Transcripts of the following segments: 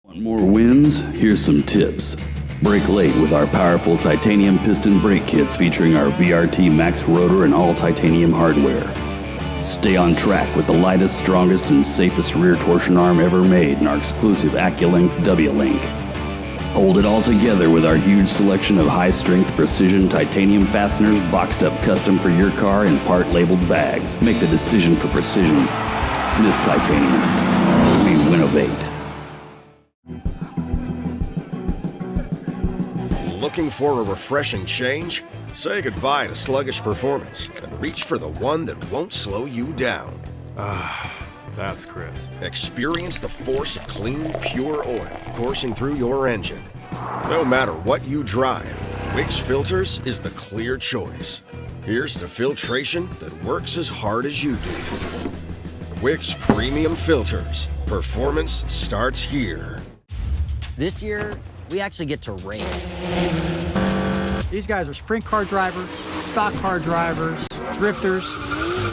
Want more wins? Here's some tips. Brake late with our powerful titanium piston brake kits featuring our VRT Max rotor and all titanium hardware. Stay on track with the lightest, strongest, and safest rear torsion arm ever made in our exclusive AccuLength W-Link. Hold it all together with our huge selection of high-strength precision titanium fasteners boxed up custom for your car in part-labeled bags. Make the decision for precision. Smith Titanium. We winnovate. Looking for a refreshing change? Say goodbye to sluggish performance and reach for the one that won't slow you down. That's crisp. Experience the force of clean, pure oil coursing through your engine. No matter what you drive, Wix Filters is the clear choice. Here's to filtration that works as hard as you do. Wix Premium Filters. Performance starts here. This year, we actually get to race. These guys are sprint car drivers, stock car drivers, drifters.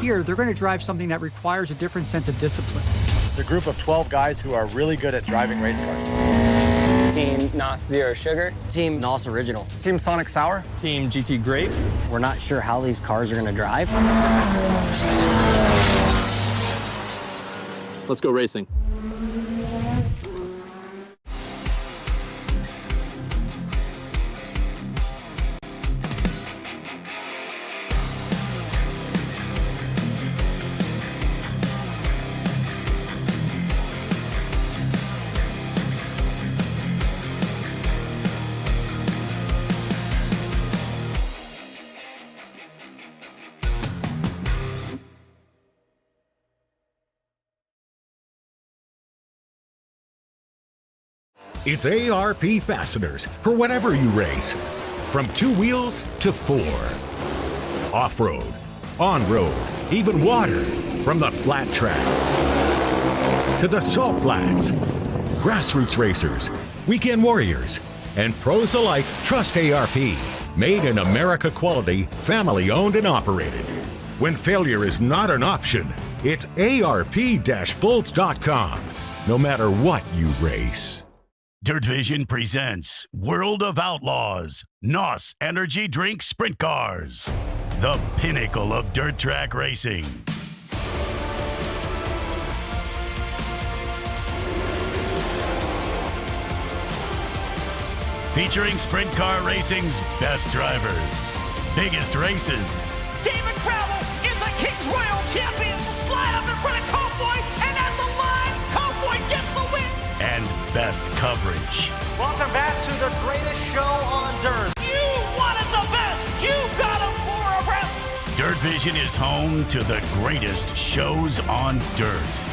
Here, they're going to drive something that requires a different sense of discipline. It's a group of 12 guys who are really good at driving race cars. Team NOS Zero Sugar. Team NOS Original. Team Sonic Sour. Team GT Grape. We're not sure how these cars are going to drive. Let's go racing. It's ARP fasteners for whatever you race. From 2 wheels to 4. Off-road, on-road, even water. From the flat track to the salt flats. Grassroots racers, weekend warriors, and pros alike trust ARP. Made in America quality, family owned and operated. When failure is not an option, it's ARP-bolts.com. No matter what you race. DIRTVision presents World of Outlaws, NOS Energy Drink Sprint Cars, the pinnacle of dirt track racing. Featuring sprint car racing's best drivers, biggest races. David Travel is the King's Royal Champion. Slide up in front of Cowboy, and at the line, Cowboy gets the win. And best coverage. Welcome back to the greatest show on dirt. You wanted the best. You got them for a rest. DIRTVision is home to the greatest shows on dirt.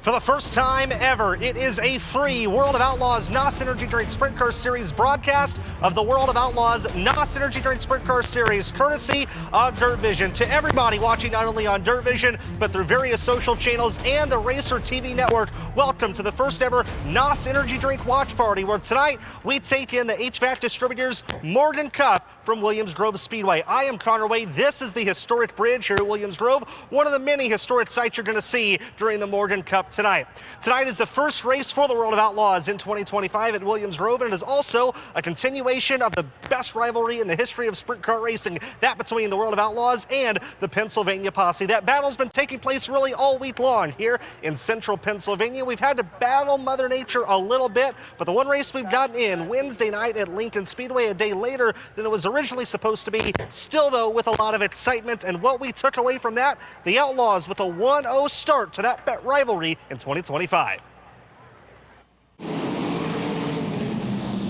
For the first time ever, it is a free World of Outlaws NOS Energy Drink Sprint Car Series broadcast of the World of Outlaws NOS Energy Drink Sprint Car Series, courtesy of DIRTVision. To everybody watching not only on DIRTVision, but through various social channels and the RacerTV network, welcome to the first ever NOS Energy Drink watch party, where tonight we take in the HVAC Distributors Morgan Cup from Williams Grove Speedway. I am Connor Wade. This is the historic bridge here at Williams Grove, one of the many historic sights you're going to see during the Morgan Cup tonight. Tonight is the first race for the World of Outlaws in 2025 at Williams Grove, and it is also a continuation of the best rivalry in the history of sprint car racing, that between the World of Outlaws and the Pennsylvania Posse. That battle's been taking place really all week long here in central Pennsylvania. We've had to battle Mother Nature a little bit, but the one race we've gotten in Wednesday night at Lincoln Speedway, a day later than it was originally supposed to be, still though with a lot of excitement. And what we took away from that, the Outlaws with a 1-0 start to that rivalry in 2025.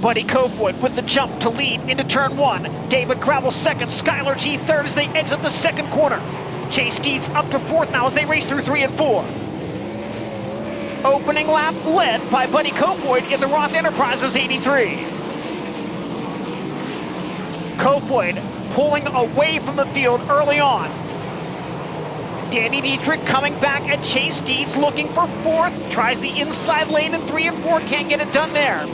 Buddy Kofoid with the jump to lead into turn 1. David Gravel second, Skylar G third as they exit the second corner. Chase Geets up to fourth now as they race through 3 and 4. Opening lap led by Buddy Kofoid in the Roth Enterprises 83. Kofoid pulling away from the field early on. Danny Dietrich coming back at Chase Geets looking for fourth. Tries the inside lane in 3 and 4, can't get it done there.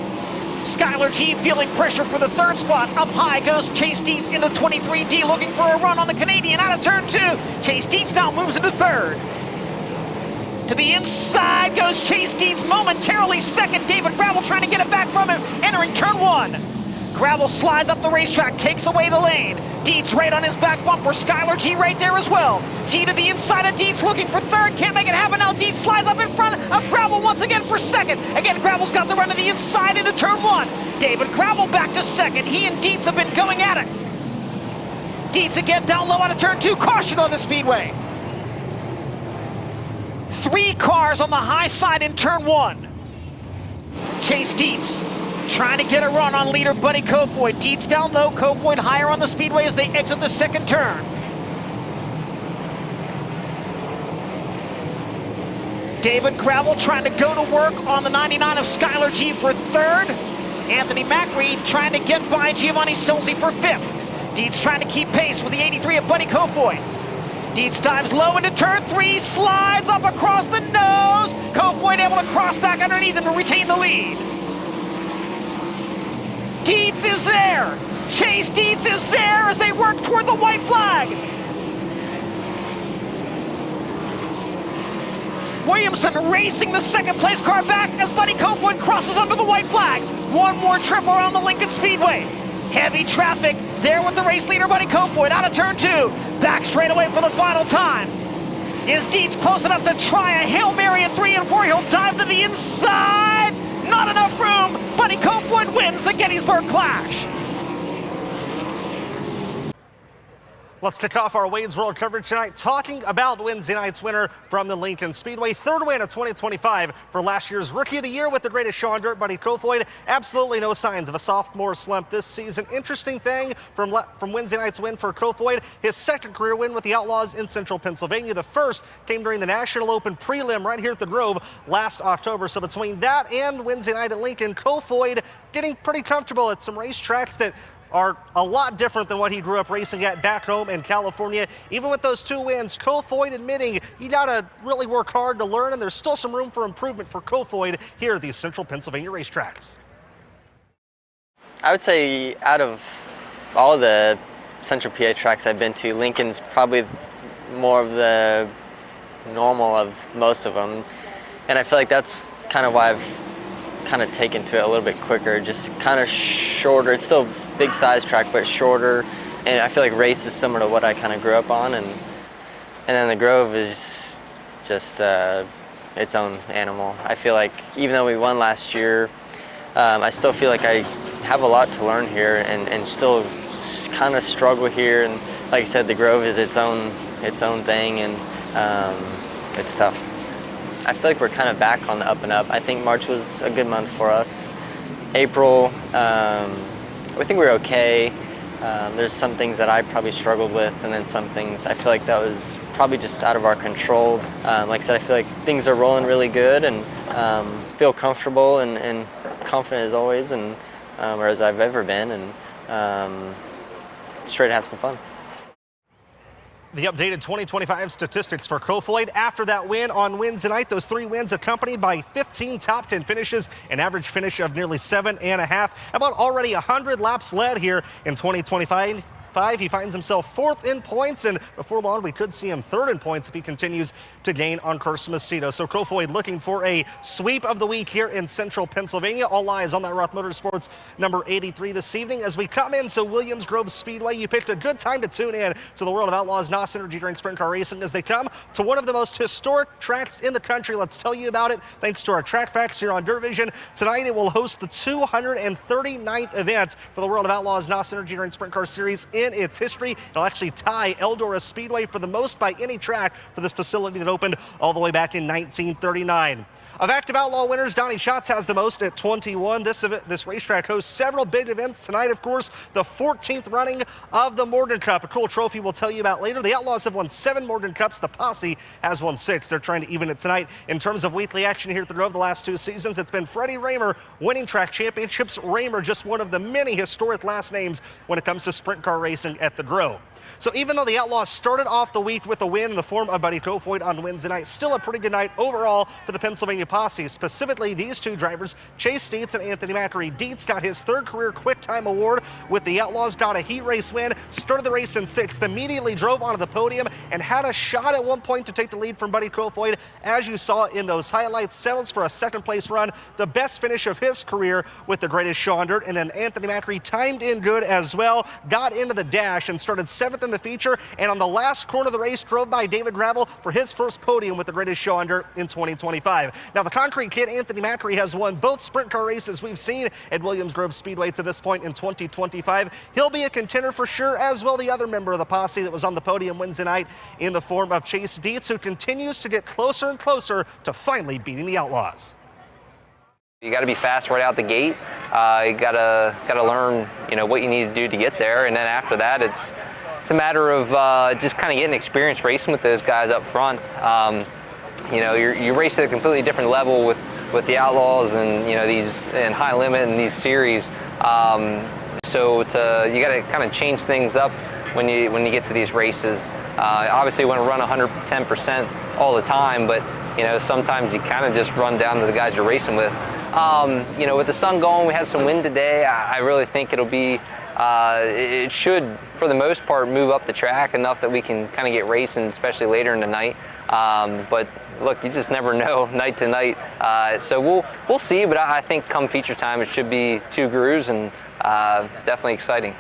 Skylar G feeling pressure for the third spot. Up high goes Chase Dietz into 23D looking for a run on the Canadian out of turn 2. Chase Dietz now moves into third. To the inside goes Chase Dietz, momentarily second. David Gravel trying to get it back from him, entering turn 1. Gravel slides up the racetrack, takes away the lane. Dietz right on his back bumper. Skylar G right there as well. G to the inside of Dietz, looking for third. Can't make it happen now. Dietz slides up in front of Gravel once again for second. Again, Gravel's got the run to the inside into turn 1. David Gravel back to second. He and Dietz have been going at it. Dietz again down low on a turn 2. Caution on the speedway. 3 cars on the high side in turn 1. Chase Dietz trying to get a run on leader Buddy Kofoid. Dietz down low, Kofoid higher on the speedway as they exit the second turn. David Gravel trying to go to work on the 99 of Skylar G for third. Anthony Macri trying to get by Giovanni Silzi for fifth. Dietz trying to keep pace with the 83 of Buddy Kofoid. Dietz dives low into turn 3, slides up across the nose. Kofoid able to cross back underneath him to retain the lead. Dietz is there. Chase Dietz is there as they work toward the white flag. Williamson racing the second place car back as Buddy Kofoid crosses under the white flag. One more trip around the Lincoln Speedway. Heavy traffic there with the race leader Buddy Kofoid out of turn 2. Back straight away for the final time. Is Dietz close enough to try a Hail Mary at 3 and 4? He'll dive to the inside. Not enough room. Buddy Kofoid wins the Gettysburg Clash. Let's kick off our Wade's World coverage tonight talking about Wednesday night's winner from the Lincoln Speedway. Third win of 2025 for last year's Rookie of the Year with the greatest show on dirt, Buddy Kofoid. Absolutely no signs of a sophomore slump this season. Interesting thing from Wednesday night's win for Kofoid, his second career win with the Outlaws in Central Pennsylvania. The first came during the National Open prelim right here at the Grove last October. So between that and Wednesday night at Lincoln, Kofoid getting pretty comfortable at some racetracks that are a lot different than what he grew up racing at back home in California. Even with those 2 wins, Kofoid admitting you gotta really work hard to learn, and there's still some room for improvement for Kofoid here at these Central Pennsylvania racetracks. I would say out of all the Central PA tracks I've been to, Lincoln's probably more of the normal of most of them. And I feel like that's kind of why I've kind of taken to it a little bit quicker, just kind of shorter. It's still big size track, but shorter, and I feel like race is similar to what I kind of grew up on, and then the Grove is just its own animal. I feel like even though we won last year, I still feel like I have a lot to learn here, and still kind of struggle here. And like I said, the Grove is its own thing, and it's tough. I feel like we're kind of back on the up and up. I think March was a good month for us. April, I think we were okay. There's some things that I probably struggled with, and then some things I feel like that was probably just out of our control. Like I said, I feel like things are rolling really good, and feel comfortable and confident as always, and or as I've ever been, and just ready to have some fun. The updated 2025 statistics for Kofoid after that win on Wednesday night. Those 3 wins accompanied by 15 top 10 finishes, an average finish of nearly 7.5. About already 100 laps led here in 2025. He finds himself 4th in points, and before long we could see him 3rd in points if he continues to gain on Macedo. So Kofoid looking for a sweep of the week here in Central Pennsylvania. All eyes on that Roth Motorsports number 83 this evening. As we come into Williams Grove Speedway, you picked a good time to tune in to the World of Outlaws NOS Energy Drink Sprint Car Racing as they come to one of the most historic tracks in the country. Let's tell you about it thanks to our track facts here on DIRTVision. Tonight it will host the 239th event for the World of Outlaws NOS Energy Drink Sprint Car Series in its history. It'll actually tie Eldora Speedway for the most by any track for this facility that opened all the way back in 1939. Of active Outlaw winners, Donnie Schatz has the most at 21. This racetrack hosts several big events tonight. Of course, the 14th running of the Morgan Cup, a cool trophy we'll tell you about later. The Outlaws have won 7 Morgan Cups. The Posse has won 6. They're trying to even it tonight. In terms of weekly action here at the Grove the last 2 seasons, it's been Freddie Raymer winning track championships. Raymer, just one of the many historic last names when it comes to sprint car racing at the Grove. So even though the Outlaws started off the week with a win in the form of Buddy Kofoid on Wednesday night, still a pretty good night overall for the Pennsylvania posse. Specifically, these two drivers, Chase Dietz and Anthony Macri. Dietz got his third career quick time award with the Outlaws, got a heat race win, started the race in 6th, immediately drove onto the podium and had a shot at one point to take the lead from Buddy Kofoid. As you saw in those highlights, settles for a second place run, the best finish of his career with the Greatest Show on Dirt. And then Anthony Macri timed in good as well, got into the dash and started 7th in the feature, and on the last corner of the race drove by David Gravel for his first podium with the Greatest Show on Dirt in 2025. Now the Concrete Kid, Anthony Macri, has won both sprint car races we've seen at Williams Grove Speedway to this point in 2025. He'll be a contender for sure, as will the other member of the posse that was on the podium Wednesday night in the form of Chase Dietz, who continues to get closer and closer to finally beating the Outlaws. You got to be fast right out the gate. You got to learn, what you need to do to get there, and then after that, it's a matter of just kind of getting experience racing with those guys up front. You race at a completely different level with the Outlaws and these and High Limit and these series. So you got to kind of change things up when you get to these races. Obviously, you want to run 110% all the time, but sometimes you kind of just run down to the guys you're racing with. With the sun going, we had some wind today. I really think it'll be, it should, for the most part, move up the track enough that we can kind of get racing, especially later in the night. But look, you just never know night to night. So we'll see, but I think come feature time, it should be 2 grooves and definitely exciting.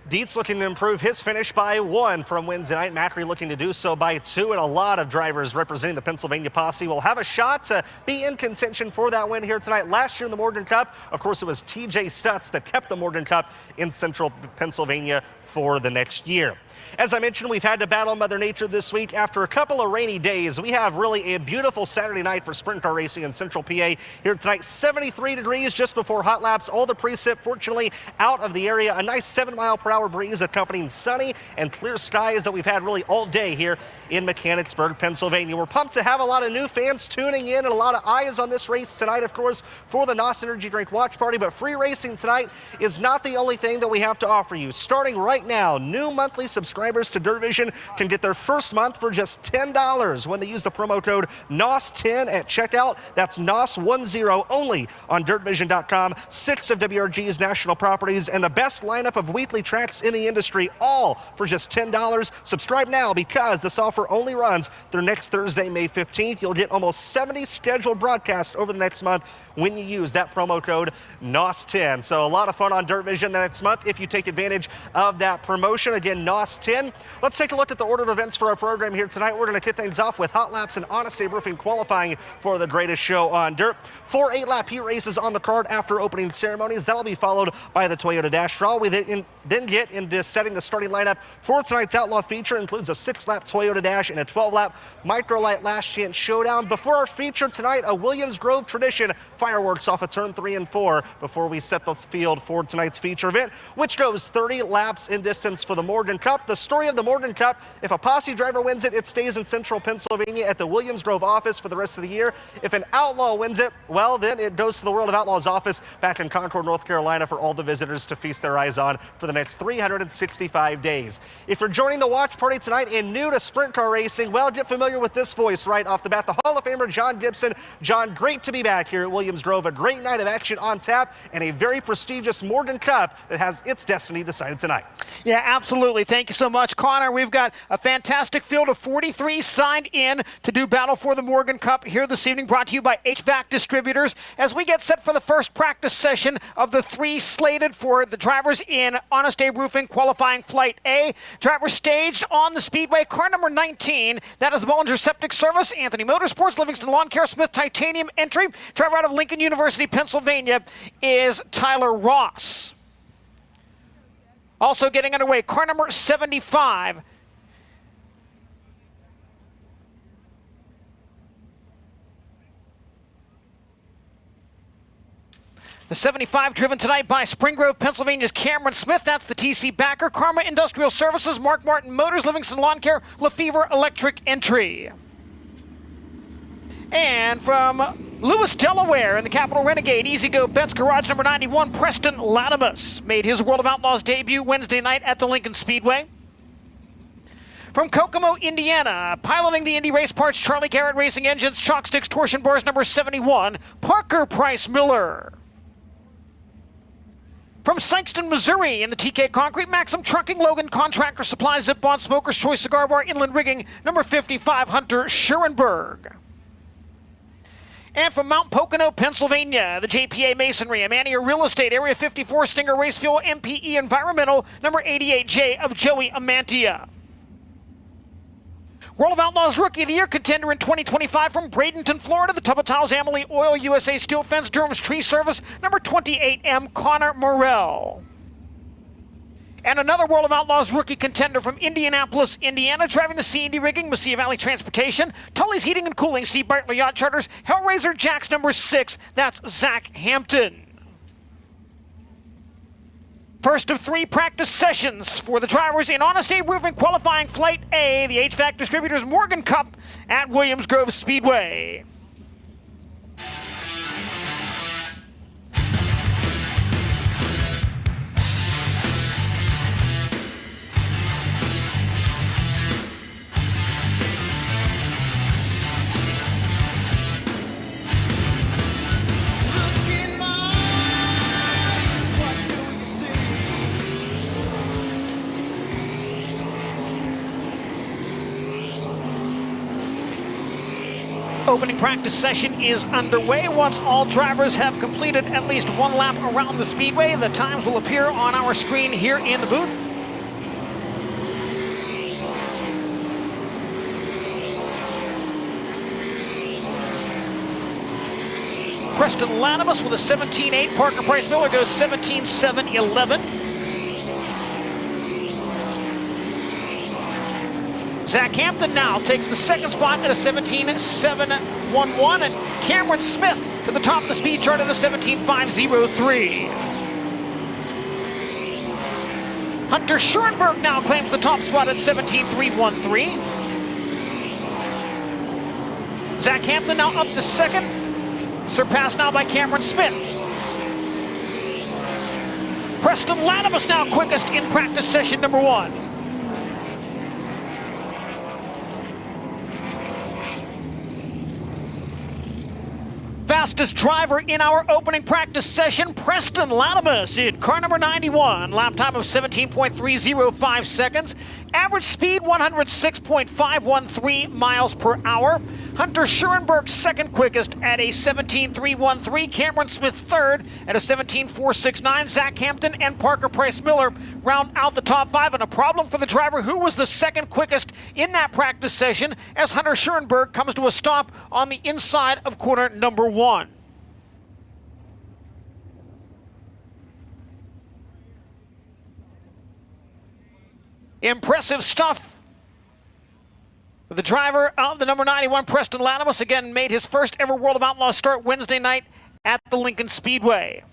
Dietz looking to improve his finish by 1 from Wednesday night. Macri looking to do so by 2, and a lot of drivers representing the Pennsylvania posse will have a shot to be in contention for that win here tonight. Last year in the Morgan Cup, of course, it was TJ Stutz that kept the Morgan Cup in central Pennsylvania for the next year. As I mentioned, we've had to battle Mother Nature this week. After a couple of rainy days, we have really a beautiful Saturday night for sprint car racing in central PA here tonight. 73 degrees just before hot laps. All the precip, fortunately, out of the area. A nice 7-mile-per-hour breeze accompanying sunny and clear skies that we've had really all day here in Mechanicsburg, Pennsylvania. We're pumped to have a lot of new fans tuning in and a lot of eyes on this race tonight, of course, for the NOS Energy Drink Watch Party. But free racing tonight is not the only thing that we have to offer you. Starting right now, new monthly subscribers to DIRTVision can get their first month for just $10 when they use the promo code NOS10 at checkout. That's NOS10 only on DIRTVision.com. 6 of WRG's national properties and the best lineup of weekly tracks in the industry, all for just $10. Subscribe now because this offer only runs through next Thursday, May 15th. You'll get almost 70 scheduled broadcasts over the next month when you use that promo code NOS10. So a lot of fun on DIRTVision the next month if you take advantage of that promotion. Again, NOS10. Let's take a look at the order of events for our program here tonight. We're going to kick things off with hot laps and Honest Abe Roofing qualifying for the Greatest Show on Dirt. 4 8-lap heat races on the card after opening ceremonies. That'll be followed by the Toyota Dash Draw. We then get into setting the starting lineup for tonight's Outlaw feature. Includes a 6-lap Toyota Dash and a 12-lap Microlight Last Chance Showdown. Before our feature tonight, a Williams Grove tradition, fireworks off of turn 3 and 4 before we set the field for tonight's feature event, which goes 30 laps in distance for the Morgan Cup. The story of the Morgan Cup: if a posse driver wins it, it stays in central Pennsylvania at the Williams Grove office for the rest of the year. If an outlaw wins it, well, then it goes to the World of Outlaws office back in Concord, North Carolina for all the visitors to feast their eyes on for the next 365 days. If you're joining the watch party tonight and new to sprint car racing, well, get familiar with this voice right off the bat. The Hall of Famer John Gibson. John, great to be back here at Williams Grove. A great night of action on tap and a very prestigious Morgan Cup that has its destiny decided tonight. Yeah, absolutely. Thank you so much, Connor. We've got a fantastic field of 43 signed in to do battle for the Morgan Cup here this evening, brought to you by HVAC Distributors, as we get set for the first practice session of the 3 slated for the drivers in Honest Abe Roofing qualifying Flight A. Drivers staged on the Speedway. Car number 19, that is the Bollinger Septic Service, Anthony Motorsports, Livingston Lawn Care, Smith Titanium entry. Driver out of Lincoln University, Pennsylvania, is Tyler Ross. Also getting underway, car number 75. The 75 driven tonight by Spring Grove, Pennsylvania's Cameron Smith. That's the TC backer. Karma Industrial Services, Mark Martin Motors, Livingston Lawn Care, LaFever Electric entry. And from Lewis, Delaware, in the Capital Renegade, Easy Go Bets Garage number 91, Preston Latimus made his World of Outlaws debut Wednesday night at the Lincoln Speedway. From Kokomo, Indiana, piloting the Indy Race Parts Charlie Garrett Racing Engines Chalk Sticks Torsion Bars number 71, Parker Price Miller. From Sykeston, Missouri, in the TK Concrete Maxim Trucking Logan Contractor Supply Zip Bond Smoker's Choice Cigar Bar Inland Rigging number 55, Hunter Schurenberg. And from Mount Pocono, Pennsylvania, the JPA Masonry, Amania Real Estate, Area 54, Stinger Race Fuel, MPE Environmental, number 88J of Joey Amantia. World of Outlaws Rookie of the Year contender in 2025 from Bradenton, Florida, the Tub of Tiles Amalie Oil USA Steel Fence, Durham's Tree Service, number 28M, Connor Morell. And another World of Outlaws rookie contender from Indianapolis, Indiana, driving the C&D Rigging, Mesilla Valley Transportation, Tully's Heating and Cooling, Steve Bartley Yacht Charters, Hellraiser Jacks number 6, that's Zach Hampton. First of 3 practice sessions for the drivers in Honest Abe Roofing qualifying Flight A, the HVAC Distributors Morgan Cup at Williams Grove Speedway. Opening practice session is underway. Once all drivers have completed at least 1 lap around the speedway, the times will appear on our screen here in the booth. Preston Latimus with a 17.8. Parker Price Miller goes 17.7.11. Zach Hampton now takes the second spot at a 17.711, and Cameron Smith to the top of the speed chart at a 17.503. Hunter Schurenberg now claims the top spot at 17.313. Zach Hampton now up to second, surpassed now by Cameron Smith. Preston Latimus now quickest in practice session number 1. Fastest driver in our opening practice session, Preston Latimus in car number 91. Lap time of 17.305 seconds. Average speed 106.513 miles per hour. Hunter Schurenberg second quickest at a 17.313. Cameron Smith third at a 17.469. Zach Hampton and Parker Price Miller round out the top 5. And a problem for the driver who was the second quickest in that practice session as Hunter Schurenberg comes to a stop on the inside of corner number 1. Impressive stuff for the driver of the number 91, Preston Latimus. Again, made his first ever World of Outlaws start Wednesday night at the Lincoln Speedway.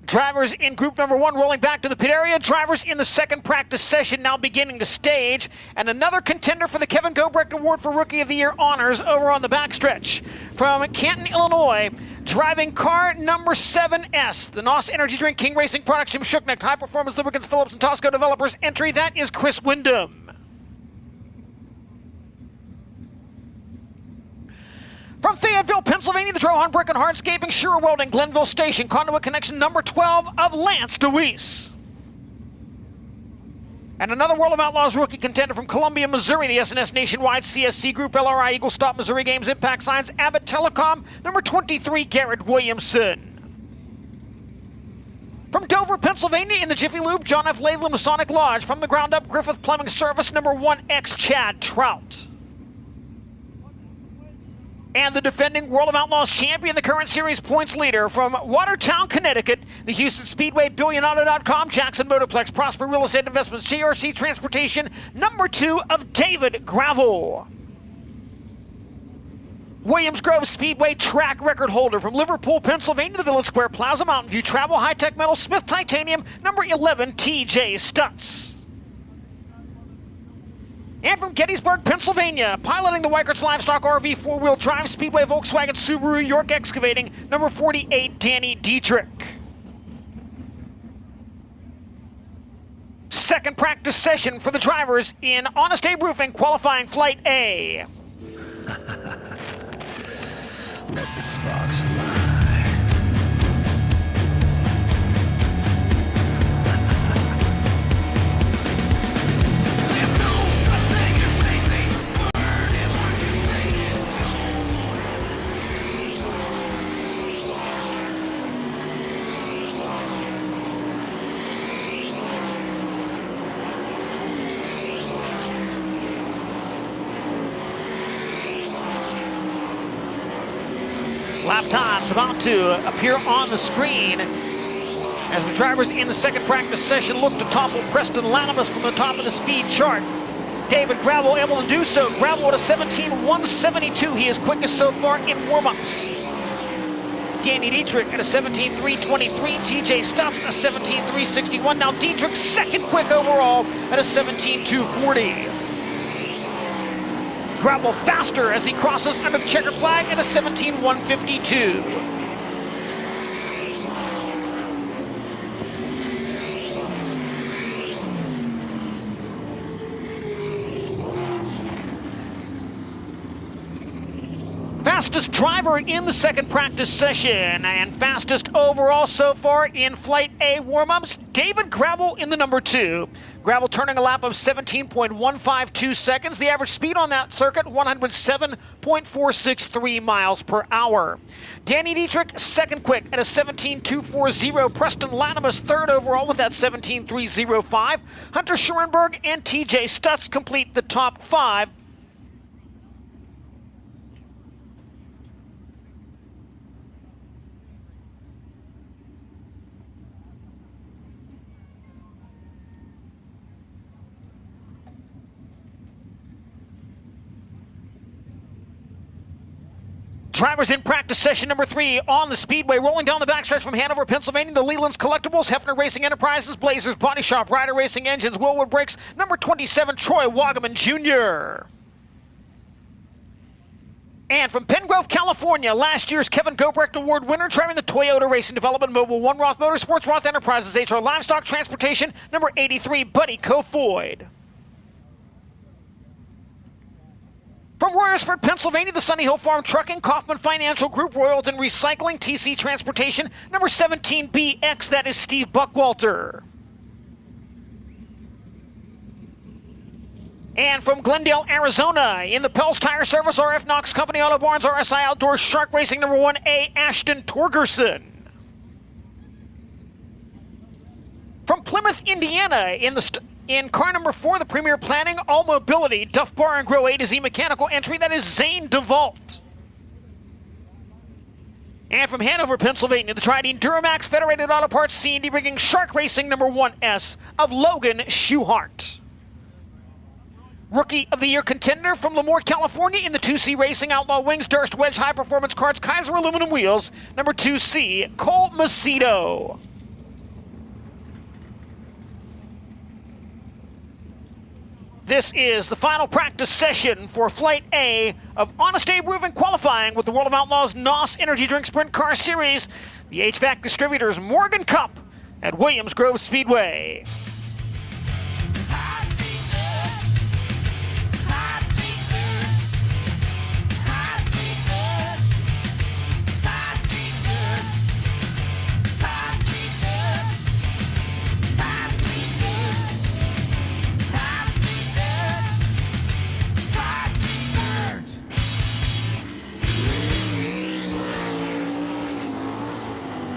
Drivers in group number 1 rolling back to the pit area. Drivers in the second practice session now beginning to stage. And another contender for the Kevin Gobrecht Award for Rookie of the Year honors over on the backstretch. From Canton, Illinois, driving car number 7S, the NOS Energy Drink King Racing Products, Jim Schucknecht, High Performance Lubricants, Phillips and Tosco Developers entry. That is Chris Wyndham. From Fayetteville, Pennsylvania, the Drohan Brick and Hardscaping, Sure Welding, Glenville Station, Conduit Connection number 12 of Lance DeWeese. And another World of Outlaws rookie contender from Columbia, Missouri, the SNS Nationwide, CSC Group, LRI, Eagle Stop, Missouri Games, Impact Signs, Abbott Telecom, number 23, Garrett Williamson. From Dover, Pennsylvania, in the Jiffy Lube, John F. Laidlaw, Masonic Lodge. From the ground up, Griffith Plumbing Service, number 1X, Chad Trout. And the defending World of Outlaws champion, the current series points leader from Watertown, Connecticut, the Houston Speedway, BillionAuto.com, Jackson Motorplex, Prosper Real Estate Investments, JRC Transportation, number 2 of David Gravel. Williams Grove Speedway track record holder from Liverpool, Pennsylvania, the Village Square Plaza, Mountain View Travel, High Tech Metal, Smith Titanium, number 11, TJ Stutz. And from Gettysburg, Pennsylvania, piloting the Weichert's Livestock RV four-wheel drive Speedway Volkswagen Subaru York Excavating, number 48, Danny Dietrich. Second practice session for the drivers in Honest Abe Roofing qualifying Flight A. Let the sparks fly. Lap times about to appear on the screen as the drivers in the second practice session look to topple Preston Latimus from the top of the speed chart. David Gravel able to do so. Gravel at a 17.172. He is quickest so far in warm-ups. Danny Dietrich at a 17.323. TJ Stutz a 17.361. Now Dietrich second quick overall at a 17.240. Gravel faster as he crosses under the checkered flag at a 17.152. Fastest driver in the second practice session and fastest overall so far in Flight A warm-ups, David Gravel in the number 2. Gravel turning a lap of 17.152 seconds. The average speed on that circuit, 107.463 miles per hour. Danny Dietrich, second quick at a 17.240. Preston Latimus, third overall with that 17.305. Hunter Schoenberg and TJ Stutz complete the top 5. Drivers in practice session number 3 on the Speedway, rolling down the backstretch from Hanover, Pennsylvania, the Leland's Collectibles, Hefner Racing Enterprises, Blazers Body Shop, Ryder Racing Engines, Willwood Brakes, number 27, Troy Wagaman Jr. And from Pengrove, California, last year's Kevin Gobrecht Award winner, driving the Toyota Racing Development Mobile 1 Roth Motorsports, Roth Enterprises, HR Livestock Transportation, number 83, Buddy Kofoid. From Royersford, Pennsylvania, the Sunny Hill Farm Trucking, Kaufman Financial Group, Royalton Recycling, TC Transportation, number 17, BX, that is Steve Buckwalter. And from Glendale, Arizona, in the Pels Tire Service, RF Knox Company, Auto Barns, RSI Outdoors, Shark Racing, number 1A, Ashton Torgerson. From Plymouth, Indiana, in car number 4, the Premier Planning, All Mobility, Duff Bar and Grill A to Z Mechanical entry, that is Zane DeVault. And from Hanover, Pennsylvania, the Tridene Duramax Federated Auto Parts C&D Rigging, Shark Racing number 1S of Logan Schuhart. Rookie of the Year contender from Lemoore, California, in the 2C Racing, Outlaw Wings, Durst Wedge High Performance Cards, Kaiser Aluminum Wheels, number 2C, Cole Macedo. This is the final practice session for Flight A of Honest Abe Roofing qualifying with the World of Outlaws NOS Energy Drink Sprint Car Series, the HVAC distributors Morgan Cup at Williams Grove Speedway.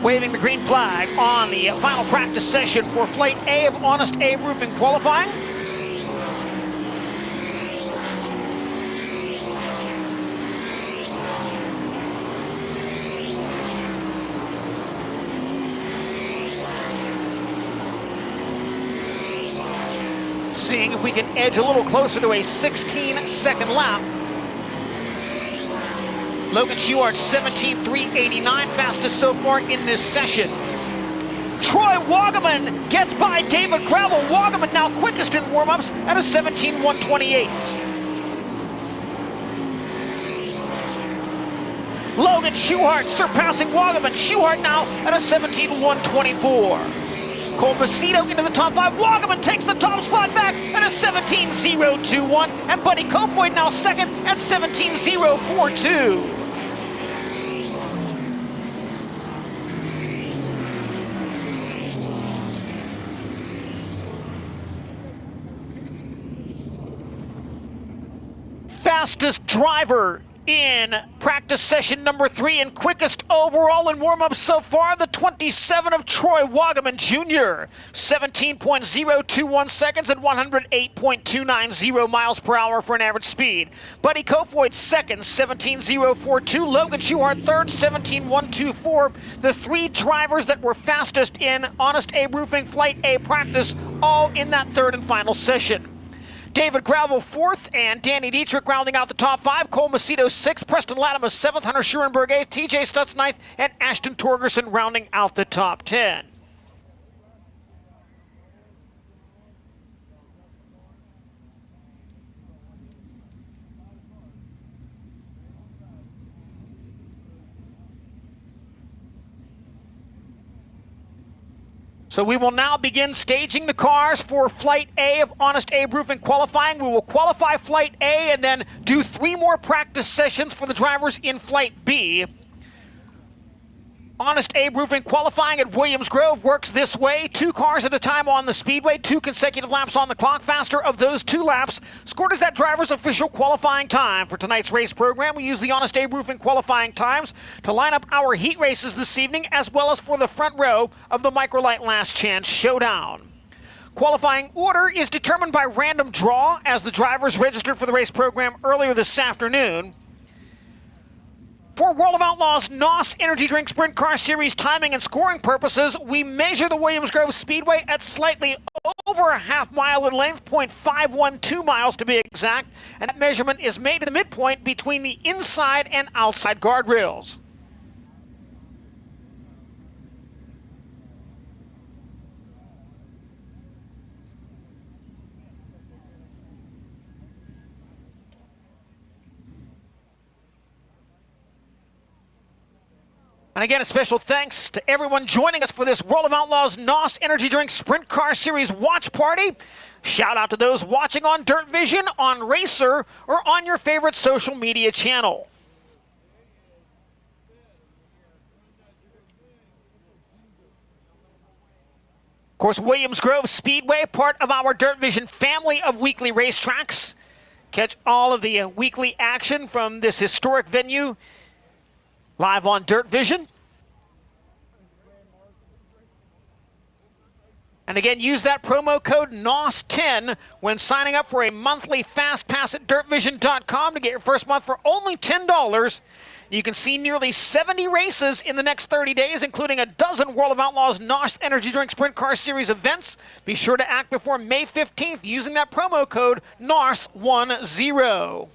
Waving the green flag on the final practice session for Flight A of Honest Abe Roofing qualifying. Seeing if we can edge a little closer to a 16-second lap. Logan Schuhart, 17.389, fastest so far in this session. Troy Wagaman gets by David Gravel. Wagaman now quickest in warm-ups at a 17:128. Logan Schuhart surpassing Wagaman. Schuhart now at a 17:124. Cole Macedo into the top 5. Wagaman takes the top spot back at a 17:021. And Buddy Kofoid now second at 17:042. Fastest driver in practice session number 3 and quickest overall in warm-ups so far, the 27 of Troy Wagaman Jr. 17.021 seconds at 108.290 miles per hour for an average speed. Buddy Kofoid second, 17.042. Logan Schuhart third, 17.124. The 3 drivers that were fastest in Honest Abe Roofing Flight A practice, all in that third and final session. David Gravel 4th, and Danny Dietrich rounding out the top 5. Cole Macedo 6th, Preston Latimer 7th, Hunter Schurenberg 8th, TJ Stutz 9th, and Ashton Torgerson rounding out the top 10. So we will now begin staging the cars for Flight A of Honest Abe Roofing qualifying. We will qualify Flight A and then do 3 more practice sessions for the drivers in Flight B. Honest Abe Roofing qualifying at Williams Grove works this way. 2 cars at a time on the speedway, 2 consecutive laps on the clock. Faster of those 2 laps scored as that driver's official qualifying time. For tonight's race program, we use the Honest Abe Roofing qualifying times to line up our heat races this evening, as well as for the front row of the Microlight Last Chance Showdown. Qualifying order is determined by random draw, as the drivers registered for the race program earlier this afternoon. For World of Outlaws NOS Energy Drink Sprint Car Series timing and scoring purposes, we measure the Williams Grove Speedway at slightly over a half mile in length, 0.512 miles to be exact, and that measurement is made at the midpoint between the inside and outside guardrails. And again, a special thanks to everyone joining us for this World of Outlaws NOS Energy Drink Sprint Car Series watch party. Shout out to those watching on DIRTVision, on Racer, or on your favorite social media channel. Of course, Williams Grove Speedway, part of our DIRTVision family of weekly racetracks. Catch all of the weekly action from this historic venue live on DIRTVision. And again, use that promo code NOS10 when signing up for a monthly Fast Pass at DIRTVision.com to get your first month for only $10. You can see nearly 70 races in the next 30 days, including a dozen World of Outlaws NOS Energy Drink Sprint Car Series events. Be sure to act before May 15th using that promo code NOS10.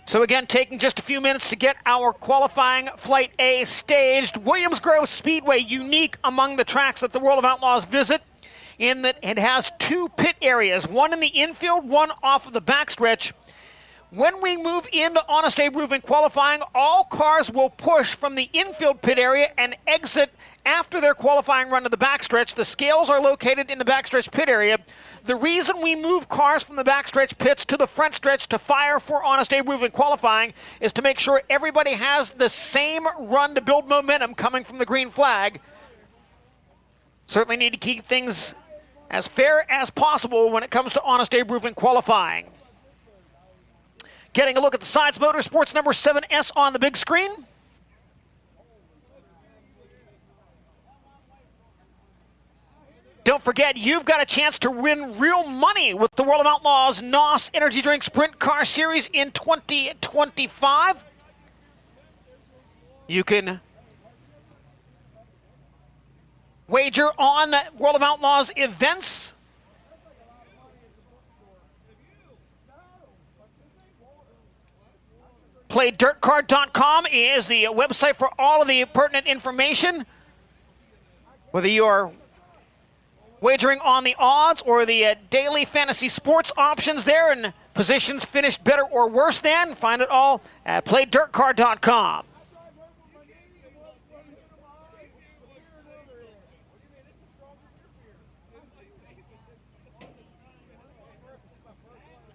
So again, taking just a few minutes to get our qualifying Flight A staged. Williams Grove Speedway, unique among the tracks that the World of Outlaws visit, in that it has 2 pit areas, one in the infield, one off of the backstretch. When we move into Honest Abe Roofing qualifying, all cars will push from the infield pit area and exit after their qualifying run to the backstretch. The scales are located in the backstretch pit area. The reason we move cars from the backstretch pits to the front stretch to fire for Honest Abe Roofing qualifying is to make sure everybody has the same run to build momentum coming from the green flag. Certainly need to keep things as fair as possible when it comes to Honest Abe Roofing qualifying. Getting a look at the Sides Motorsports number 7S on the big screen. Don't forget, you've got a chance to win real money with the World of Outlaws NOS Energy Drink Sprint Car Series in 2025. You can wager on World of Outlaws events. PlayDirtCard.com is the website for all of the pertinent information. Whether you're wagering on the odds or the daily fantasy sports options there and positions finished better or worse than, find it all at PlayDirtCard.com.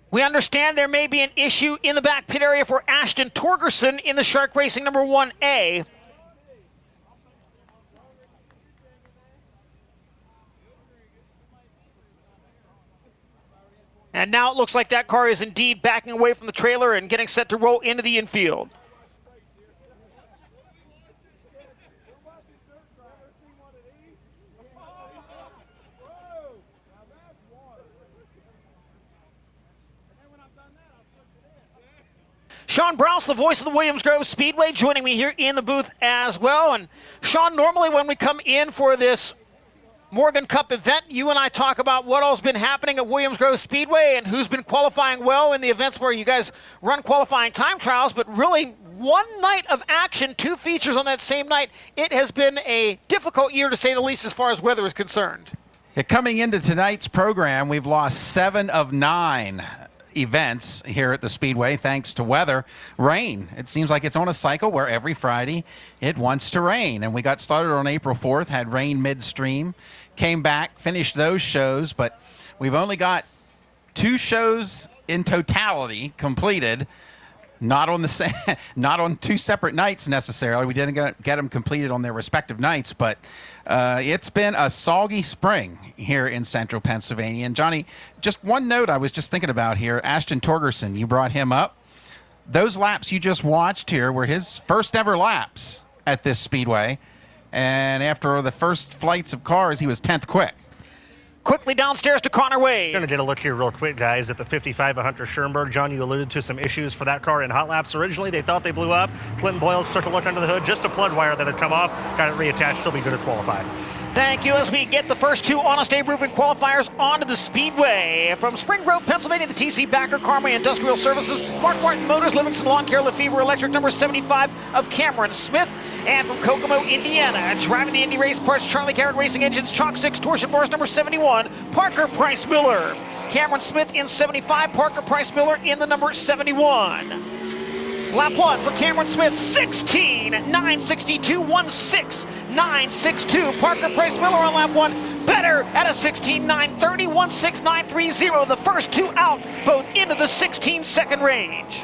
We understand there may be an issue in the back pit area for Ashton Torgerson in the Shark Racing number 1A. And now it looks like that car is indeed backing away from the trailer and getting set to roll into the infield. Sean Browse, the voice of the Williams Grove Speedway, joining me here in the booth as well. And Sean, normally when we come in for this Morgan Cup event, you and I talk about what all's been happening at Williams Grove Speedway and who's been qualifying well in the events where you guys run qualifying time trials, but really one night of action, 2 features on that same night. It has been a difficult year to say the least as far as weather is concerned. Yeah, coming into tonight's program, we've lost 7 of 9 events here at the Speedway thanks to weather. Rain. It seems like it's on a cycle where every Friday it wants to rain. And we got started on April 4th, had rain midstream, came back, finished those shows, but we've only got 2 shows in totality completed. Not on the not on 2 separate nights necessarily. We didn't get them completed on their respective nights, but it's been a soggy spring here in central Pennsylvania. And Johnny, just one note I was just thinking about here. Ashton Torgerson, you brought him up. Those laps you just watched here were his first ever laps at this speedway. And after the first flights of cars, he was 10th quick. Quickly downstairs to Connor Wade. We're going to get a look here real quick, guys, at the 55 of Hunter Schoenberg. John, you alluded to some issues for that car in hot laps. Originally, they thought they blew up. Clinton Boyles took a look under the hood, just a plug wire that had come off, got it reattached. She'll be good to qualify. Thank you as we get the first 2 Honest Abe Roofing qualifiers onto the Speedway. From Spring Grove, Pennsylvania, the TC Backer Carmay Industrial Services, Mark Martin Motors, Livingston Lawn Care, Lefevre Electric, number 75 of Cameron Smith. And from Kokomo, Indiana, driving the Indy Race Parts, Charlie Carrot Racing Engines, Chalk Sticks, Torsion Bars, number 71, Parker Price Miller. Cameron Smith in 75, Parker Price Miller in the number 71. Lap 1 for Cameron Smith, 16.962, 16.962. Parker Price Miller on lap 1, better at a 16.930, 16.930. The first 2 out, both into the 16-second range.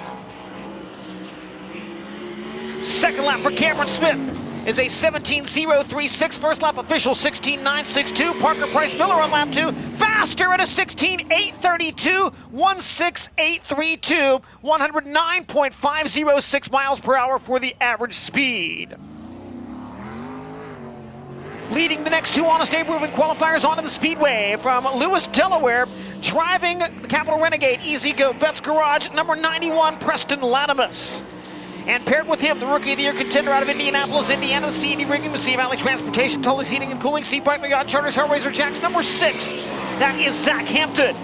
Second lap for Cameron Smith is a 17.036. First lap official 16.962. Parker Price Miller on lap 2, faster at a 16.832, 16.832, 109.506 miles per hour for the average speed. Leading the next 2 Honest Abe Roofing qualifiers onto the Speedway from Lewis, Delaware, driving the Capital Renegade Easy Go Betts Garage, number 91, Preston Latimus. And paired with him, the Rookie of the Year contender out of Indianapolis, Indiana, the C&D Rigging, the Sea Valley Transportation, Tully's Heating and Cooling, Steve Bike, Yacht Charters, Hellraiser Jacks, number 6. That is Zach Hampton.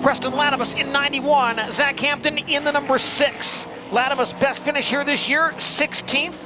Preston Latimus in 91, Zach Hampton in the number 6. Latimus best finish here this year, 16th.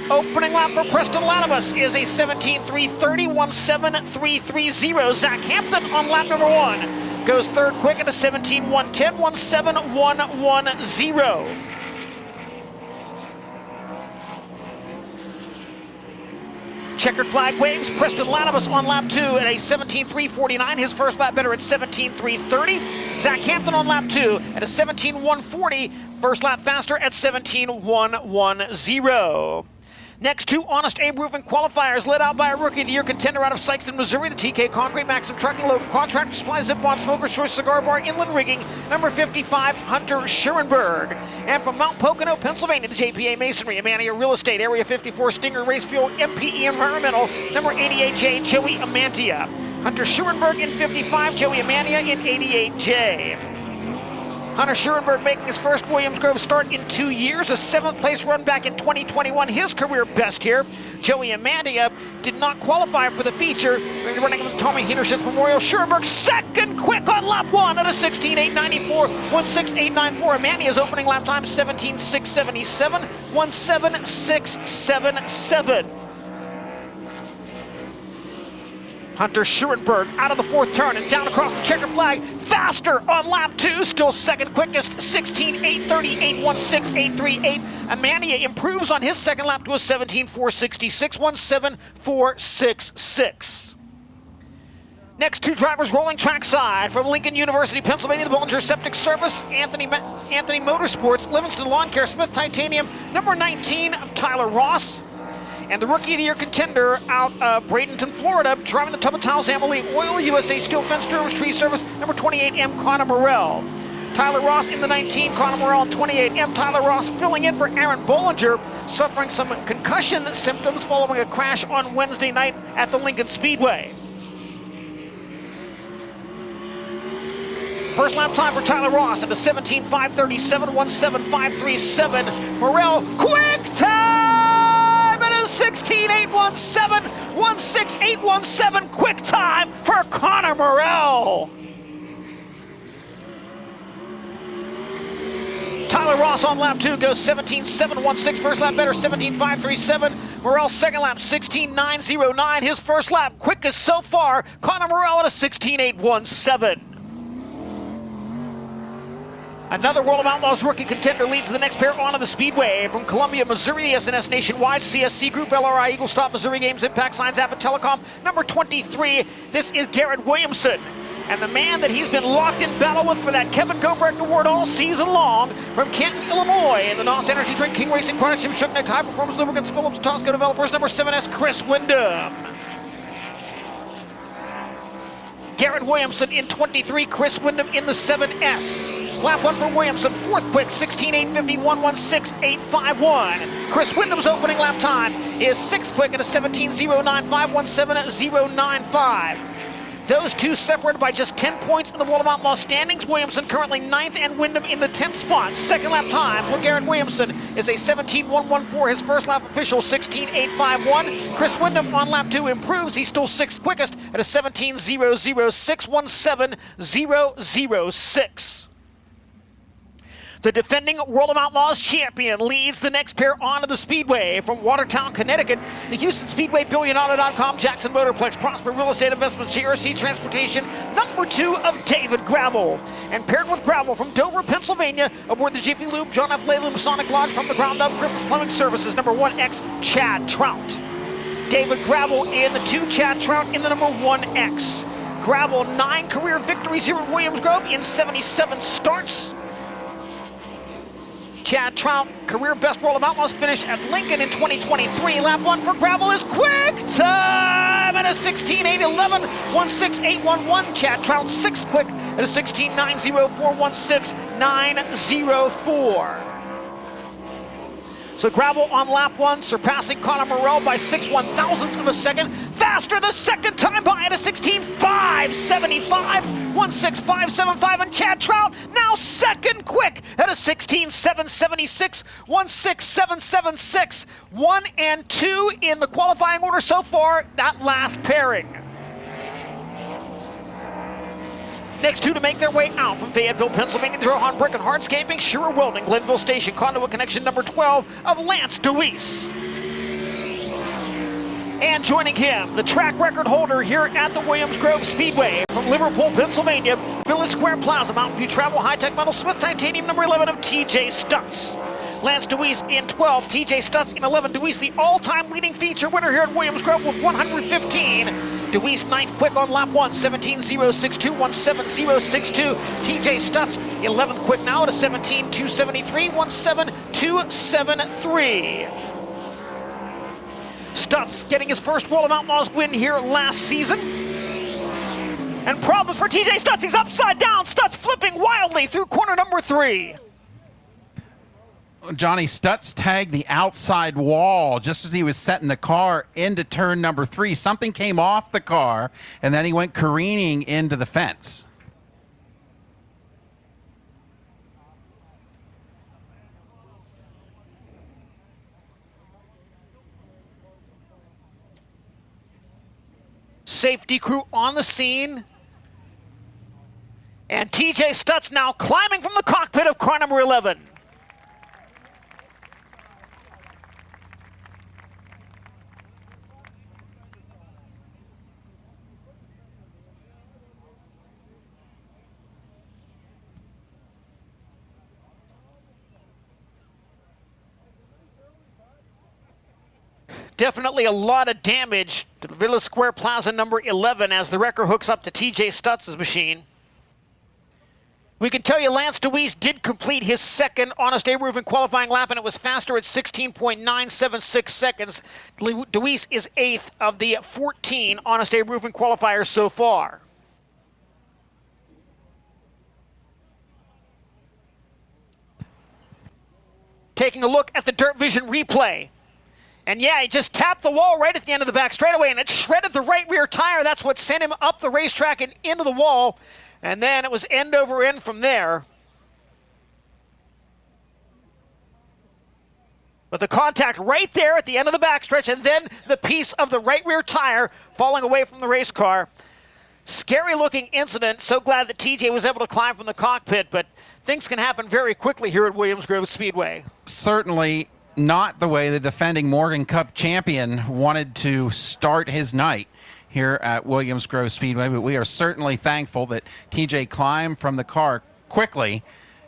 Opening lap for Preston Latimus is a 17.330, 17.330. Zach Hampton on lap number 1. Goes third quick at a 17.110, 17.110. Checkered flag waves. Preston Latimus on lap 2 at a 17.349. His first lap better at 17.330. Zach Hampton on lap 2 at a 17.140. First lap faster at 17.110. Next 2 Honest Abe Roofing qualifiers led out by a Rookie of the Year contender out of Sikeston, Missouri, the TK Concrete, Maxim Trucking, Local Contractor Supply, Zip-On, Smoker's Choice Cigar Bar, Inland Rigging, number 55, Hunter Schoenberg. And from Mount Pocono, Pennsylvania, the JPA Masonry, Amania Real Estate, Area 54, Stinger Race Fuel, MPE Environmental, number 88J, Joey Amantia. Hunter Schoenberg in 55, Joey Amania in 88J. Hunter Schurenberg making his first Williams Grove start in 2 years, a 7th place run back in 2021, his career best here. Joey Amandia did not qualify for the feature, running the Tommy Hindershitz Memorial. Schurenberg second quick on lap 1 at a 16.894, 16894. Amandia's opening lap time 17.677, 17677. Hunter Schurenberg out of the 4th turn and down across the checkered flag. Faster on lap 2, still second quickest, 16.838, 16838. Amandia improves on his second lap to a 17.466, 17466. Next two drivers rolling trackside from Lincoln University, Pennsylvania, the Bollinger Septic Service, Anthony Motorsports, Livingston Lawn Care, Smith Titanium, number 19 of Tyler Ross. And the Rookie of the Year contender out of Bradenton, Florida, driving the Tub of Tiles Amalie Oil, USA Steel Fence Durham's Tree Service, number 28M, Connor Morrell. Tyler Ross in the 19, Connor Morrell in 28M. Tyler Ross filling in for Aaron Bollinger, suffering some concussion symptoms following a crash on Wednesday night at the Lincoln Speedway. First lap time for Tyler Ross at a 17.537, 17537. Morrell, quick time! 16.817, 16817, quick time for Connor Morrell. Tyler Ross on lap 2 goes 17.716, first lap better, 17.537. Morrell second lap, 16.909. His first lap, quickest so far, Connor Morrell at a 16.817. Another World of Outlaws rookie contender leads the next pair onto the speedway. From Columbia, Missouri, the SNS Nationwide, CSC Group, LRI, Eagle Stop, Missouri Games, Impact Signs, Abbott Telecom, number 23. This is Garrett Williamson. And the man that he's been locked in battle with for that Kevin Gobrecht Award all season long, from Canton, Illinois, in the NOS Energy Drink King Racing Partnership, Shook Neck High Performance Lubricants, Phillips, Tosco Developers, number 7S, Chris Wyndham. Garrett Williamson in 23, Chris Wyndham in the 7S. Lap 1 for Williamson, 4th quick, 16.851, 16851. Chris Wyndham's opening lap time is 6th quick at a 17.095, 17095. Those two separated by just 10 points in the World of Outlaws standings. Williamson currently 9th and Wyndham in the 10th spot. Second lap time for Garrett Williamson is a 17.114. His first lap official, 16.851. Chris Wyndham on lap 2 improves. He's still 6th quickest at a 17.006, 17006. The defending World of Outlaws champion leads the next pair onto the speedway. From Watertown, Connecticut, the Houston Speedway, BillionAuto.com, Jackson Motorplex, Prosper Real Estate Investments, JRC Transportation, number 2 of David Gravel. And paired with Gravel from Dover, Pennsylvania, aboard the Jiffy Lube, John F. Laley Masonic Lodge, from the ground up, Griffin Plumbing Services, number 1X, Chad Trout. David Gravel in the 2, Chad Trout in the number 1X. Gravel, 9 career victories here at Williams Grove in 77 starts. Chad Trout, career best World of Outlaws finish at Lincoln in 2023. Lap 1 for Gravel is quick time at a 16.811, 16811. Chad Trout 6th quick at a 16.904, 16904. So Gravel on lap 1, surpassing Connor Morrell by 6 1/1000ths of a second. Faster the second time by at a 16.575, 16575. And Chad Trout now second quick at a 16.776, 16776. 1 and 2 in the qualifying order so far, that last pairing. Next two to make their way out from Fayetteville, Pennsylvania, the Rohan Brick and Hardscaping, Shearer Welding, Glenville Station, Conduit Connection, number 12 of Lance DeWeese. And joining him, the track record holder here at the Williams Grove Speedway, from Liverpool, Pennsylvania, Village Square Plaza, Mountain View Travel, High Tech Metal, Smith Titanium, number 11 of TJ Stutz. Lance DeWeese in 12, TJ Stutz in 11. DeWeese, the all-time leading feature winner here at Williams Grove with 115. DeWeese 9th quick on lap 1, 17.062, 17062. TJ Stutz 11th quick now at a 17.273, 17273. Stutz getting his first World of Outlaws win here last season. And problems for TJ Stutz, he's upside down. Stutz flipping wildly through corner number 3. Johnny, Stutz tagged the outside wall just as he was setting the car into turn number 3. Something came off the car, and then he went careening into the fence. Safety crew on the scene. And TJ Stutz now climbing from the cockpit of car number 11. Definitely a lot of damage to the Villa Square Plaza number 11 as the wrecker hooks up to TJ Stutz's machine. We can tell you Lance DeWeese did complete his second Honest Abe Roofing qualifying lap, and it was faster at 16.976 seconds. DeWeese is 8th of the 14 Honest Abe Roofing qualifiers so far. Taking a look at the DIRTVision replay. And yeah, he just tapped the wall right at the end of the back straightaway, and it shredded the right rear tire. That's what sent him up the racetrack and into the wall. And then it was end over end from there. But the contact right there at the end of the backstretch, and then the piece of the right rear tire falling away from the race car. Scary looking incident. So glad that TJ was able to climb from the cockpit, but things can happen very quickly here at Williams Grove Speedway. Certainly not the way the defending Morgan Cup champion wanted to start his night here at Williams Grove Speedway, but we are certainly thankful that TJ climbed from the car quickly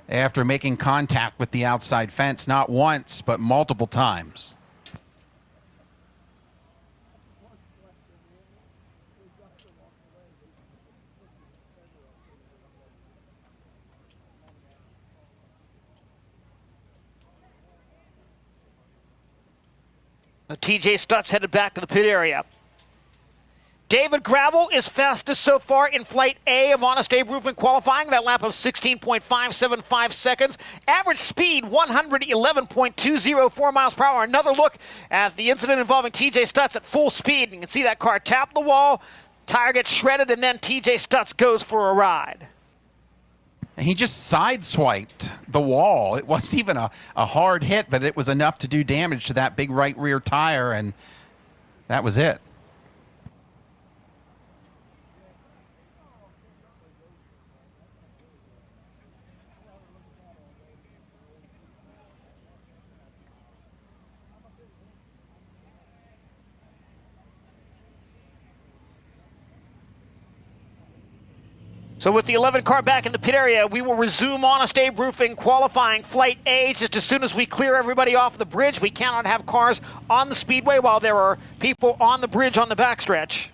after making contact with the outside fence, not once, but multiple times. TJ Stutz headed back to the pit area. David Gravel is fastest so far in Flight A of Honest Abe Roofing qualifying. That lap of 16.575 seconds. Average speed 111.204 miles per hour. Another look at the incident involving TJ Stutz at full speed. You can see that car tap the wall, tire gets shredded, and then TJ Stutz goes for a ride. He just sideswiped the wall. It wasn't even a hard hit, but it was enough to do damage to that big right rear tire, and that was it. So with the 11 car back in the pit area, we will resume Honest Abe Roofing qualifying Flight A just as soon as we clear everybody off the bridge. We cannot have cars on the speedway while there are people on the bridge on the backstretch.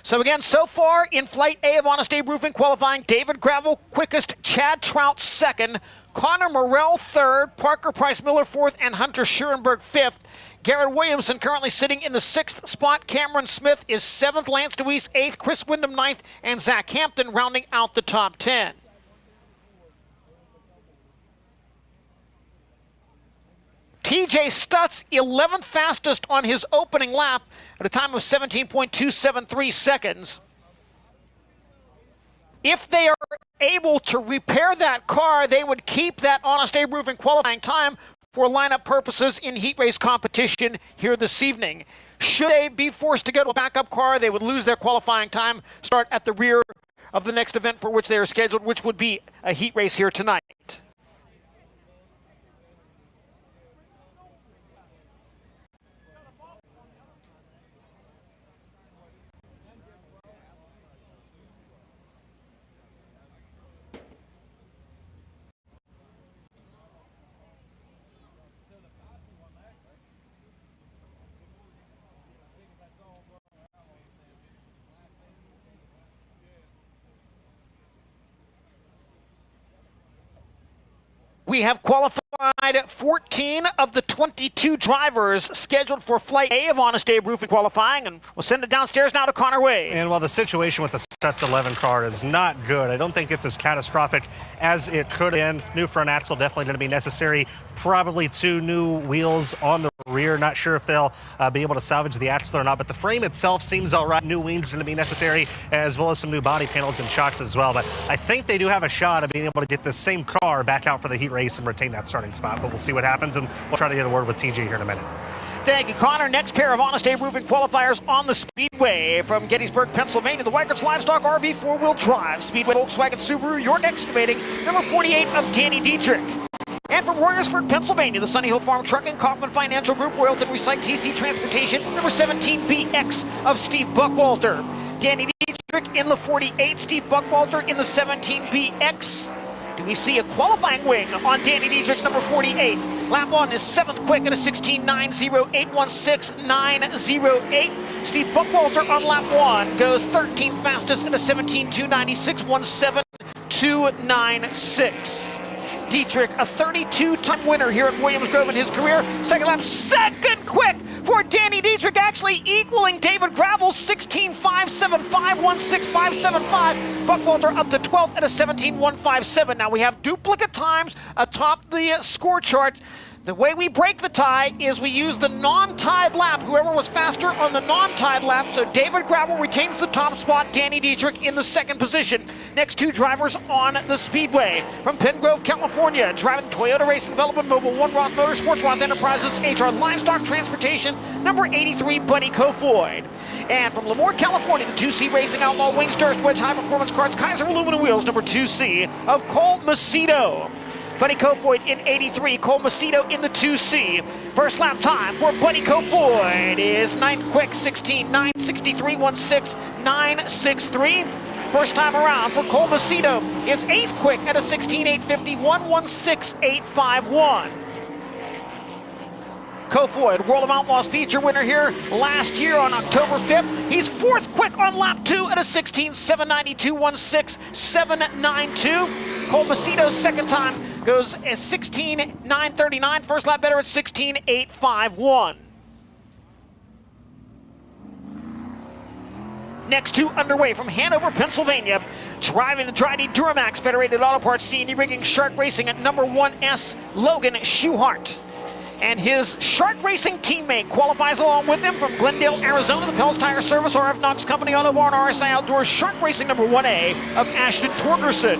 So again, so far in Flight A of Honest Abe Roofing qualifying, David Gravel quickest, Chad Trout second, Connor Morrell third, Parker Price Miller fourth, and Hunter Schurenberg fifth. Garrett Williamson currently sitting in the sixth spot. Cameron Smith is seventh, Lance DeWeese eighth, Chris Wyndham ninth, and Zach Hampton rounding out the top 10. TJ Stutz, 11th fastest on his opening lap at a time of 17.273 seconds. If they are able to repair that car, they would keep that Honest Abe Roofing qualifying time for lineup purposes in heat race competition here this evening. Should they be forced to go to a backup car, they would lose their qualifying time, start at the rear of the next event for which they are scheduled, which would be a heat race here tonight. We have qualified 14 of the 22 drivers scheduled for Flight A of Honest Abe Roofing qualifying, and we'll send it downstairs now to Connor Wade. And while the situation with the sets 11 car is not good. I don't think it's as catastrophic as it could have been. New front axle definitely going to be necessary. Probably 2 new wheels on the rear. Not sure if they'll be able to salvage the axle or not, but the frame itself seems all right. New wings going to be necessary, as well as some new body panels and shocks as well. But I think they do have a shot of being able to get this same car back out for the heat race and retain that starting spot. But we'll see what happens, and we'll try to get a word with TJ here in a minute. Thank you, Connor. Next pair of Honest Abe Roofing qualifiers on the Speedway from Gettysburg, Pennsylvania. The Weigert's Livestock RV 4-wheel drive. Speedway, Volkswagen, Subaru, York Excavating. Number 48 of Danny Dietrich. And from Royersford, Pennsylvania, the Sunny Hill Farm Trucking, Kaufman Financial Group, Royalton Recycle, TC Transportation. Number 17BX of Steve Buckwalter. Danny Dietrich in the 48. Steve Buckwalter in the 17BX. Do we see a qualifying wing on Danny Dietrich's number 48? Lap 1 is 7th quick at a 16.908, 16.908. Steve Buckwalter on lap 1 goes 13th fastest at a 17.296, 17.296. Dietrich, a 32-time winner here at Williams Grove in his career. Second lap, second quick for Danny Dietrich, actually equaling David Gravel's 16.575, 16.575. Buckwalter up to 12th at a 17.157. Now we have duplicate times atop the score chart. The way we break the tie is we use the non-tied lap. Whoever was faster on the non-tied lap. So David Gravel retains the top spot. Danny Dietrich in the second position. Next 2 drivers on the Speedway. From Penn Grove, California, driving Toyota Racing Development, Mobile One Roth Motorsports, Roth Enterprises, HR Livestock Transportation, number 83, Buddy Kofoid. And from Lemoore, California, the 2C Racing Outlaw Wings, Durst Wedge High Performance Cards, Kaiser Aluminum Wheels, number 2C of Cole Macedo. Buddy Kofoid in 83, Cole Macedo in the 2C. First lap time for Buddy Kofoid is 9th quick, 16.963, 16.963. First time around for Cole Macedo is 8th quick at a 16.851, 16.851. Kofoid, World of Outlaws feature winner here last year on October 5th. He's 4th quick on lap 2 at a 16.792, 16.792. Cole Macedo's second time goes at 16.939. First lap better at 16.851. Next 2 underway from Hanover, Pennsylvania. Driving the Dryden Duramax Federated Auto Parts C&E Rigging Shark Racing at number 1S, Logan Schuhart. And his Shark Racing teammate qualifies along with him from Glendale, Arizona, the Pels Tire Service, RF Knox Company, Auto Barn, RSI Outdoors, Shark Racing number 1A of Ashton Torgerson.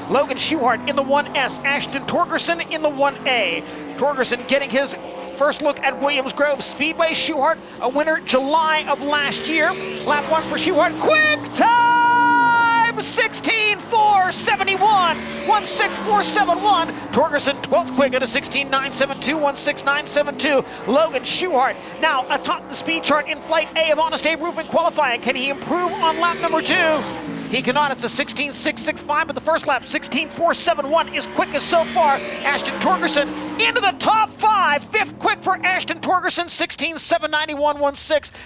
Logan Schuhart in the 1S, Ashton Torgerson in the 1A. Torgerson getting his first look at Williams Grove Speedway. Schuhart, a winner July of last year. Lap 1 for Schuhart, quick time, 16.471, 16.471. Torgerson 12th quick at a 16.972, 16.972. Logan Schuhart now atop the speed chart in Flight A of Honest Abe Roofing qualifying. Can he improve on lap number 2? He cannot. It's a 16.665, but the first lap, 16.471, is quickest so far. Ashton Torgerson into the top 5. 5th quick for Ashton Torgerson, 16.791,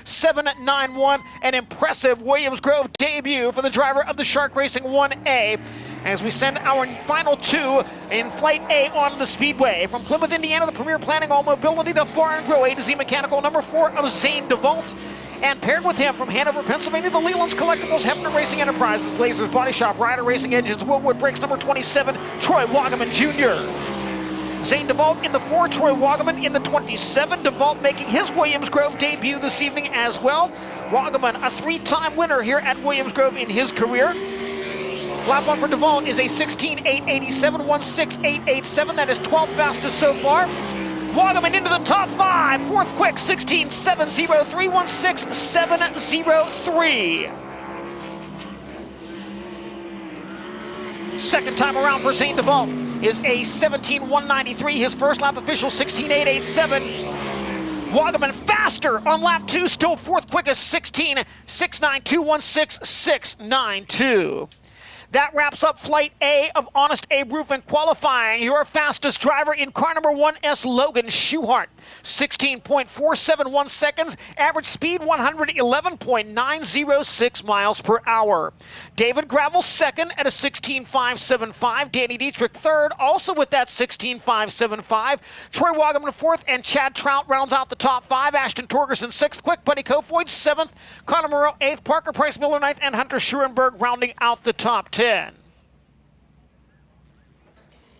16.791. An impressive Williams Grove debut for the driver of the Shark Racing 1A. As we send our final 2 in Flight A on the Speedway. From Plymouth, Indiana, the Premier Planning All Mobility, Duff Bar and Grill, A to Z Mechanical, number 4 of Zane DeVault. And paired with him from Hanover, Pennsylvania, the Leland's Collectibles, Hefner Racing Enterprises, Blazers Body Shop, Ryder Racing Engines, Willwood Brakes, number 27, Troy Wagaman Jr. Zane DeVault in the 4, Troy Wagaman in the 27. DeVault making his Williams Grove debut this evening as well. Wagaman, a 3-time winner here at Williams Grove in his career. Lap 1 for DeVault is a 16.887, 16.887. That is 12th fastest so far. Wagaman into the top 5. 4th quick, 16.703, 16.703. Second time around for Zane DeVault is a 17.193. His first lap official, 16.887. Wagaman faster on lap 2, still 4th quickest, 16.692, 16.692. That wraps up Flight A of Honest Abe Roofing qualifying. Your fastest driver in car number 1S, Logan Schuhart. 16.471 seconds, average speed 111.906 miles per hour. David Gravel second at a 16.575. Danny Dietrich third, also with that 16.575. Troy Wagaman fourth, and Chad Trout rounds out the top five. Ashton Torgerson sixth, Quick Buddy Kofoid seventh, Connor Moreau eighth, Parker Price Miller ninth, and Hunter Schurenberg rounding out the top 10.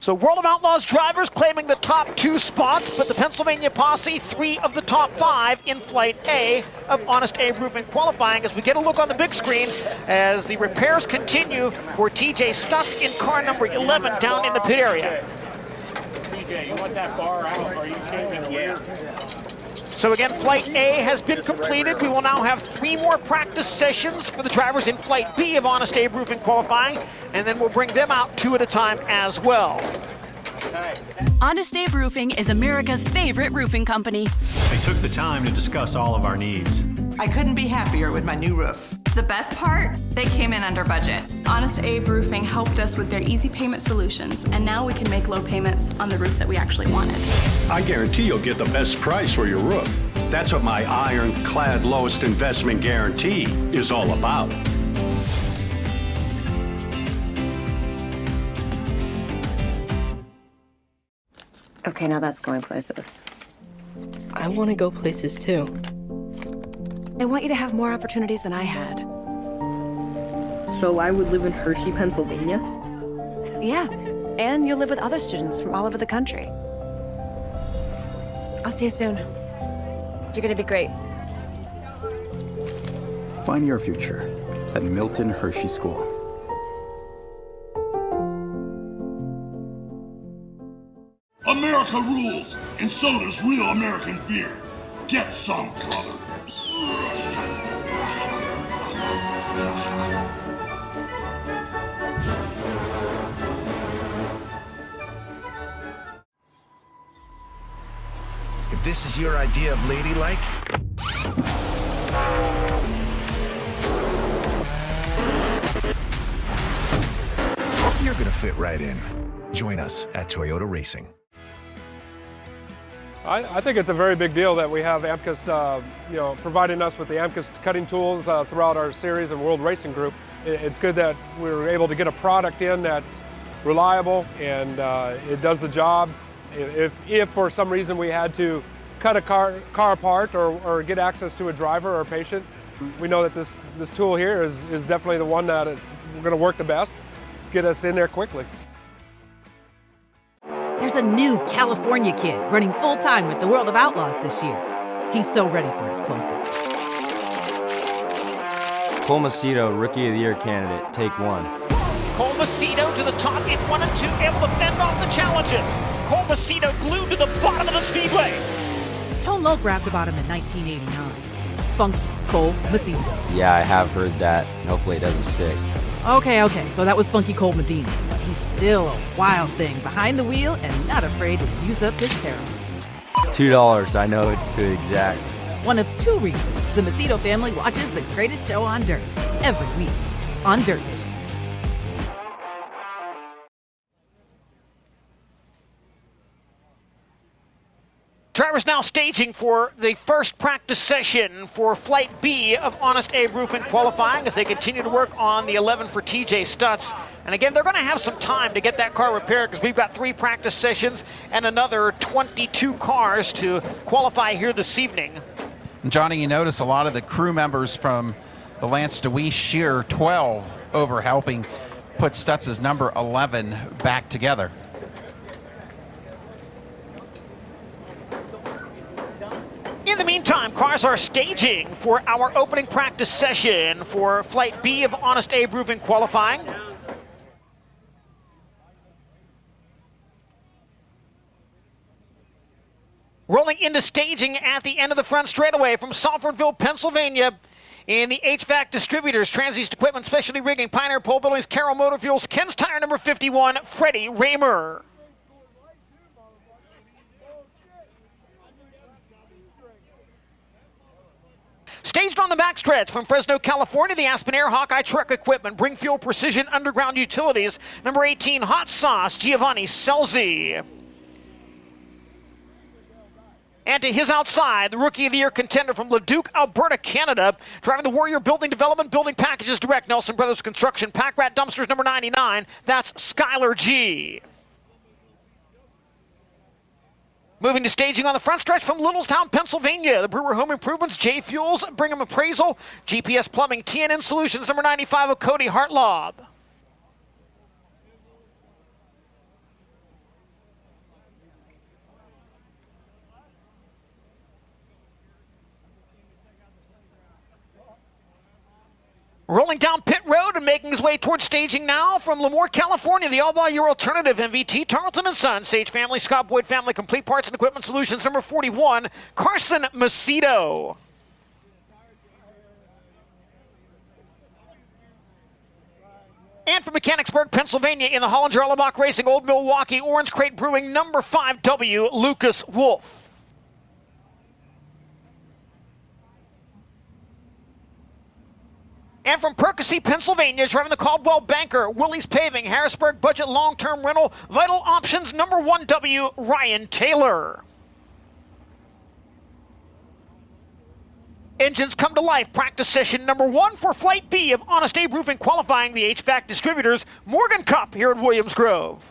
So World of Outlaws drivers claiming the top 2 spots, but the Pennsylvania posse 3 of the top 5 in Flight A of Honest Abe Roofing qualifying, as we get a look on the big screen as the repairs continue for TJ Stutz in car number 11 down in the pit area. TJ, you want that bar out, or are you changing the rear? So again, Flight A has been completed. We will now have 3 more practice sessions for the drivers in Flight B of Honest Abe Roofing qualifying, and then we'll bring them out 2 at a time as well. Honest Abe Roofing is America's favorite roofing company. They took the time to discuss all of our needs. I couldn't be happier with my new roof. The best part? They came in under budget. Honest Abe Roofing helped us with their easy payment solutions, and now we can make low payments on the roof that we actually wanted. I guarantee you'll get the best price for your roof. That's what my ironclad lowest investment guarantee is all about. Okay, now that's going places. I want to go places too. I want you to have more opportunities than I had. So I would live in Hershey, Pennsylvania? Yeah, and you'll live with other students from all over the country. I'll see you soon. You're gonna be great. Find your future at Milton Hershey School. America rules, and so does real American beer. Get some, brother. If this is your idea of ladylike, you're gonna fit right in. Join us at Toyota Racing. I think it's a very big deal that we have AMCUS, providing us with the AMCUS cutting tools throughout our series and World Racing Group. It's good that we were able to get a product in that's reliable and it does the job. If for some reason we had to cut a car apart or get access to a driver or a patient, we know that this tool here is definitely the one that we're going to work the best, get us in there quickly. There's a new California kid running full-time with the World of Outlaws this year. He's so ready for his close-up. Cole Macedo, Rookie of the Year candidate, take 1. Cole Macedo to the top in 1 and 2, able to fend off the challenges. Cole Macedo glued to the bottom of the speedway. Tone Loc rapped about him in 1989. Funky Cole Macedo. Yeah, I have heard that. Hopefully it doesn't stick. Okay, so that was Funky Cole Medina, but he's still a wild thing behind the wheel and not afraid to use up his ceremonies. $2, I know it to exact. One of 2 reasons the Macedo family watches the greatest show on dirt every week on DIRTVision. Drivers now staging for the first practice session for Flight B of Honest Abe Roofing qualifying as they continue to work on the 11 for TJ Stutz. And again, they're going to have some time to get that car repaired because we've got 3 practice sessions and another 22 cars to qualify here this evening. Johnny, you notice a lot of the crew members from the Lance DeWeese Shear 12 over helping put Stutz's number 11 back together. In the meantime, cars are staging for our opening practice session for Flight B of Honest Abe Roofing qualifying. Rolling into staging at the end of the front straightaway from Salfordville, Pennsylvania. In the HVAC Distributors, Transeast Equipment, Specialty Rigging, Pioneer Pole Buildings, Carroll Motor Fuels, Ken's Tire number 51, Freddie Raymer. Staged on the backstretch from Fresno, California, the Aspen Air Hawkeye Truck Equipment, Bring Fuel Precision Underground Utilities, number 18, Hot Sauce, Giovanni Selzy. And to his outside, the Rookie of the Year contender from Leduc, Alberta, Canada, driving the Warrior Building Development, Building Packages Direct, Nelson Brothers Construction, Pack Rat Dumpsters, number 99, that's Skylar G. Moving to staging on the front stretch from Littlestown, Pennsylvania, the Brewer Home Improvements, J Fuels, Brigham Appraisal, GPS Plumbing, TNN Solutions, number 95 of Cody Hartlob. Rolling down pit road and making his way towards staging now from Lemoore, California, the All Year Alternative, MVT, Tarleton & Son, Sage Family, Scott Boyd Family, Complete Parts and Equipment Solutions, number 41, Carson Macedo. And from Mechanicsburg, Pennsylvania, in the Hollinger Allebach Racing, Old Milwaukee, Orange Crate Brewing, number 5W, Lucas Wolf. And from Percy, Pennsylvania, driving the Caldwell Banker, Willie's Paving, Harrisburg Budget Long-Term Rental, Vital Options, number 1W, Ryan Taylor. Engines come to life. Practice session number 1 for Flight B of Honest Abe Roofing qualifying the HVAC distributors, Morgan Cup here at Williams Grove.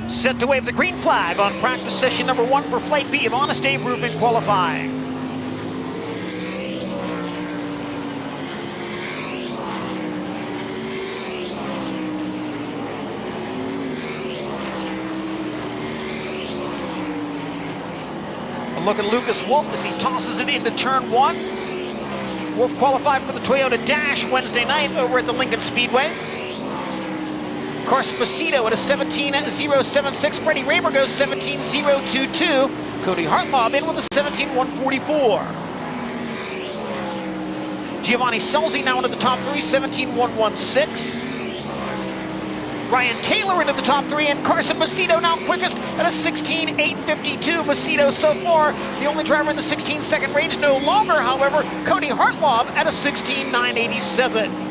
Set to wave the green flag on practice session number 1 for Flight B of Honest Abe Roofing qualifying. A look at Lucas Wolf as he tosses it into turn 1. Wolf qualified for the Toyota Dash Wednesday night over at the Lincoln Speedway. Carson Macedo at a 17.076. Freddie Raymer goes 17.022. Cody Hartlob in with a 17.144. Giovanni Selzy now into the top 3, 17.116. Ryan Taylor into the top 3, and Carson Macedo now quickest at a 16.852. Macedo so far the only driver in the 16-second range. No longer, however, Cody Hartlob at a 16.987.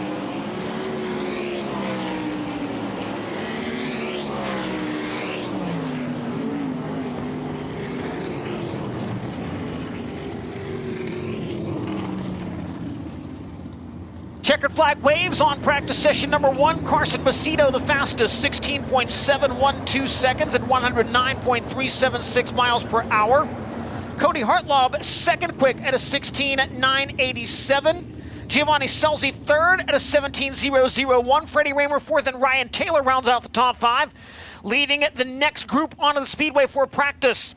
Checkered flag waves on practice session number 1. Carson Macedo, the fastest, 16.712 seconds at 109.376 miles per hour. Cody Hartlob, second quick at a 16.987. Giovanni Selzy, third at a 17.001. Freddie Raymer, fourth, and Ryan Taylor rounds out the top 5, leading the next group onto the speedway for practice.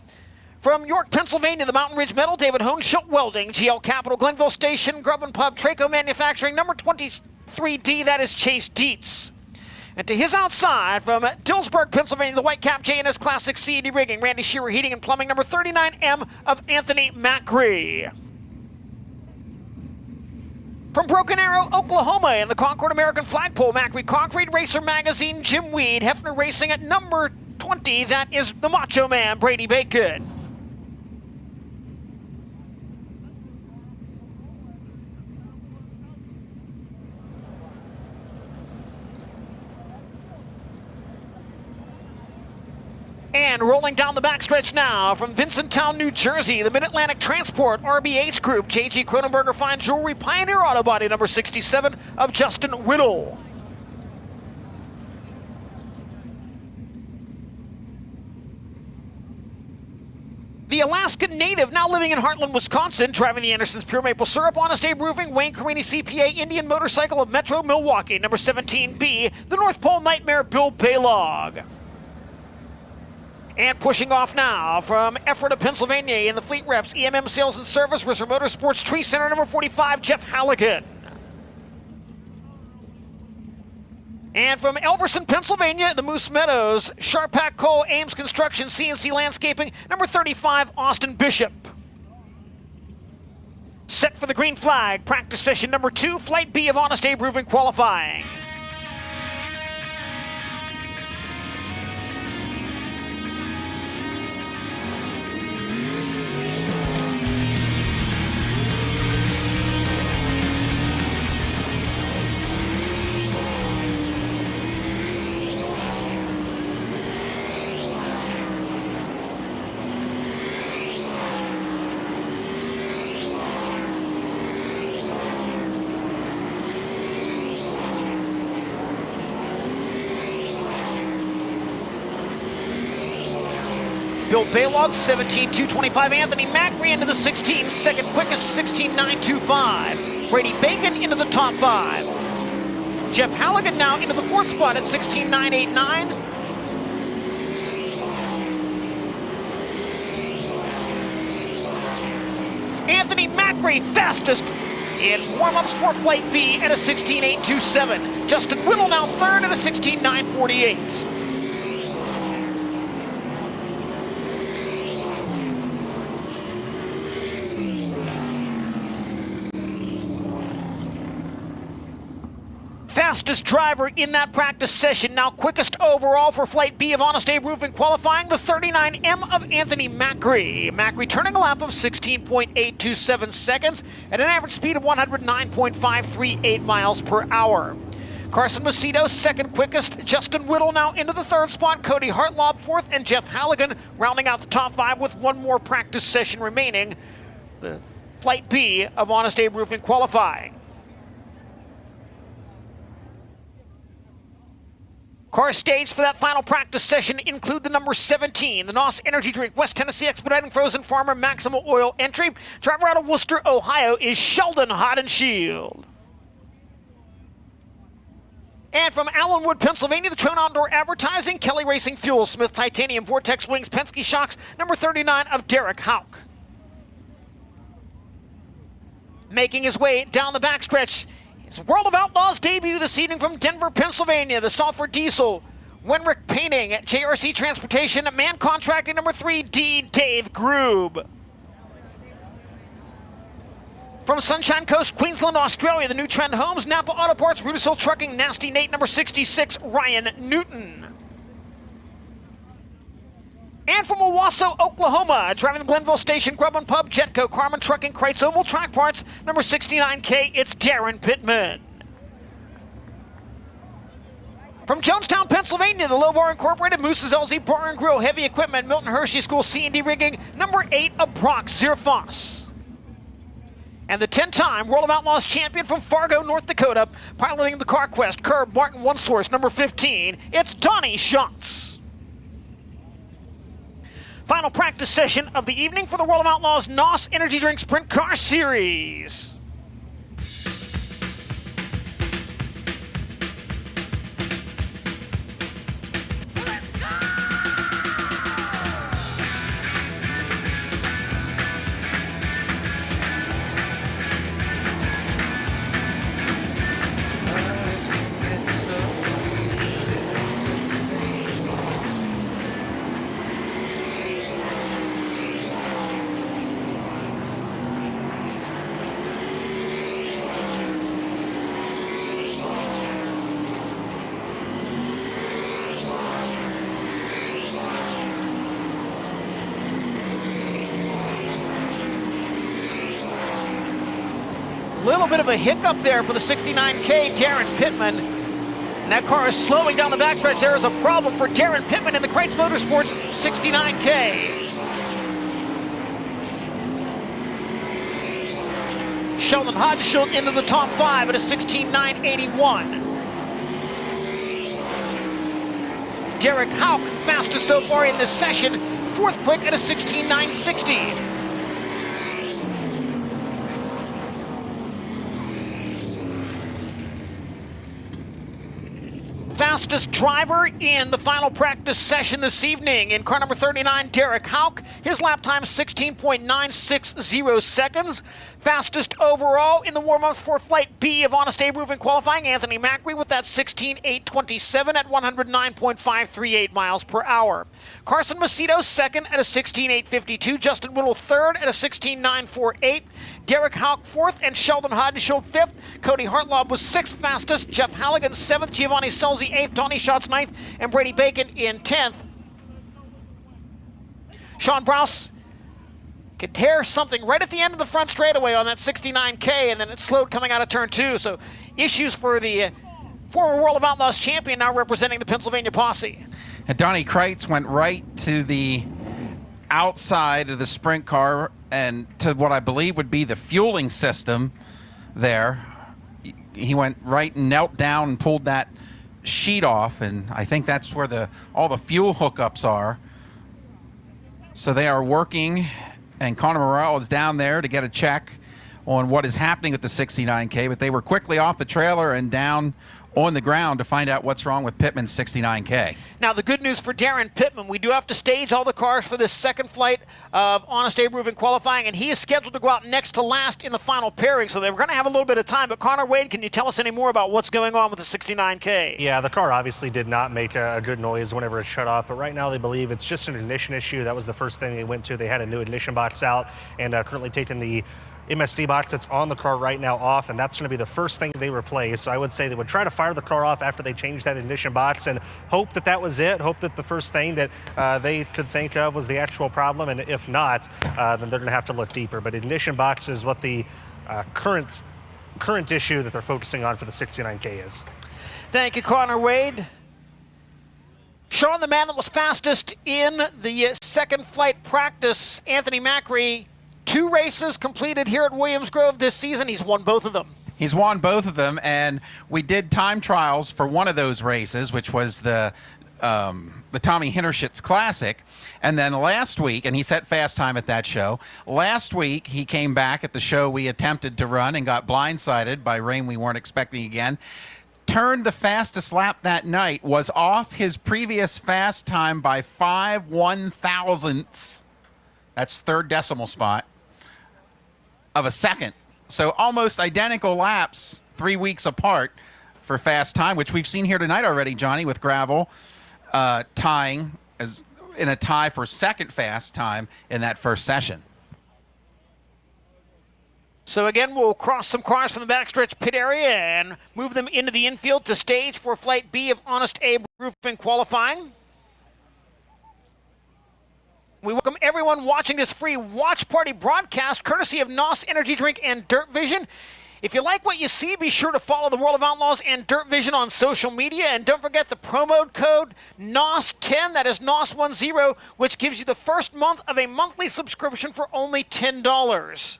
From York, Pennsylvania, the Mountain Ridge Metal, David Hohenschild Welding, GL Capital, Glenville Station, Grub and Pub, Traco Manufacturing, number 23D, that is Chase Dietz. And to his outside, from Dillsburg, Pennsylvania, the White Cap J&S Classic C&D Rigging, Randy Shearer Heating and Plumbing, number 39M of Anthony Macri. From Broken Arrow, Oklahoma, in the Concord American Flagpole, Macri Concrete, Racer Magazine, Jim Weed, Hefner Racing at number 20, that is the Macho Man, Brady Bacon. And rolling down the backstretch now from Vincenttown, New Jersey, the Mid-Atlantic Transport RBH Group, J.G. Cronenberger Fine Jewelry, Pioneer Auto Body, number 67 of Justin Whittle. The Alaskan native now living in Heartland, Wisconsin, driving the Anderson's Pure Maple Syrup, Honest Abe Roofing, Wayne Carini CPA, Indian Motorcycle of Metro Milwaukee, number 17B, the North Pole Nightmare, Bill Baylog. And pushing off now from Ephrata, Pennsylvania in the Fleet Reps, EMM Sales and Service, Whistler Motorsports Tree Center, number 45, Jeff Halligan. And from Elverson, Pennsylvania, the Moose Meadows, Sharpak Coal, Ames Construction, CNC Landscaping, number 35, Austin Bishop. Set for the green flag, practice session number 2, Flight B of Honest Abe Roofing qualifying. Bill Baylog, 17.225. Anthony Macri into the 16, second quickest, 16.925. Brady Bacon into the top 5. Jeff Halligan now into the 4th spot at 16.989. Anthony Macri fastest in warm-ups for Flight B at a 16.827. Justin Whittle now third at a 16.948. Fastest driver in that practice session, now quickest overall for Flight B of Honest Abe Roofing qualifying, the 39M of Anthony Macri. Macri turning a lap of 16.827 seconds at an average speed of 109.538 miles per hour. Carson Macedo, second quickest. Justin Whittle now into the 3rd spot. Cody Hartlaub, 4th, and Jeff Halligan rounding out the top 5 with one more practice session remaining. The Flight B of Honest Abe Roofing qualifying. Car staged for that final practice session include the number 17, the NOS Energy Drink, West Tennessee Expediting Frozen Farmer Maximal Oil entry. Driver out of Worcester, Ohio is Sheldon Hodenshield. And from Allenwood, Pennsylvania, the Tron Outdoor Advertising, Kelly Racing Fuel, Smith Titanium, Vortex Wings, Penske Shocks, number 39 of Derek Hauk. Making his way down the backstretch, it's World of Outlaws debut this evening from Denver, Pennsylvania. The stall for Diesel, Wenrick Painting, JRC Transportation, Man Contracting, number 3D, Dave Groob. From Sunshine Coast, Queensland, Australia, the New Trend Homes, Napa Auto Parts, Rudisill Trucking, Nasty Nate, number 66, Ryan Newton. And from Owasso, Oklahoma, driving the Glenville Station, Grub and Pub, Jetco, Carmen Trucking, Kreitz Oval Track Parts, number 69K, it's Darren Pittman. From Jonestown, Pennsylvania, the Low Bar Incorporated, Moose's LZ Bar and Grill, Heavy Equipment, Milton Hershey School C&D Rigging, number 8 of Brock Zierfoss. And the 10-time World of Outlaws champion from Fargo, North Dakota, piloting the CarQuest Curb Martin One Source, number 15, it's Donnie Schatz. Final practice session of the evening for the World of Outlaws NOS Energy Drink Sprint Car Series. Little bit of a hiccup there for the 69K, Darren Pittman. And that car is slowing down the backstretch. There is a problem for Darren Pittman in the Kreitz Motorsports 69K. Sheldon Hodenshield into the top 5 at a 16.981. Derek Hauk, fastest so far in this session, 4th quick at a 16.960. Fastest driver in the final practice session this evening in car number 39, Derek Hauk. His lap time 16.960 seconds. Fastest overall in the warm-ups for Flight B of Honest Abe Roofing qualifying, Anthony Macri with that 16.827 at 109.538 miles per hour. Carson Macedo second at a 16.852. Justin Whittle third at a 16.948. Derek Hauk fourth and Sheldon Hodenshield fifth. Cody Hartlaub was sixth fastest. Jeff Halligan seventh. Giovanni Selzy eighth. Donnie Schatz ninth. And Brady Bacon in 10th. Sean Browse could tear something right at the end of the front straightaway on that 69K, and then it slowed coming out of turn 2. So issues for the former World of Outlaws champion now representing the Pennsylvania posse. And Donnie Kreitz went right to the outside of the sprint car and to what I believe would be the fueling system there. He went right and knelt down and pulled that sheet off, and I think that's where all the fuel hookups are. So they are working, and Connor Morrell is down there to get a check on what is happening with the 69K, but they were quickly off the trailer and down on the ground to find out what's wrong with Pittman's 69K. Now, the good news for Darren Pittman, we do have to stage all the cars for this second flight of Honest Abe Roofing qualifying, and he is scheduled to go out next to last in the final pairing, so they're going to have a little bit of time. But Connor Wade, can you tell us any more about what's going on with the 69K? Yeah, the car obviously did not make a good noise whenever it shut off, but right now they believe it's just an ignition issue. That was the first thing they went to. They had a new ignition box out and currently taking the MSD box that's on the car right now off, and that's going to be the first thing they replace. So I would say they would try to fire the car off after they change that ignition box and hope that that was it, hope that the first thing that they could think of was the actual problem, and if not, then they're going to have to look deeper. But ignition box is what the current issue that they're focusing on for the 69K is. Thank you, Connor Wade. Sean, the man that was fastest in the second flight practice, Anthony Macri, 2 races completed here at Williams Grove this season. He's won both of them. He's won both of them, and we did time trials for one of those races, which was the Tommy Hintershitz Classic. And then last week, and he set fast time at that show, last week he came back at the show we attempted to run and got blindsided by rain we weren't expecting again. Turned the fastest lap that night, was off his previous fast time by 5 1/1000ths. That's third decimal spot of a second. So almost identical laps 3 weeks apart for fast time, which we've seen here tonight already, Johnny, with Gravel tying as in a tie for second fast time in that first session. So again, we'll cross some cars from the backstretch pit area and move them into the infield to stage for Flight B of Honest Abe Roofing qualifying. We welcome everyone watching this free watch party broadcast courtesy of NOS Energy Drink and DIRTVision. If you like what you see, be sure to follow the World of Outlaws and DIRTVision on social media. And don't forget the promo code NOS10, that is NOS10, which gives you the first month of a monthly subscription for only $10.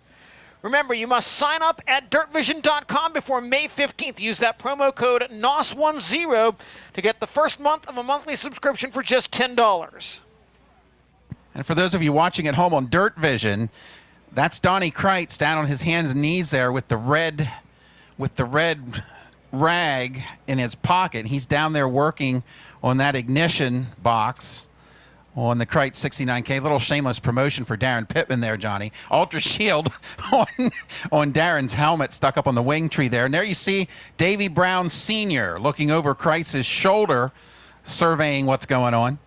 Remember, you must sign up at DIRTVision.com before May 15th. Use that promo code NOS10 to get the first month of a monthly subscription for just $10. And for those of you watching at home on DIRTVision, that's Donnie Kreitz down on his hands and knees there with the red rag in his pocket. He's down there working on that ignition box on the Kreitz 69K. Little shameless promotion for Darren Pittman there, Johnny. Ultra Shield on Darren's helmet stuck up on the wing tree there. And there you see Davy Brown Sr. looking over Kreitz's shoulder, surveying what's going on.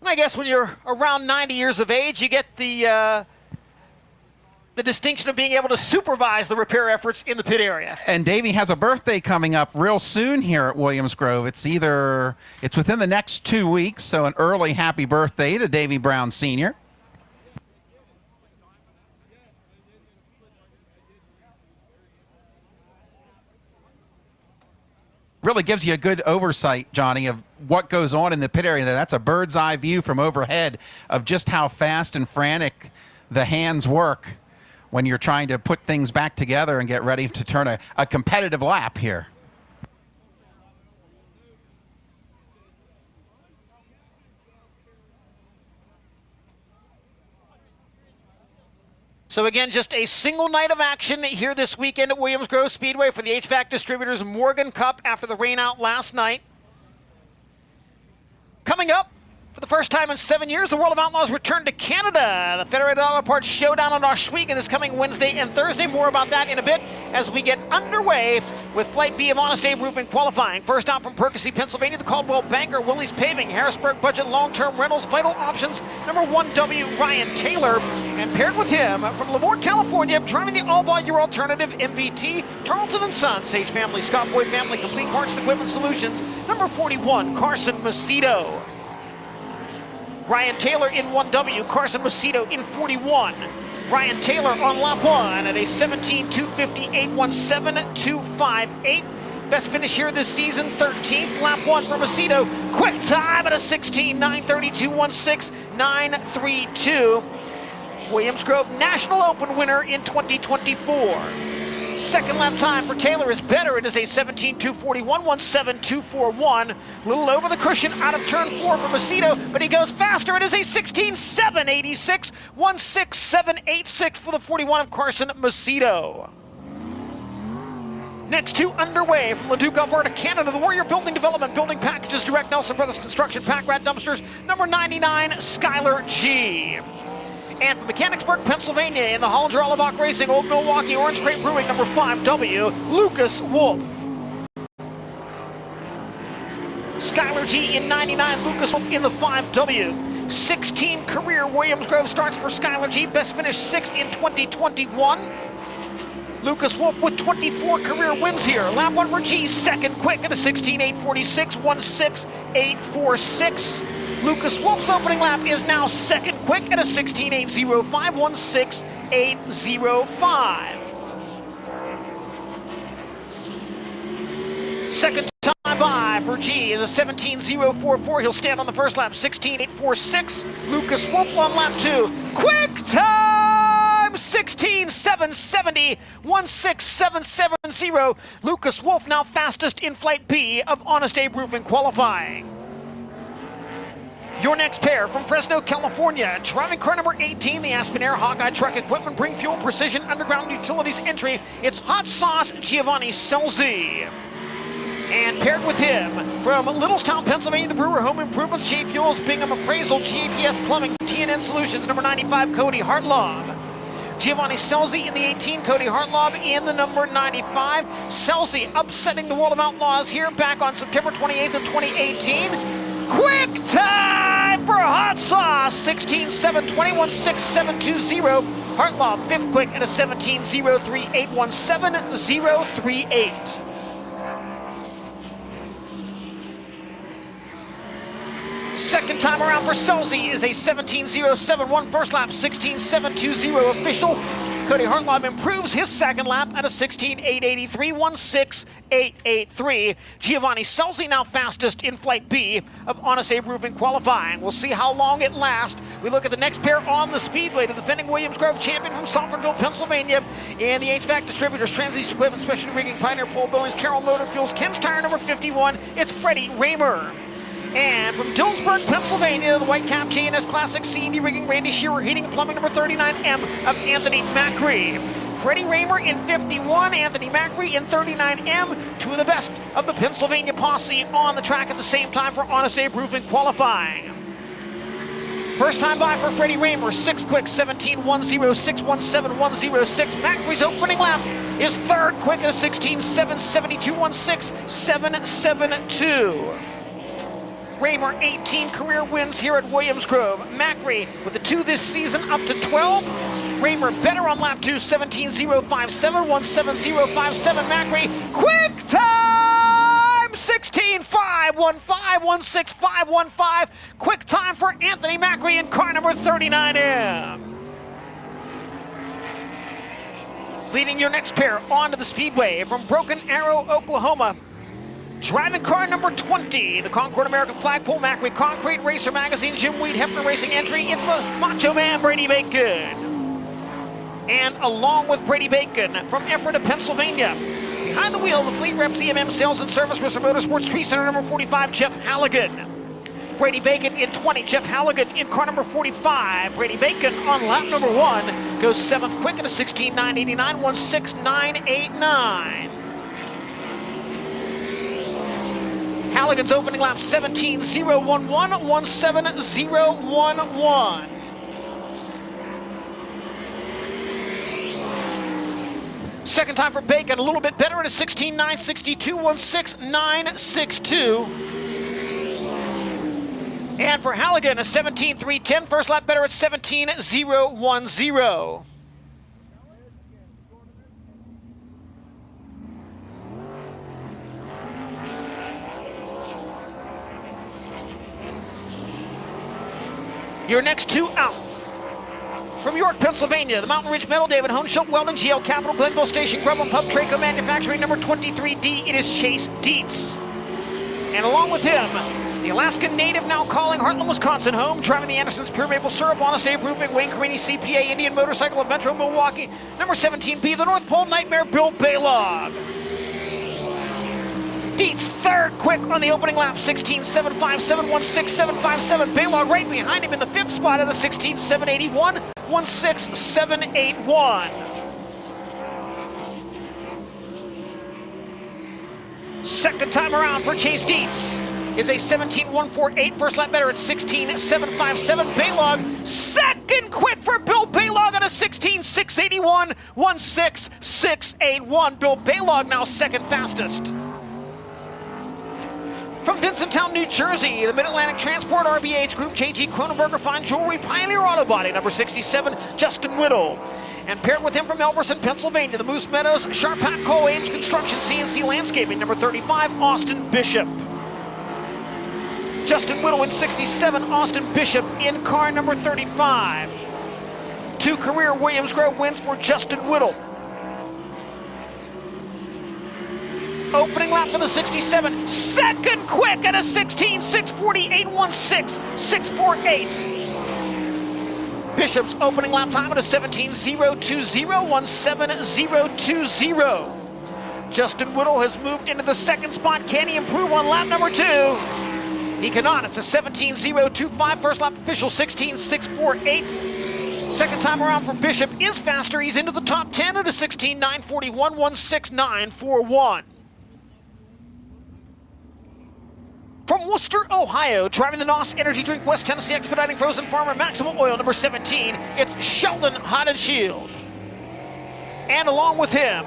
I guess when you're around 90 years of age, you get the the distinction of being able to supervise the repair efforts in the pit area. And Davey has a birthday coming up real soon here at Williams Grove. It's within the next 2 weeks, so an early happy birthday to Davey Brown Sr. Really gives you a good oversight, Johnny, of what goes on in the pit area. That's a bird's eye view from overhead of just how fast and frantic the hands work when you're trying to put things back together and get ready to turn a competitive lap here. So again, just a single night of action here this weekend at Williams Grove Speedway for the HVAC Distributors Morgan Cup after the rain out last night. Coming up, for the first time in 7 years, the World of Outlaws return to Canada. The Federated Auto Parts Showdown on Oswego this coming Wednesday and Thursday. More about that in a bit as we get underway with Flight B of Honest Abe Roofing qualifying. First out from Percy, Pennsylvania, the Caldwell Banker, Willys Paving, Harrisburg Budget Long-Term Rentals, Vital Options, number 1W, Ryan Taylor. And paired with him from Lemoore, California, driving the all-volume alternative MVT, Tarleton & Sons, Sage Family, Scott Boyd Family, Complete Parts and Equipment Solutions, number 41, Carson Macedo. Ryan Taylor in 1W, Carson Macedo in 41. Ryan Taylor on lap 1 at a 17:258.17.258. Best finish here this season, 13th. Lap 1 for Macedo. Quick time at a 16:932.16.932. Williams Grove National Open winner in 2024. Second lap time for Taylor is better. It is a 17:241.17.241. A little over the cushion out of turn 4 for Macedo, but he goes faster. It is a 16:786.16786 for the 41 of Carson Macedo. Next two underway from Leduc, Alberta, Canada. The Warrior Building Development, Building Packages Direct, Nelson Brothers Construction, Pack Rat Dumpsters, number 99, Skylar G. And from Mechanicsburg, Pennsylvania, in the Hollinger Olive Racing, Old Milwaukee Orange Crate Brewing, number 5W, Lucas Wolf. Skylar G in 99, Lucas Wolf in the 5W. 16 career Williams Grove starts for Skylar G, best finish 6th in 2021. Lucas Wolf with 24 career wins here. Lap 1 for G, second quick at a 16:846.16846. Lucas Wolf's opening lap is now second quick at a 16:805.16805. Second time by for G is a 17:044. He'll stand on the first lap, 16:846. Lucas Wolf on lap 2. Quick time, 16:770.16770. Lucas Wolf now fastest in Flight B of Honest Abe Roofing qualifying. Your next pair from Fresno, California, driving car number 18, the Aspen Air Hawkeye Truck Equipment, Bring Fuel, Precision Underground Utilities entry. It's Hot Sauce Giovanni Selzy. And paired with him from Littlestown, Pennsylvania, the Brewer Home Improvements, J Fuels, Bingham Appraisal, GAPS Plumbing, TNN Solutions, number 95, Cody Hartlob. Giovanni Selzy in the 18, Cody Hartlob in the number 95. Selzy upsetting the World of Outlaws here back on September 28th of 2018. Quick time for Hot Sauce, 16:721.6720. Hartlob, fifth quick at a 17:038.17038. Second time around for Selzy is a 17:071 first lap, 16:720 official. Cody Hartlob improves his second lap at a 16:883.16883. Giovanni Selzy now fastest in Flight B of Honest Abe Roofing qualifying. We'll see how long it lasts. We look at the next pair on the speedway. The defending Williams Grove champion from Sofferville, Pennsylvania, and the HVAC Distributors, Trans-East Equipment, Specialty Rigging, Pioneer Pole Buildings, Carroll Motor Fuels, Ken's Tire number 51. It's Freddie Raymer. And from Dillsburg, Pennsylvania, the White Cap J&S Classic C&D Rigging, Randy Shearer Heating and Plumbing, number 39M of Anthony Macri. Freddie Raymer in 51, Anthony Macri in 39M, two of the best of the Pennsylvania posse on the track at the same time for Honest Abe Roofing qualifying. First time by for Freddie Raymer, sixth quick, 17:106.17106. Macri's opening lap is third quick at a 16:772.16772. Raymer, 18 career wins here at Williams Grove. Macri with the 2 this season up to 12. Raymer better on lap 2, 17.057, 17057. Macri, quick time, 16.515, 16515. Quick time for Anthony Macri in car number 39M. Leading your next pair onto the speedway from Broken Arrow, Oklahoma. Driving car number 20, the Concord American Flagpole Macri Concrete Racer Magazine Jim Weed Hefner Racing entry, it's the Macho Man Brady Bacon. And along with Brady Bacon from Ephrata, Pennsylvania, behind the wheel of the Fleet Reps EMM Sales and Service Rooster Motorsports Tree Center number 45, Jeff Halligan. Brady Bacon in 20, Jeff Halligan in car number 45. Brady Bacon on lap number 1 goes 7th quick in a 16.989, 16989. Halligan's opening lap 17.011, 17011. Second time for Bacon, a little bit better at a 16.962, 16962. And for Halligan, a 17.310, first lap better at 17.010. Your next two out. From York, Pennsylvania, the Mountain Ridge Metal, David Hohenschildt, Weldon, GL Capital, Glenville Station, Grubham Pub, Traco Manufacturing, number 23D, it is Chase Dietz. And along with him, the Alaskan native now calling Heartland, Wisconsin home, driving the Anderson's Pure Maple Syrup, Honest Dave Roofing, Wayne Carini, CPA, Indian Motorcycle of Metro Milwaukee, number 17B, the North Pole Nightmare, Bill Baylog. Dietz third quick on the opening lap, 16.757, 16757. Baylog right behind him in the 5th spot at a 16.781, 16781. Second time around for Chase Dietz is a 17.148, first lap better at 16.757. Baylog second quick for Bill Baylog at a 16.681, 16681. Bill Baylog now second fastest. From Vincenttown, New Jersey, the Mid-Atlantic Transport RBH Group, J.G. Kronenberger Fine Jewelry, Pioneer Auto Body, number 67, Justin Whittle. And paired with him from Elverson, Pennsylvania, the Moose Meadows, Sharpak Cole Ames Construction, CNC Landscaping, number 35, Austin Bishop. Justin Whittle in 67, Austin Bishop in car number 35. 2 career Williams Grove wins for Justin Whittle. Opening lap for the 67, second quick at a 16.648, 16648. Bishop's opening lap time at a 17.020, 17020. Justin Whittle has moved into the second spot. Can he improve on lap number 2? He cannot. It's a 17.025, first lap official 16.648. Second time around for Bishop is faster. He's into the top 10 at a 16.941, 16941. From Worcester, Ohio, driving the NOS Energy Drink West Tennessee Expediting Frozen Farmer Maximum Oil, number 17, it's Sheldon Hodenshield. And along with him,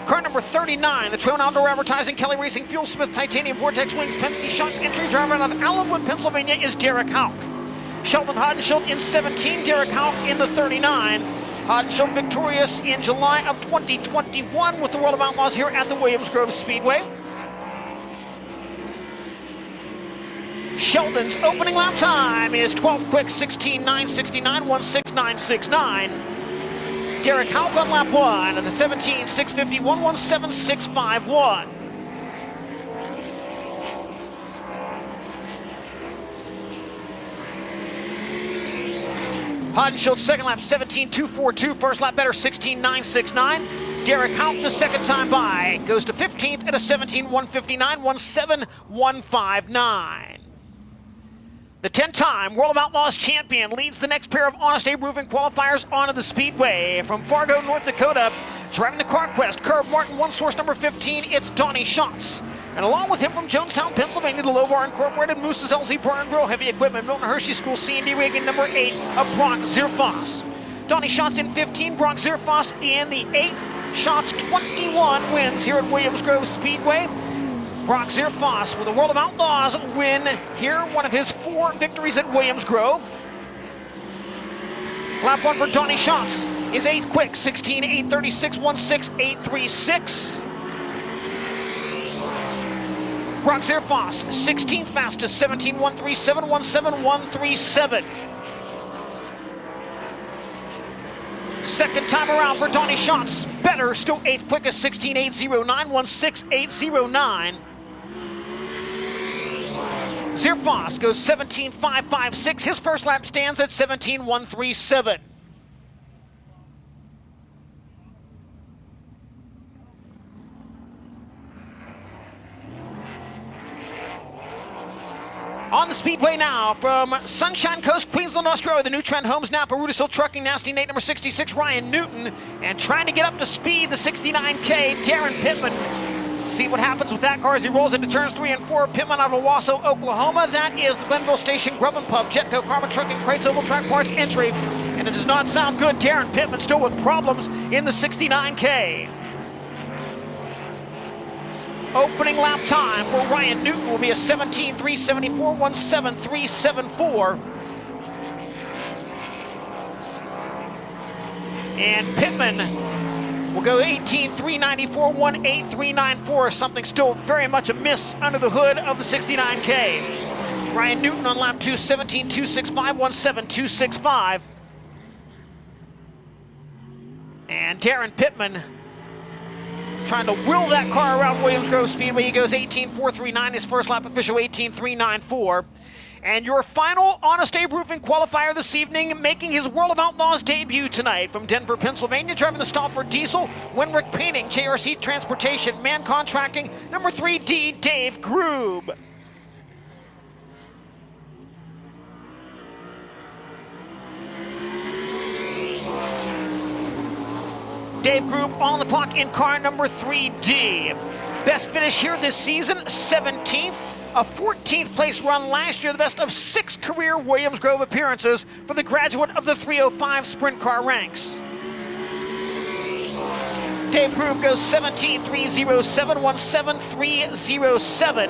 car number 39, the Tron Outdoor Advertising, Kelly Racing, Fuel Smith, Titanium Vortex Wings, Penske Shocks entry driver out of Allenwood, Pennsylvania is Derek Houck. Sheldon Hodenshield in 17, Derek Houck in the 39. Hodenshield victorious in July of 2021 with the World of Outlaws here at the Williams Grove Speedway. Sheldon's opening lap time is 12th quick, 16.969, 16969. Derek Houck on lap 1 at a 17.651, 17651. Hodenschild's second lap, 17.242, first lap better, 16.969. Derek Houck the second time by goes to 15th at a 17.159, 17159. The 10-time World of Outlaws champion leads the next pair of Honest Abe Roofing qualifiers onto the speedway. From Fargo, North Dakota, driving the CarQuest Curve Martin One Source number 15, it's Donnie Schatz. And along with him from Jonestown, Pennsylvania, the Low Bar Incorporated, Moose's LZ Bar and Grill Heavy Equipment, Milton Hershey School C&D Wagon number 8 of Brock Zierfoss. Donnie Schatz in 15, Brock Zierfoss in the 8. Schatz 21 wins here at Williams Grove Speedway. Brock Zierfoss with the World of Outlaws win here, one of his 4 victories at Williams Grove. Lap 1 for Donnie Schatz is 8th quick, 16.836.16.836. Brock Zerfoss, 16th fastest, 17.137.17137. Second time around for Donnie Schatz, better, still 8th quickest, 16.809.16809. Zerfoss goes 17.556. His first lap stands at 17.137. On the speedway now from Sunshine Coast, Queensland, Australia, the new Trent Holmes, Napa, Rudisill Trucking, Nasty Nate, number 66, Ryan Newton, and trying to get up to speed, the 69K, Darren Pittman. See what happens with that car as he rolls into turns 3 and 4. Pittman out of Owasso, Oklahoma. That is the Glenville Station Grub and Pub, Jetco, Carbon Trucking, Crates, Oval Track Parts entry. And it does not sound good. Darren Pittman still with problems in the 69K. Opening lap time for Ryan Newton will be a 17.374.17374. And Pittman will go 18.394.18394. Something still very much a miss under the hood of the 69K. Ryan Newton on lap 2, 17.265.17265. And Darren Pittman trying to will that car around Williams Grove Speedway. He goes 18.439, his first lap official 18.394. And your final Honest Abe Roofing qualifier this evening, making his World of Outlaws debut tonight from Denver, Pennsylvania, driving the Stalford Diesel, Winrick Painting, JRC Transportation, Man Contracting, number 3D, Dave Groob. Dave Groob on the clock in car number 3D. Best finish here this season, 17th. A 14th place run last year, the best of 6 career Williams Grove appearances for the graduate of the 305 sprint car ranks. Dave Groob goes 17.307.17307.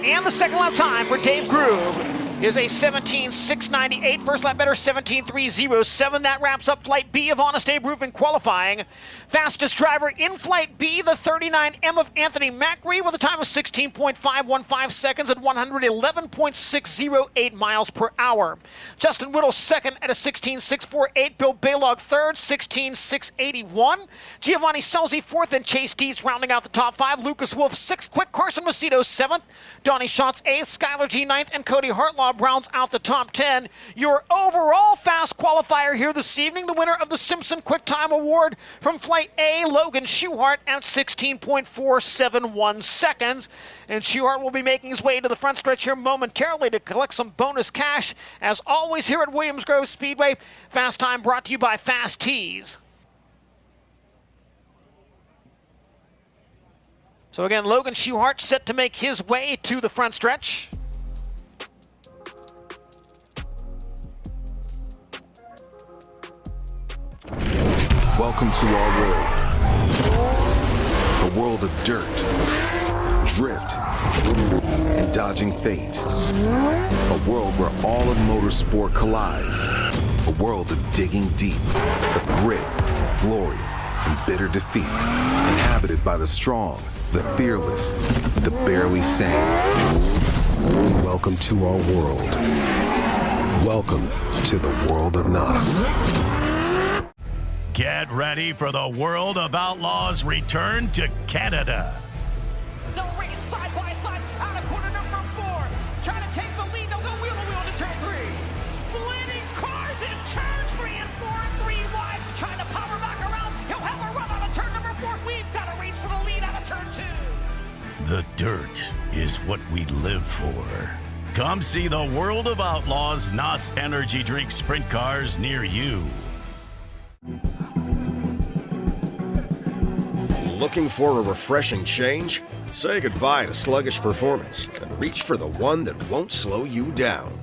And the second lap time for Dave Groob is a 17.698. First lap better, 17.307. That wraps up Flight B of Honest Abe Roofing qualifying. Fastest driver in Flight B, the 39M of Anthony Macri, with a time of 16.515 seconds at 111.608 miles per hour. Justin Whittle second at a 16.648. Bill Baylog third, 16.681. Giovanni Selzy fourth, and Chase Dietz rounding out the top 5. Lucas Wolf sixth, Quick Carson Macedo seventh. Donnie Schatz eighth, Skylar G ninth, and Cody Hartlaw rounds out the top 10. Your overall fast qualifier here this evening, the winner of the Simpson Quick Time Award from Flight A, Logan Schuhart at 16.471 seconds. And Schuhart will be making his way to the front stretch here momentarily to collect some bonus cash. As always here at Williams Grove Speedway, Fast Time brought to you by Fast Tees. So again, Logan Schuhart set to make his way to the front stretch. Welcome to our world. A world of dirt, drift, and dodging fate. A world where all of motorsport collides. A world of digging deep, of grit, glory, and bitter defeat. Inhabited by the strong, the fearless, the barely sane. Welcome to our world. Welcome to the world of NOS. Get ready for the World of Outlaws return to Canada. They'll race side by side out of corner number 4. Trying to take the lead. They'll go wheel to wheel to turn 3. Splitting cars in turns 3 and 4 and 3 wide. Trying to power back around. He'll have a run out of turn number 4. We've got a race for the lead out of turn 2. The dirt is what we live for. Come see the World of Outlaws NOS Energy Drink Sprint Cars near you. Looking for a refreshing change? Say goodbye to sluggish performance and reach for the one that won't slow you down.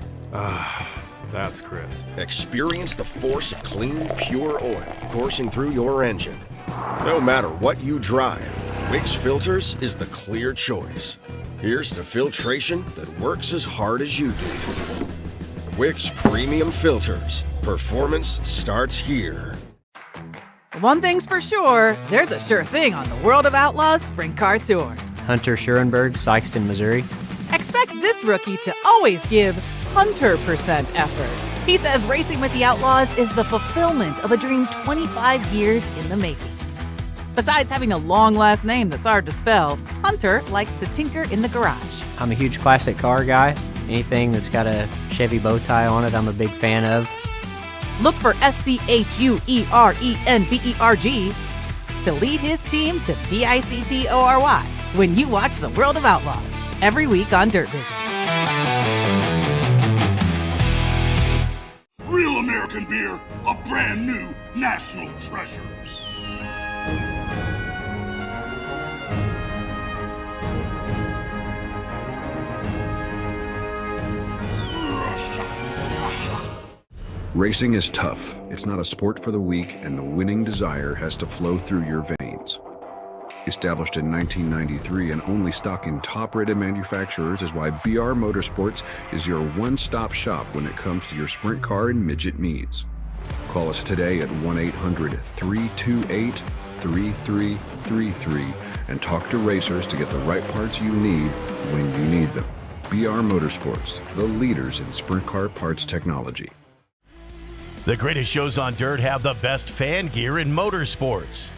That's crisp. Experience the force of clean, pure oil coursing through your engine. No matter what you drive, Wix Filters is the clear choice. Here's to filtration that works as hard as you do. Wix Premium Filters. Performance starts here. One thing's for sure, there's a sure thing on the World of Outlaws Sprint Car Tour. Hunter Schurenberg, Sikeston, Missouri. Expect this rookie to always give 100% effort. He says racing with the Outlaws is the fulfillment of a dream 25 years in the making. Besides having a long last name that's hard to spell, Hunter likes to tinker in the garage. I'm a huge classic car guy. Anything that's got a Chevy bow tie on it, I'm a big fan of. Look for SCHUERENBERG to lead his team to VICTORY when you watch the World of Outlaws every week on DIRTVision. Real American beer, a brand new national treasure. Racing is tough. It's not a sport for the weak, and the winning desire has to flow through your veins. Established in 1993 and only stocking top-rated manufacturers is why BR Motorsports is your one-stop shop when it comes to your sprint car and midget needs. Call us today at 1-800-328-3333 and talk to racers to get the right parts you need when you need them. BR Motorsports, the leaders in sprint car parts technology. The greatest shows on dirt have the best fan gear in motorsports.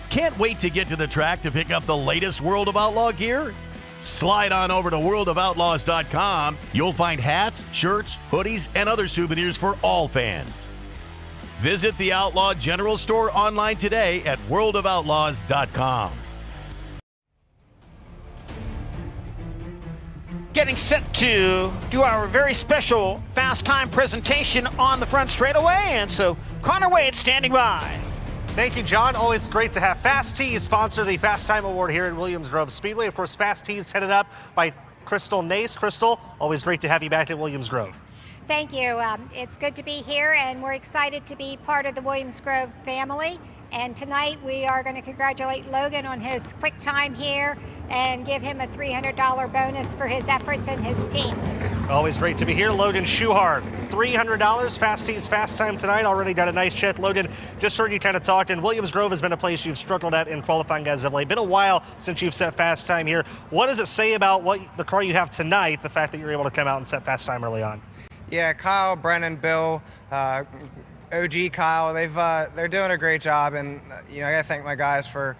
Can't wait to get to the track to pick up the latest World of Outlaw gear? Slide on over to worldofoutlaws.com. You'll find hats, shirts, hoodies, and other souvenirs for all fans. Visit the Outlaw General Store online today at worldofoutlaws.com. Getting set to do our very special fast time presentation on the front straightaway, and so Connor Wade standing by. Thank you, John. Always great to have Fast Tees sponsor the Fast Time Award here at Williams Grove Speedway. Of course, Fast Tees headed up by Crystal Nace. Crystal, always great to have you back at Williams Grove. Thank you. It's good to be here, and we're excited to be part of the Williams Grove family. And tonight we are going to congratulate Logan on his quick time here and give him a $300 bonus for his efforts and his team. Always great to be here. Logan Schuhart, $300, Fast Tees Fast Time tonight. Already got a nice check. Logan, just heard you kind of talk, and Williams Grove has been a place you've struggled at in qualifying as of late. Been a while since you've set fast time here. What does it say about what the car you have tonight, the fact that you're able to come out and set fast time early on? Yeah, Kyle, Brennan, Bill, OG Kyle, they're doing a great job, and I got to thank my guys for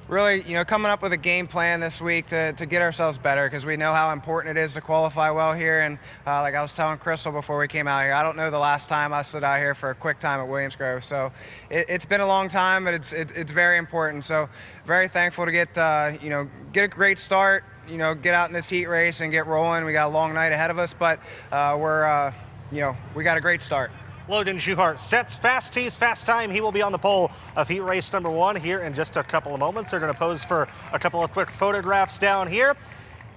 really, coming up with a game plan this week to get ourselves better, because we know how important it is to qualify well here. And like I was telling Crystal before we came out here, I don't know the last time I stood out here for a quick time at Williams Grove. So it's been a long time, but it's very important. So very thankful to get get a great start. Get out in this heat race and get rolling. We got a long night ahead of us, but we got a great start. Logan Schuhart sets Fast Tees Fast Time. He will be on the pole of heat race number 1 here in just a couple of moments. They're going to pose for a couple of quick photographs down here.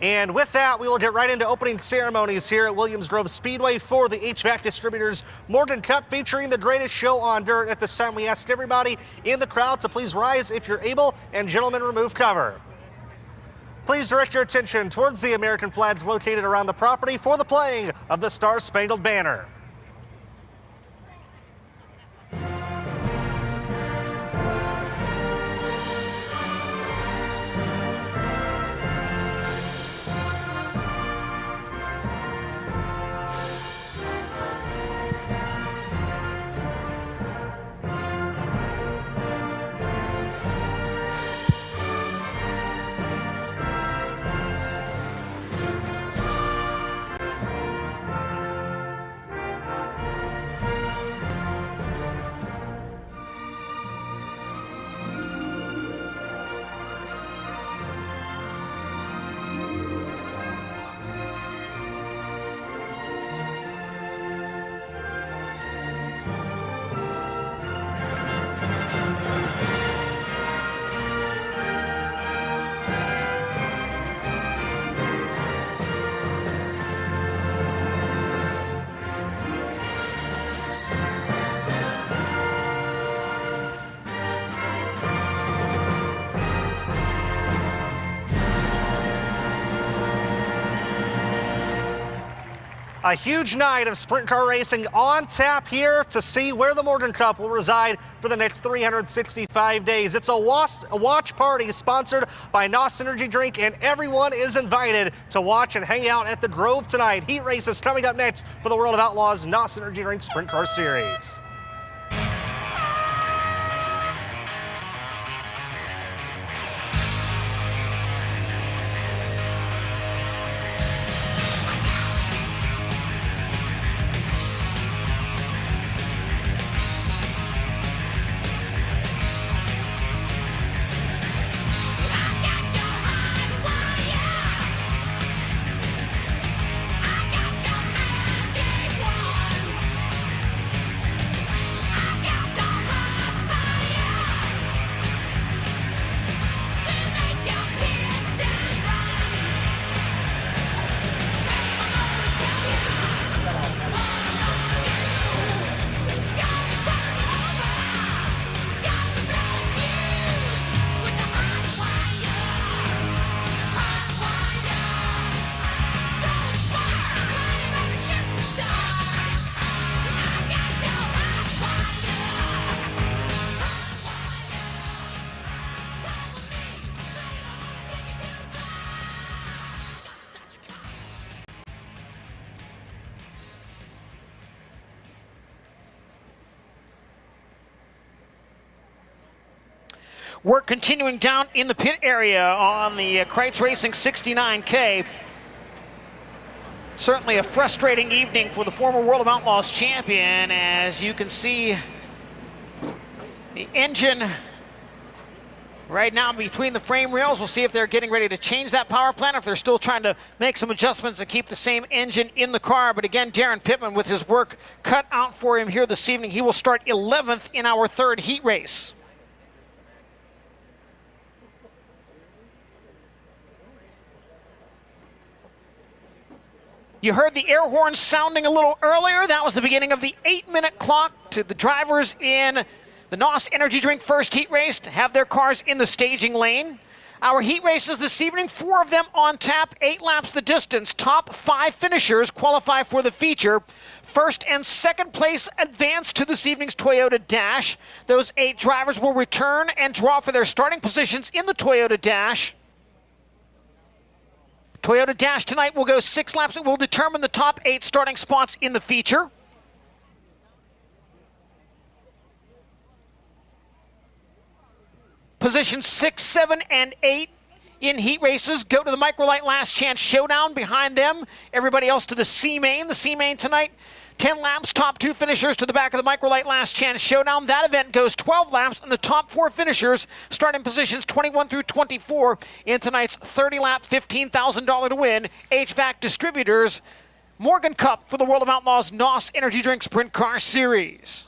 And with that, we will get right into opening ceremonies here at Williams Grove Speedway for the HVAC Distributors Morgan Cup, featuring the greatest show on dirt. At this time, we ask everybody in the crowd to please rise if you're able, and gentlemen, remove cover. Please direct your attention towards the American flags located around the property for the playing of the Star-Spangled Banner. A huge night of sprint car racing on tap here to see where the Morgan Cup will reside for the next 365 days. It's a watch party sponsored by NOS Energy Drink, and everyone is invited to watch and hang out at the Grove tonight. Heat races coming up next for the World of Outlaws NOS Energy Drink Sprint Car Series. Work continuing down in the pit area on the Kreitz Racing 69K. Certainly a frustrating evening for the former World of Outlaws champion. As you can see, the engine right now between the frame rails. We'll see if they're getting ready to change that power plant, if they're still trying to make some adjustments and keep the same engine in the car. But again, Darren Pittman with his work cut out for him here this evening. He will start 11th in our third heat race. You heard the air horn sounding a little earlier. That was the beginning of the 8-minute clock to the drivers in the NOS Energy Drink first heat race to have their cars in the staging lane. Our heat races this evening, 4 of them on tap, 8 laps the distance. Top 5 finishers qualify for the feature. First and second place advance to this evening's Toyota Dash. Those 8 drivers will return and draw for their starting positions in the Toyota Dash. Toyota Dash tonight will go 6 laps. It will determine the top 8 starting spots in the feature. Positions 6, 7, and 8 in heat races go to the Microlight Last Chance Showdown. Behind them, everybody else to the C-Main. The C-Main tonight, 10 laps, top 2 finishers to the back of the Microlight Last Chance Showdown. That event goes 12 laps, and the top 4 finishers start in positions 21 through 24 in tonight's 30-lap, $15,000 to win HVAC Distributors Morgan Cup for the World of Outlaws NOS Energy Drink Sprint Car Series.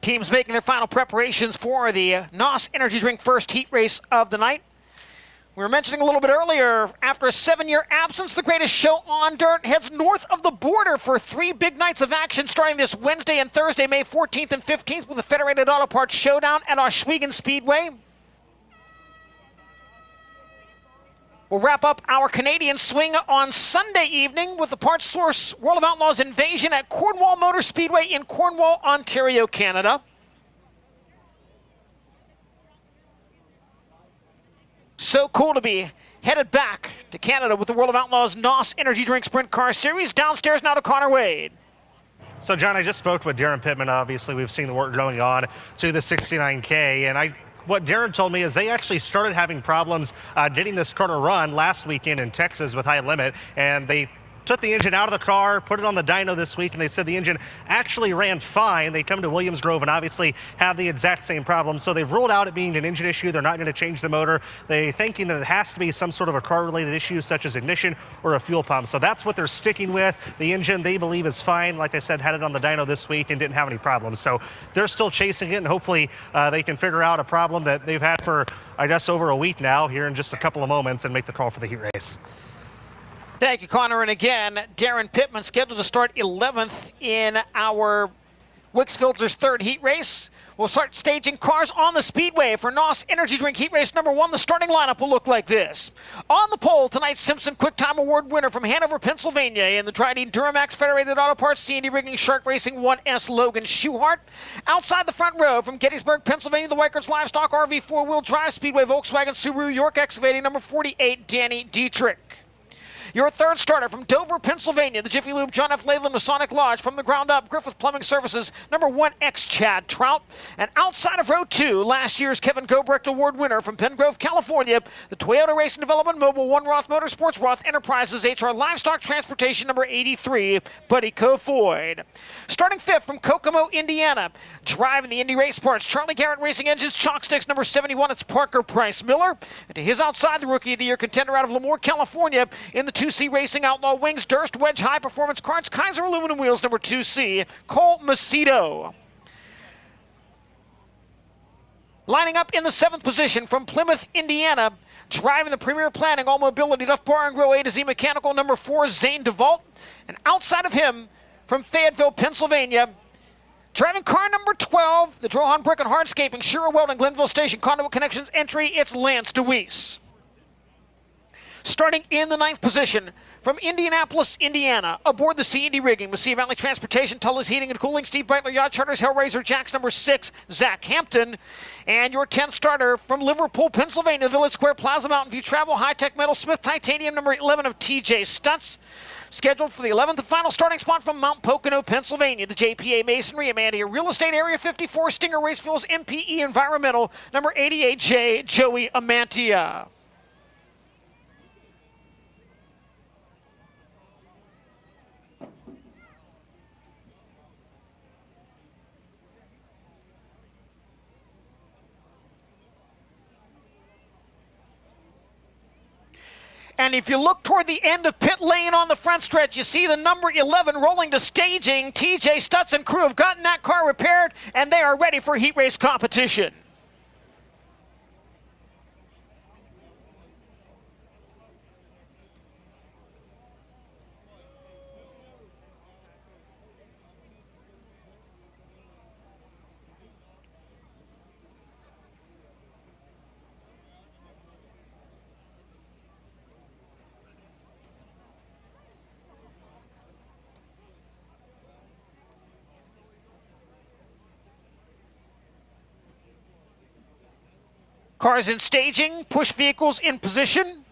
Teams making their final preparations for the NOS Energy Drink first heat race of the night. We were mentioning a little bit earlier, after a 7-year absence, the greatest show on dirt heads north of the border for 3 big nights of action starting this Wednesday and Thursday, May 14th and 15th with the Federated Auto Parts Showdown at Oswego Speedway. We'll wrap up our Canadian swing on Sunday evening with the Parts Source World of Outlaws Invasion at Cornwall Motor Speedway in Cornwall, Ontario, Canada. So cool to be headed back to Canada with the World of Outlaws NOS Energy Drink Sprint Car Series. Downstairs now to Connor Wade. So, John, I just spoke with Darren Pittman. Obviously, we've seen the work going on to the 69K, and what Darren told me is they actually started having problems getting this car to run last weekend in Texas with high limit, and they took the engine out of the car, put it on the dyno this week, and they said the engine actually ran fine. They come to Williams Grove and obviously have the exact same problem. So they've ruled out it being an engine issue. They're not going to change the motor. They're thinking that it has to be some sort of a car-related issue, such as ignition or a fuel pump. So that's what they're sticking with. The engine, they believe, is fine. Like I said, had it on the dyno this week and didn't have any problems. So they're still chasing it, and hopefully they can figure out a problem that they've had for, I guess, over a week now here in just a couple of moments and make the call for the heat race. Thank you, Connor. And again, Darren Pittman scheduled to start 11th in our Wix Filters third heat race. We'll start staging cars on the speedway for NOS Energy Drink Heat Race number 1. The starting lineup will look like this. On the pole, tonight's Simpson Quick Time Award winner from Hanover, Pennsylvania, in the Trident Duramax Federated Auto Parts C&D Rigging Shark Racing 1S Logan Schuhart. Outside the front row from Gettysburg, Pennsylvania, the Weikert's Livestock RV 4-wheel drive Speedway Volkswagen Subaru York Excavating number 48, Danny Dietrich. Your third starter from Dover, Pennsylvania, the Jiffy Lube John F. Leyland Masonic Lodge. From the ground up, Griffith Plumbing Services, number 1X Chad Trout. And outside of row 2, last year's Kevin Gobrecht Award winner from Pen Grove, California, the Toyota Racing Development Mobile, One Roth Motorsports, Roth Enterprises, HR Livestock Transportation, number 83, Buddy Kofoid. Starting 5th from Kokomo, Indiana, driving the Indy Race Parts, Charlie Garrett Racing Engines, Chalk Sticks, number 71, it's Parker Price Miller. And to his outside, the Rookie of the Year contender out of Lemoore, California, in the 2C Racing Outlaw Wings, Durst Wedge High Performance Carts, Kaiser Aluminum Wheels, number 2C, Cole Macedo. Lining up in the 7th position from Plymouth, Indiana, driving the Premier Planning All Mobility Duff Bar and Grill A to Z Mechanical, number 4, Zane DeVault. And outside of him, from Fayetteville, Pennsylvania, driving car number 12, the Drohan Brick and Hardscaping, Shira Welding, Glenville Station, Conduit Connections entry, it's Lance DeWeese. Starting in the 9th position from Indianapolis, Indiana, aboard the C&D Rigging with Sea Valley Transportation, Tullis Heating and Cooling, Steve Breitler Yacht Charters, Hellraiser Jacks, number 6, Zach Hampton. And your 10th starter from Liverpool, Pennsylvania, Village Square Plaza Mountain View Travel, High-Tech Metal, Smith Titanium, number 11 of TJ Stutz. Scheduled for the 11th and final starting spot from Mount Pocono, Pennsylvania, the JPA Masonry, Amandia Real Estate Area 54, Stinger Race Fuels, MPE Environmental, number 88J, Joey Amantia. And if you look toward the end of pit lane on the front stretch, you see the number 11 rolling to staging. TJ Stutz and crew have gotten that car repaired, and they are ready for heat race competition. Cars in staging, push vehicles in position.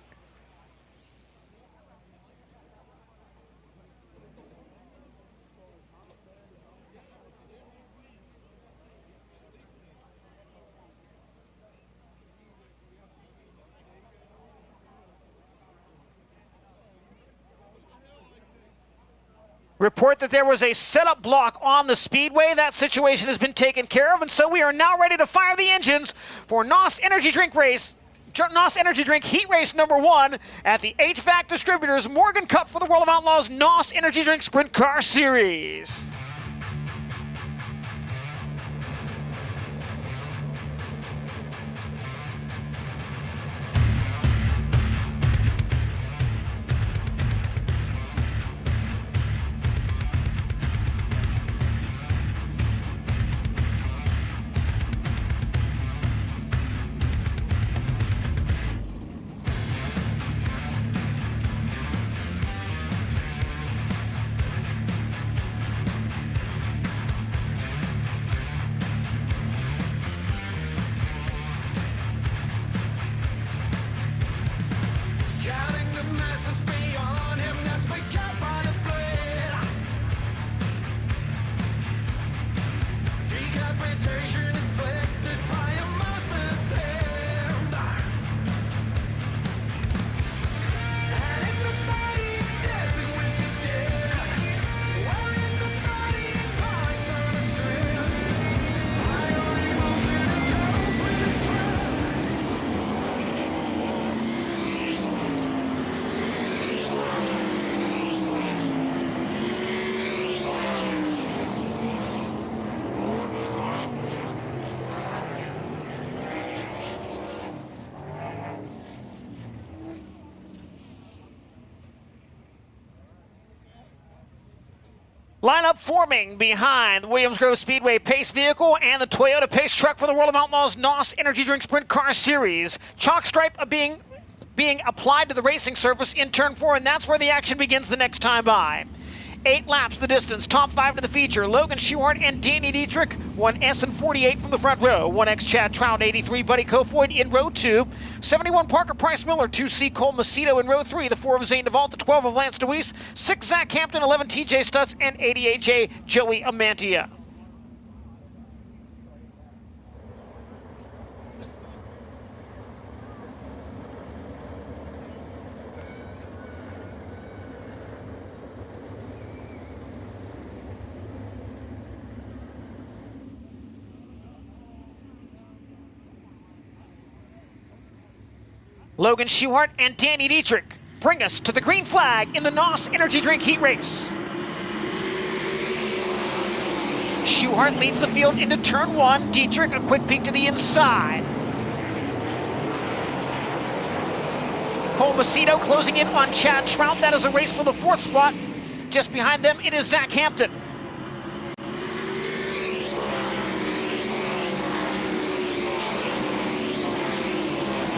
Report that there was a setup block on the speedway. That situation has been taken care of, and so we are now ready to fire the engines for NOS Energy Drink Heat Race number 1 at the HVAC Distributors Morgan Cup for the World of Outlaws NOS Energy Drink Sprint Car Series. Lineup forming behind the Williams Grove Speedway Pace vehicle and the Toyota Pace truck for the World of Outlaws NOS Energy Drink Sprint Car Series. Chalk stripe being applied to the racing surface in turn 4, and that's where the action begins the next time by. 8 laps the distance, top 5 to the feature. Logan Schuhart and Danny Dietrich, 1S and 48 from the front row. 1X Chad Trout, 83 Buddy Kofoid in row 2. 71 Parker Price Miller, 2C Cole Macedo in row 3. The 4 of Zane DeVault, the 12 of Lance DeWeese, 6 Zach Hampton, 11 TJ Stutz, and 88J Joey Amantia. Logan Schuhart and Danny Dietrich bring us to the green flag in the NOS Energy Drink Heat Race. Schuhart leads the field into turn 1. Dietrich, a quick peek to the inside. Cole Macedo closing in on Chad Trout. That is a race for the 4th spot. Just behind them, it is Zach Hampton.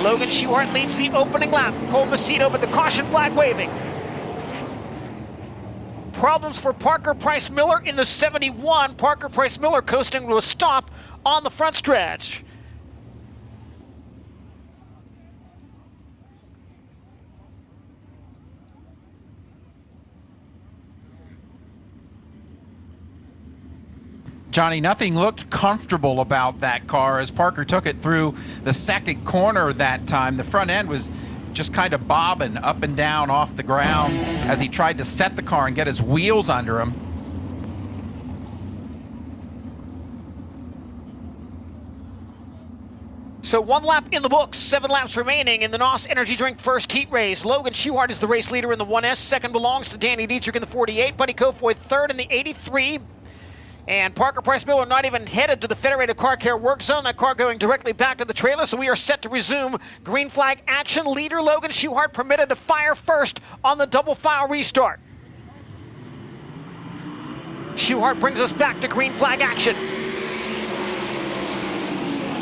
Logan Schuhart leads the opening lap. Cole Macedo, but the caution flag waving. Problems for Parker Price Miller in the 71. Parker Price Miller coasting to a stop on the front stretch. Johnny, nothing looked comfortable about that car as Parker took it through the second corner that time. The front end was just kind of bobbing up and down off the ground as he tried to set the car and get his wheels under him. So 1 lap in the books, 7 laps remaining in the NOS Energy Drink first heat race. Logan Schuhart is the race leader in the 1S. Second belongs to Danny Dietrich in the 48. Buddy Kofoid third in the 83. And Parker Price Miller not even headed to the Federated Car Care work zone. That car going directly back to the trailer, so we are set to resume green flag action. Leader Logan Schuhart permitted to fire first on the double file restart. Schuhart brings us back to green flag action.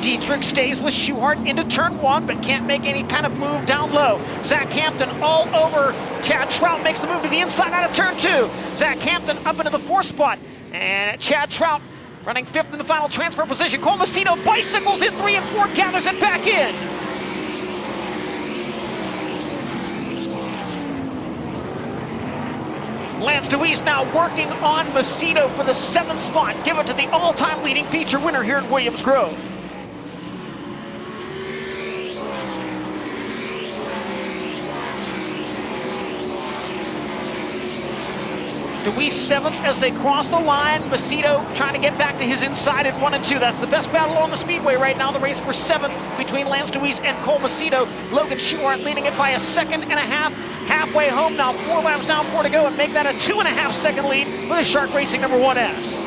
Dietrich stays with Schuhart into turn 1, but can't make any kind of move down low. Zach Hampton all over Chad Trout, makes the move to the inside out of turn 2. Zach Hampton up into the 4th spot. And Chad Trout running 5th in the final transfer position. Cole Macedo bicycles in 3 and 4, gathers it back in. Lance DeWeese now working on Macedo for the 7th spot. Give it to the all-time leading feature winner here in Williams Grove. DeWeese 7th as they cross the line. Macedo trying to get back to his inside at 1 and 2. That's the best battle on the speedway right now. The race for 7th between Lance DeWeese and Cole Macedo. Logan Schuhart leading it by a 1.5 seconds. Halfway home now, 4 laps down, 4 to go, and make that a 2.5 second lead with a Shark Racing number 1S.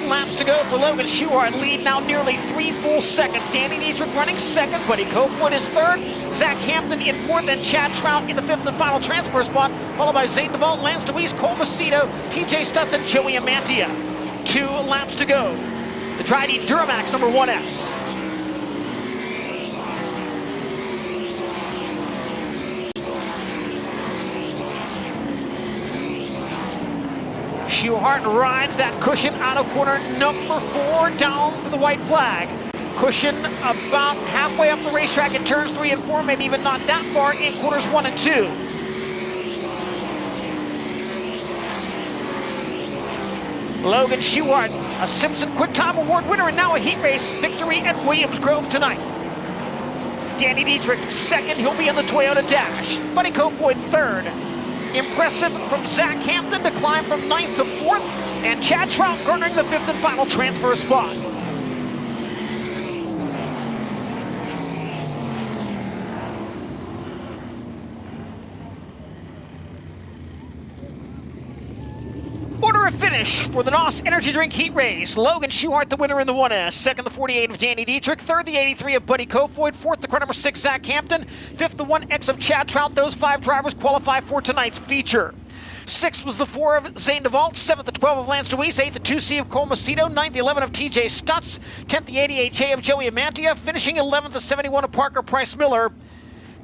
Laps to go for Logan Schuhart. Lead now nearly 3 full seconds. Danny Dietrich running 2nd. Buddy Kofoid is 3rd. Zach Hampton in 4th, and Chad Trout in the 5th and final transfer spot, followed by Zane DeVault, Lance DeWeese, Cole Macedo, TJ Stutz, and Joey Amantia. 2 laps to go. The Dryden Duramax number 1S. Schuhart rides that cushion out of corner number 4 down to the white flag. Cushion about halfway up the racetrack in turns 3 and 4, maybe even not that far in corners 1 and 2. Logan Schuhart, a Simpson Quick Time Award winner and now a heat race victory at Williams Grove tonight. Danny Dietrich 2nd, he'll be in the Toyota Dash. Buddy Kofoid 3rd. Impressive from Zach Hampton to climb from 9th to 4th, and Chad Trout garnering the 5th and final transfer spot. Order of finish for the NOS Energy Drink Heat Race. Logan Schuhart, the winner in the 1S. Second, the 48 of Danny Dietrich. Third, the 83 of Buddy Kofoid. Fourth, the car number 6, Zach Hampton. Fifth, the 1X of Chad Trout. Those 5 drivers qualify for tonight's feature. 6th was the 4 of Zane DeVault. 7th, the 12 of Lance DeWeese. 8th, the 2C of Cole Macedo. 9th, the 11 of TJ Stutz. 10th, the 88J of Joey Amantia. Finishing 11th, the 71 of Parker Price Miller.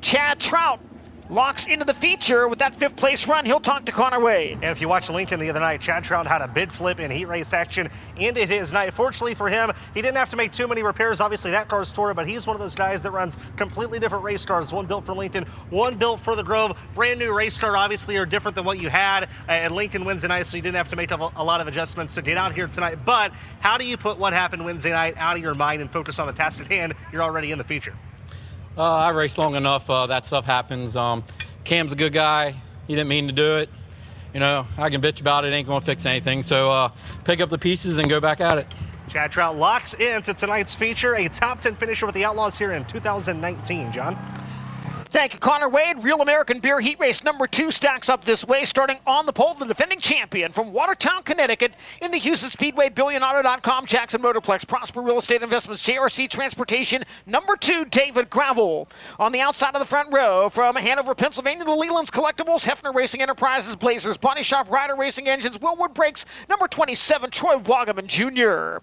Chad Trout locks into the feature with that 5th place run. He'll talk to Connor Wade. And if you watched Lincoln the other night, Chad Trout had a big flip in heat race action, ended his night. Fortunately for him, he didn't have to make too many repairs. Obviously, that car's tore, but he's one of those guys that runs completely different race cars. One built for Lincoln, one built for the Grove. Brand new race car, obviously, are different than what you had. And Lincoln Wednesday night, so you didn't have to make a lot of adjustments to get out here tonight. But how do you put what happened Wednesday night out of your mind and focus on the task at hand? You're already in the feature. I raced long enough. That stuff happens. Cam's a good guy. He didn't mean to do it. You know, I can bitch about it. Ain't going to fix anything. So pick up the pieces and go back at it. Chad Trout locks into tonight's feature, a top 10 finisher with the Outlaws here in 2019. John? Thank you, Connor Wade. Real American Beer Heat Race number 2 stacks up this way. Starting on the pole, the defending champion from Watertown, Connecticut, in the Houston Speedway, BillionAuto.com, Jackson Motorplex, Prosper Real Estate Investments, JRC Transportation, number 2, David Gravel. On the outside of the front row, from Hanover, Pennsylvania, the Leland's Collectibles, Hefner Racing Enterprises, Blazers, Body Shop, Ryder Racing Engines, Willwood Brakes, number 27, Troy Wagaman Jr.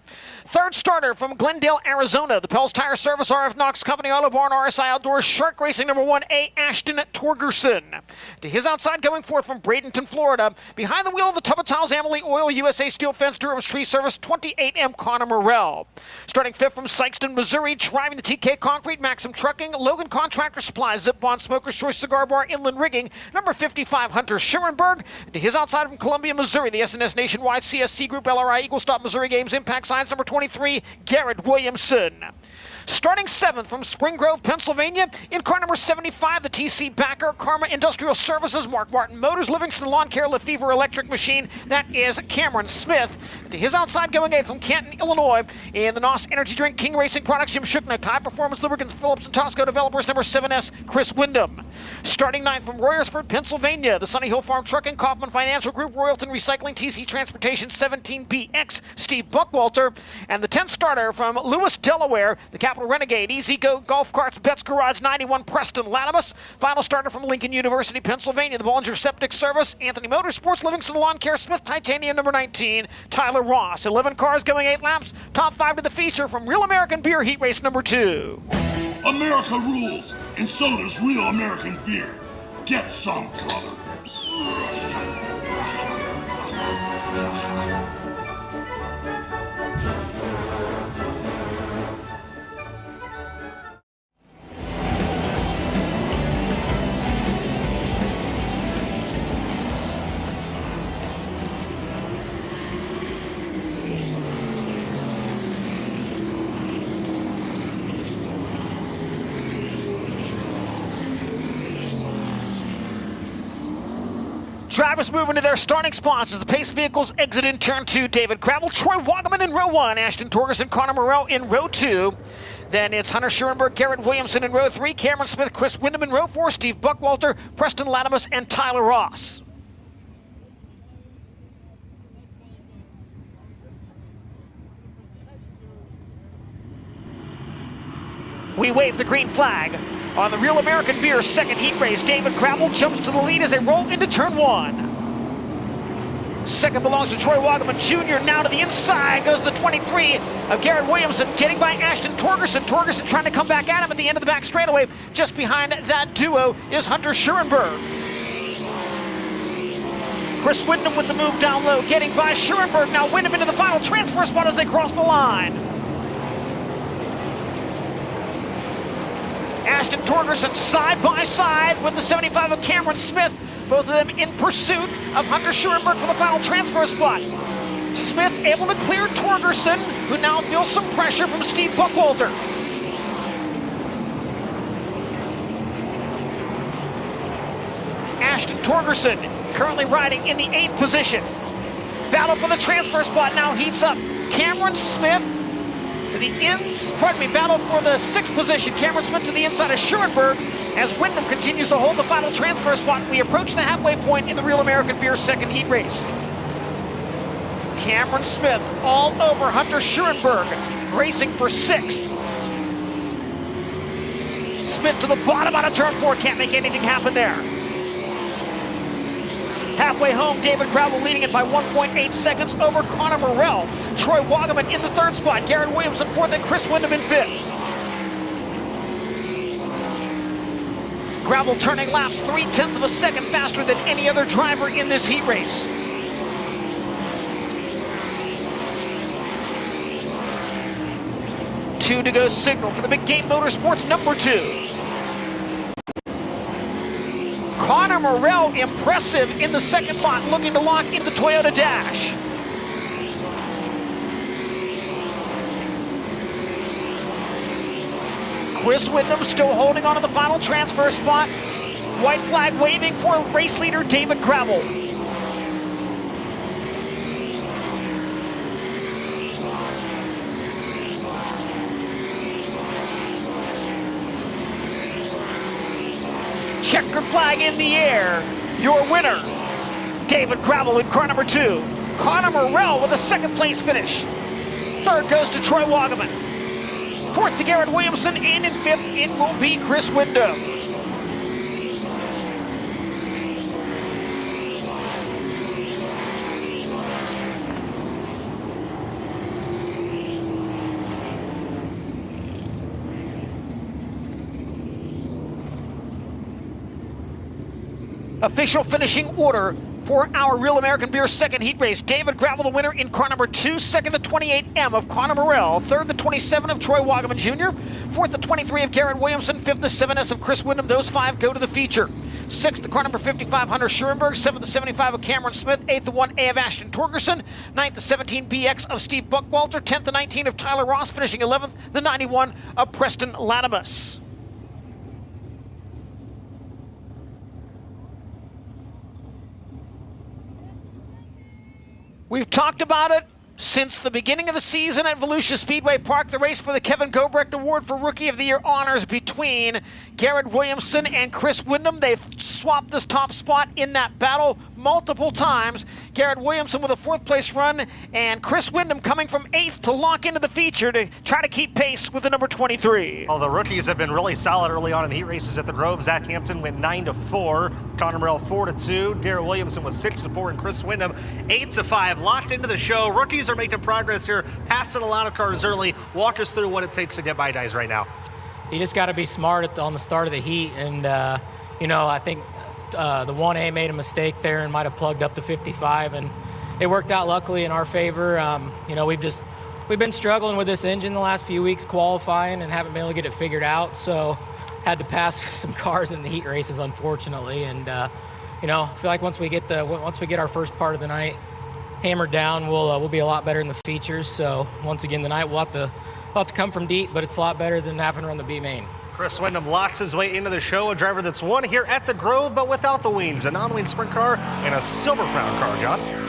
Third starter from Glendale, Arizona, the Pels Tire Service, RF Knox Company, Auto Barn, RSI Outdoors, Shark Racing, number 1, A. Ashton Torgerson. To his outside, going forth from Bradenton, Florida, behind the wheel of the Tubba Tiles Amalie Oil, USA Steel Fence, Durham's Tree Service, 28M Connor Morrell. Starting 5th from Sykeston, Missouri, driving the TK Concrete, Maxim Trucking, Logan Contractor Supplies, Zip Bond Smokers, Choice Cigar Bar, Inland Rigging, number 55 Hunter Schurenberg. To his outside from Columbia, Missouri, the SNS Nationwide, CSC Group, LRI, Eagle Stop, Missouri Games, Impact Signs, number 23, Garrett Williamson. Starting 7th from Spring Grove, Pennsylvania, in car number 75, the TC Backer, Karma Industrial Services, Mark Martin Motors, Livingston Lawn Care, Lefevre Electric Machine, that is Cameron Smith. To his outside, going 8th from Canton, Illinois, in the NOS Energy Drink King Racing Products, Jim Schucknick, High Performance Lubricants, Phillips and Tosco Developers, number 7S, Chris Wyndham. Starting 9th from Royersford, Pennsylvania, the Sunny Hill Farm Trucking, Kaufman Financial Group, Royalton Recycling, TC Transportation, 17BX, Steve Buckwalter, and the 10th starter from Lewis, Delaware, the Capital Renegade, Easy Go Golf Carts, Betts Garage, 91, Preston Latimus. Final starter from Lincoln University, Pennsylvania, the Bollinger Septic Service, Anthony Motorsports, Livingston Lawn Care, Smith Titanium, number 19, Tyler Ross. 11 cars going 8 laps. Top 5 to the feature from Real American Beer Heat Race number 2. America rules, and so does Real American Beer. Get some, brother. Drivers moving to their starting spots as the pace vehicles exit in turn 2. David Gravel, Troy Wagaman in row 1, Ashton Torgerson, Connor Morrell in row 2. Then it's Hunter Schurenberg, Garrett Williamson in row 3, Cameron Smith, Chris Wyndham in row 4, Steve Buckwalter, Preston Latimus, and Tyler Ross. We wave the green flag. On the Real American Beer second heat race, David Gravel jumps to the lead as they roll into turn 1. Second belongs to Troy Wagaman Jr. Now to the inside goes the 23 of Garrett Williamson, getting by Ashton Torgerson. Torgerson trying to come back at him at the end of the back straightaway. Just behind that duo is Hunter Schurenberg. Chris Wyndham with the move down low, getting by Schurenberg. Now Wyndham into the final transfer spot as they cross the line. Ashton Torgerson side by side with the 75 of Cameron Smith, both of them in pursuit of Hunter Schurenberg for the final transfer spot. Smith able to clear Torgerson, who now feels some pressure from Steve Buckwalter. Ashton Torgerson currently riding in the 8th position. Battle for the transfer spot now heats up. Cameron Smith to the battle for the 6th position. Cameron Smith to the inside of Schurenberg as Wyndham continues to hold the final transfer spot. We approach the halfway point in the Real American Beer second heat race. Cameron Smith all over Hunter Schurenberg, racing for 6th. Smith to the bottom out of turn 4, can't make anything happen there. Halfway home, David Gravel leading it by 1.8 seconds over Connor Morrell. Troy Wagaman in the 3rd spot, Garrett Williams in 4th, and Chris Windham in 5th. Gravel turning laps 0.3 of a second faster than any other driver in this heat race. Two to go signal for the Big Game Motorsports number 2. Connor Morrell impressive in the 2nd spot, looking to lock into the Toyota Dash. Chris Windham still holding on to the final transfer spot. White flag waving for race leader David Gravel. Checkered flag in the air. Your winner, David Gravel in car number 2. Connor Morrell with a 2nd place finish. 3rd goes to Troy Wagaman. 4th to Garrett Williamson, and in 5th it will be Chris Windham. Official finishing order for our Real American Beer 2nd heat race. David Gravel the winner in car number 2. 2nd, the 28M of Connor Morrell. 3rd, the 27 of Troy Wagaman Jr. 4th, the 23 of Garrett Williamson. 5th, the 7S of Chris Windham. Those 5 go to the feature. 6th, the car number 55, Hunter Schurenberg. 7th, the 75 of Cameron Smith. 8th, the 1A of Ashton Torgerson. 9th, the 17BX of Steve Buckwalter. 10th, the 19 of Tyler Ross. Finishing 11th, the 91 of Preston Latimus. We've talked about it since the beginning of the season at Volusia Speedway Park, the race for the Kevin Gobrecht Award for Rookie of the Year honors between Garrett Williamson and Chris Windham. They've swapped this top spot in that battle multiple times. Garrett Williamson with a 4th place run, and Chris Windham coming from 8th to lock into the feature to try to keep pace with the number 23. Well, the rookies have been really solid early on in heat races at the Grove. Zach Hampton went 9-4, Connor Morrell 4-2, Garrett Williamson was 6-4, and Chris Windham 8-5. Locked into the show. Rookies are making progress here, passing a lot of cars early. Walk us through what it takes to get by guys right now. You just got to be smart on the start of the heat, and I think the 1A made a mistake there and might have plugged up the 55, and it worked out luckily in our favor. We've been struggling with this engine the last few weeks qualifying and haven't been able to get it figured out, so had to pass some cars in the heat races, unfortunately. And I feel like once we get our first part of the night hammered down, we'll be a lot better in the features. So once again tonight we'll have to come from deep, but it's a lot better than having to run the B main. Chris Windham locks his way into the show, a driver that's won here at the Grove, but without the wings, a non-wing sprint car and a Silver Crown car, John.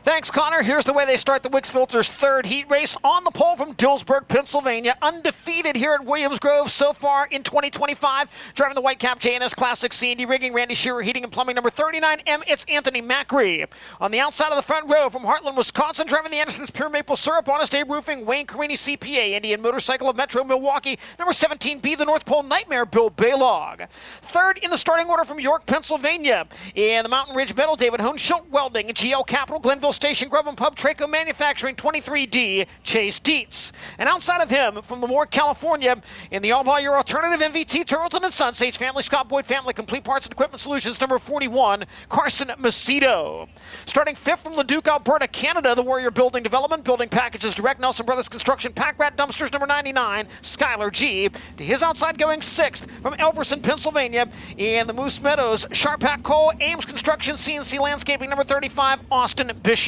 Thanks, Connor. Here's the way they start the Wix Filters 3rd heat race on the pole from Dillsburg, Pennsylvania. Undefeated here at Williams Grove so far in 2025. Driving the White Cap JNS Classic C&D Rigging, Randy Shearer Heating and Plumbing, number 39M, it's Anthony Macri. On the outside of the front row from Heartland, Wisconsin, driving the Anderson's Pure Maple Syrup, Honest Abe Roofing, Wayne Carini CPA, Indian Motorcycle of Metro Milwaukee, number 17B, the North Pole Nightmare, Bill Baylog. 3rd in the starting order from York, Pennsylvania. In the Mountain Ridge Metal, David Hohenschild Welding, GL Capital, Glenville Station, Grove and Pub, Traco Manufacturing, 23D, Chase Dietz. And outside of him, from Lemoore, California, in the all-by-your alternative MVT, Turtleton & Son, Sage Family, Scott Boyd Family, Complete Parts and Equipment Solutions, number 41, Carson Macedo. Starting 5th from Leduc, Alberta, Canada, the Warrior Building Development, Building Packages Direct, Nelson Brothers Construction, Pack Rat Dumpsters, number 99, Skylar G. To his outside going 6th from Elverson, Pennsylvania, in the Moose Meadows, Sharpak Coal, Ames Construction, CNC Landscaping, number 35, Austin Bishop.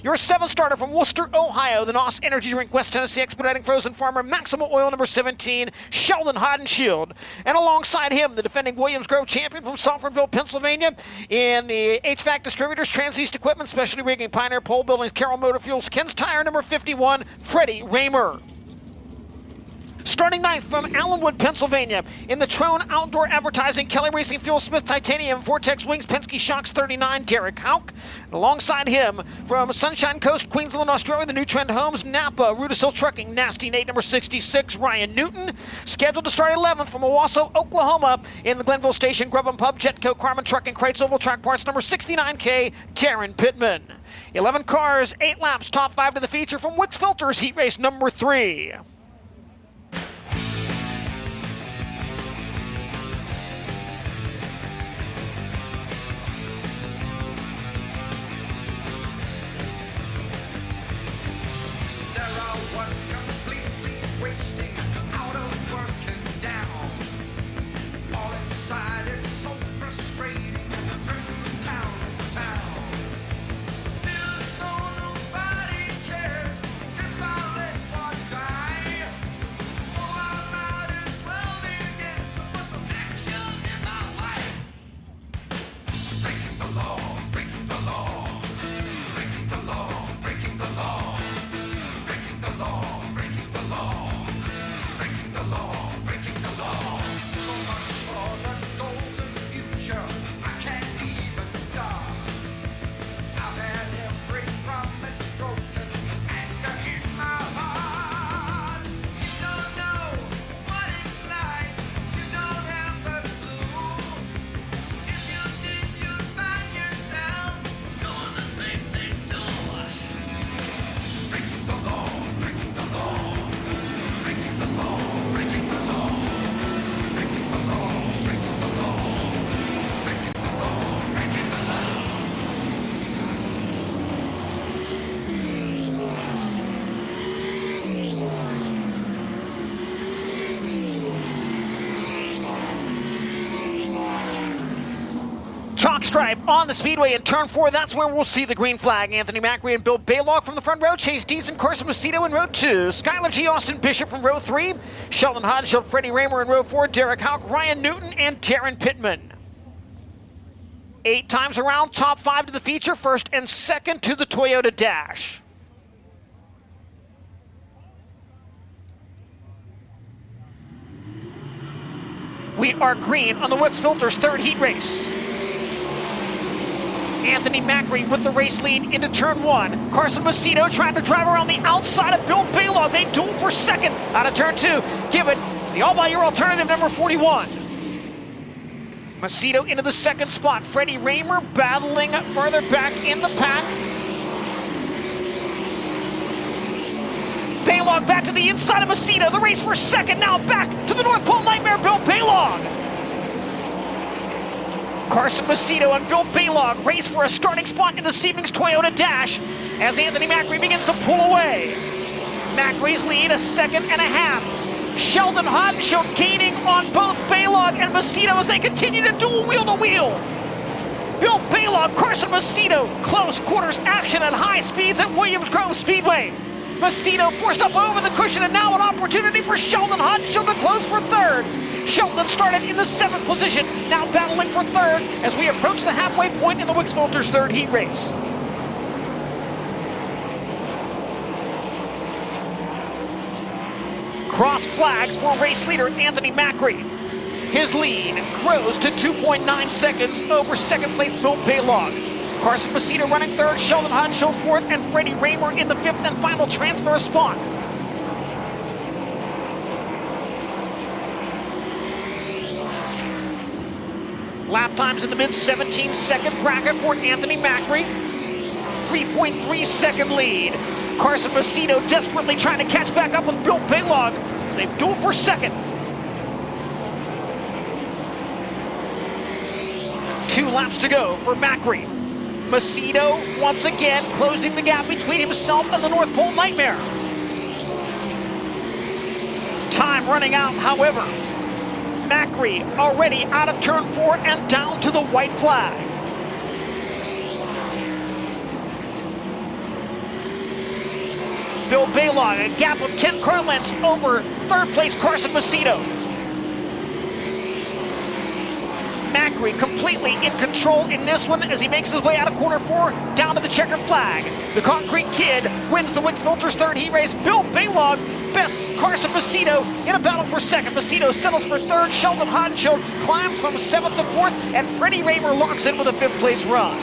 Your 7th starter from Worcester, Ohio, the NOS Energy Drink, West Tennessee Expediting Frozen Farmer, Maximal Oil, number 17, Sheldon Hodenshield. And alongside him, the defending Williams Grove champion from Salfordville, Pennsylvania, in the HVAC Distributors, Trans-East Equipment, Specialty Rigging, Pioneer Pole Buildings, Carroll Motor Fuels, Ken's Tire, number 51, Freddie Raymer. Starting ninth from Allenwood, Pennsylvania. In the Trone Outdoor Advertising, Kelly Racing Fuel, Smith Titanium, Vortex Wings, Penske Shocks 39, Derek Hauk. Alongside him from Sunshine Coast, Queensland, Australia, the New Trend Homes, Napa, Rudisill Trucking, Nasty Nate, number 66, Ryan Newton. Scheduled to start 11th from Owasso, Oklahoma. In the Glenville Station, Grub and Pub, Jetco, Carmen Trucking, Crates Oval Track Parts, number 69K, Taryn Pittman. 11 cars, 8 laps, top 5 to the feature from Wicks Filters, heat race number 3. Chalk stripe on the speedway in turn 4. That's where we'll see the green flag. Anthony Macri and Bill Baylog from the front row. Chase Dees and Carson Macedo in row 2. Skylar G. Austin Bishop from row 3. Sheldon Hodgson, Freddie Raymer in row 4. Derek Hauk, Ryan Newton, and Taryn Pittman. 8 times around, top 5 to the feature. First and second to the Toyota Dash. We are green on the Wicks Filters third heat race. Anthony Macri with the race lead into turn 1. Carson Macedo trying to drive around the outside of Bill Baylog. They duel for second out of turn 2. Give it the all-by-your alternative number 41. Macedo into the second spot. Freddie Raymer battling further back in the pack. Baylog back to the inside of Macedo. The race for second now back to the North Pole Nightmare, Bill Baylog. Carson Macedo and Bill Baylog race for a starting spot in this evening's Toyota Dash as Anthony Macri begins to pull away. Macri's lead a second and a half. Sheldon Hodgson gaining on both Baylog and Macedo as they continue to duel wheel to wheel. Bill Baylog, Carson Macedo, close quarters action at high speeds at Williams Grove Speedway. Macedo forced up over the cushion and now an opportunity for Sheldon Hodgson to close for third. Sheldon started in the 7th position, now battling for third as we approach the halfway point in the Wicks Filters third heat race. Cross flags for race leader Anthony Macri. His lead grows to 2.9 seconds over second place Bill Baylog. Carson Macedo running third, Sheldon Hodgson fourth, and Freddie Raymer in the 5th and final transfer spot. Lap times in the mid-17 second bracket for Anthony Macri. 3.3 second lead. Carson Macedo desperately trying to catch back up with Bill Baylog as they duel for second. 2 laps to go for Macri. Macedo once again closing the gap between himself and the North Pole Nightmare. Time running out, however. Macri already out of turn 4 and down to the white flag. Bill Baylog, a gap of 10 car lengths over third place Carson Macedo. Macri Macri completely in control in this one as he makes his way out of corner 4 down to the checkered flag. The Concrete Kid wins the Wicks Filters third heat race. Bill Baylog bests Carson Macedo in a battle for second. Macedo settles for third. Sheldon Hodenshield climbs from 7th to 4th, and Freddie Raymer locks in with a 5th place run.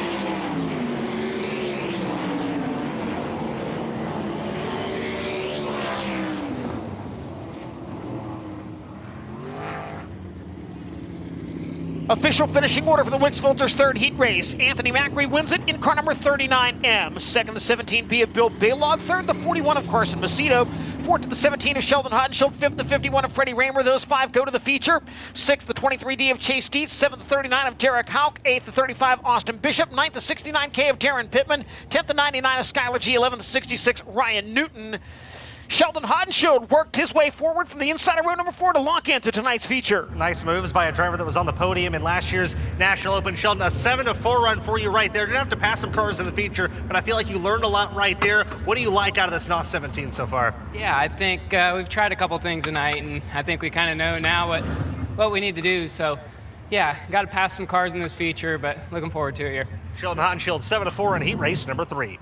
Official finishing order for the Wicks Filters third heat race. Anthony Macri wins it in car number 39M. Second, the 17B of Bill Baylog. Third, the 41 of Carson Macedo. Fourth to the 17 of Sheldon Hodenshield. Fifth, the 51 of Freddie Raymer. Those 5 go to the feature. Sixth, the 23D of Chase Dietz. Seventh, the 39 of Derek Hauk. Eighth, the 35 Austin Bishop. Ninth, the 69K of Darren Pittman. 10th, the 99 of Skylar G. 11th, the 66 Ryan Newton. Sheldon Hodenshield worked his way forward from the inside of row number 4 to lock into tonight's feature. Nice moves by a driver that was on the podium in last year's National Open. Sheldon, a 7-4 run for you right there. Didn't have to pass some cars in the feature, but I feel like you learned a lot right there. What do you like out of this NOS 17 so far? Yeah, I think we've tried a couple things tonight, and I think we kind of know now what we need to do. So, yeah, got to pass some cars in this feature, but looking forward to it here. Sheldon Hodenshield 7-4 in heat race number 3.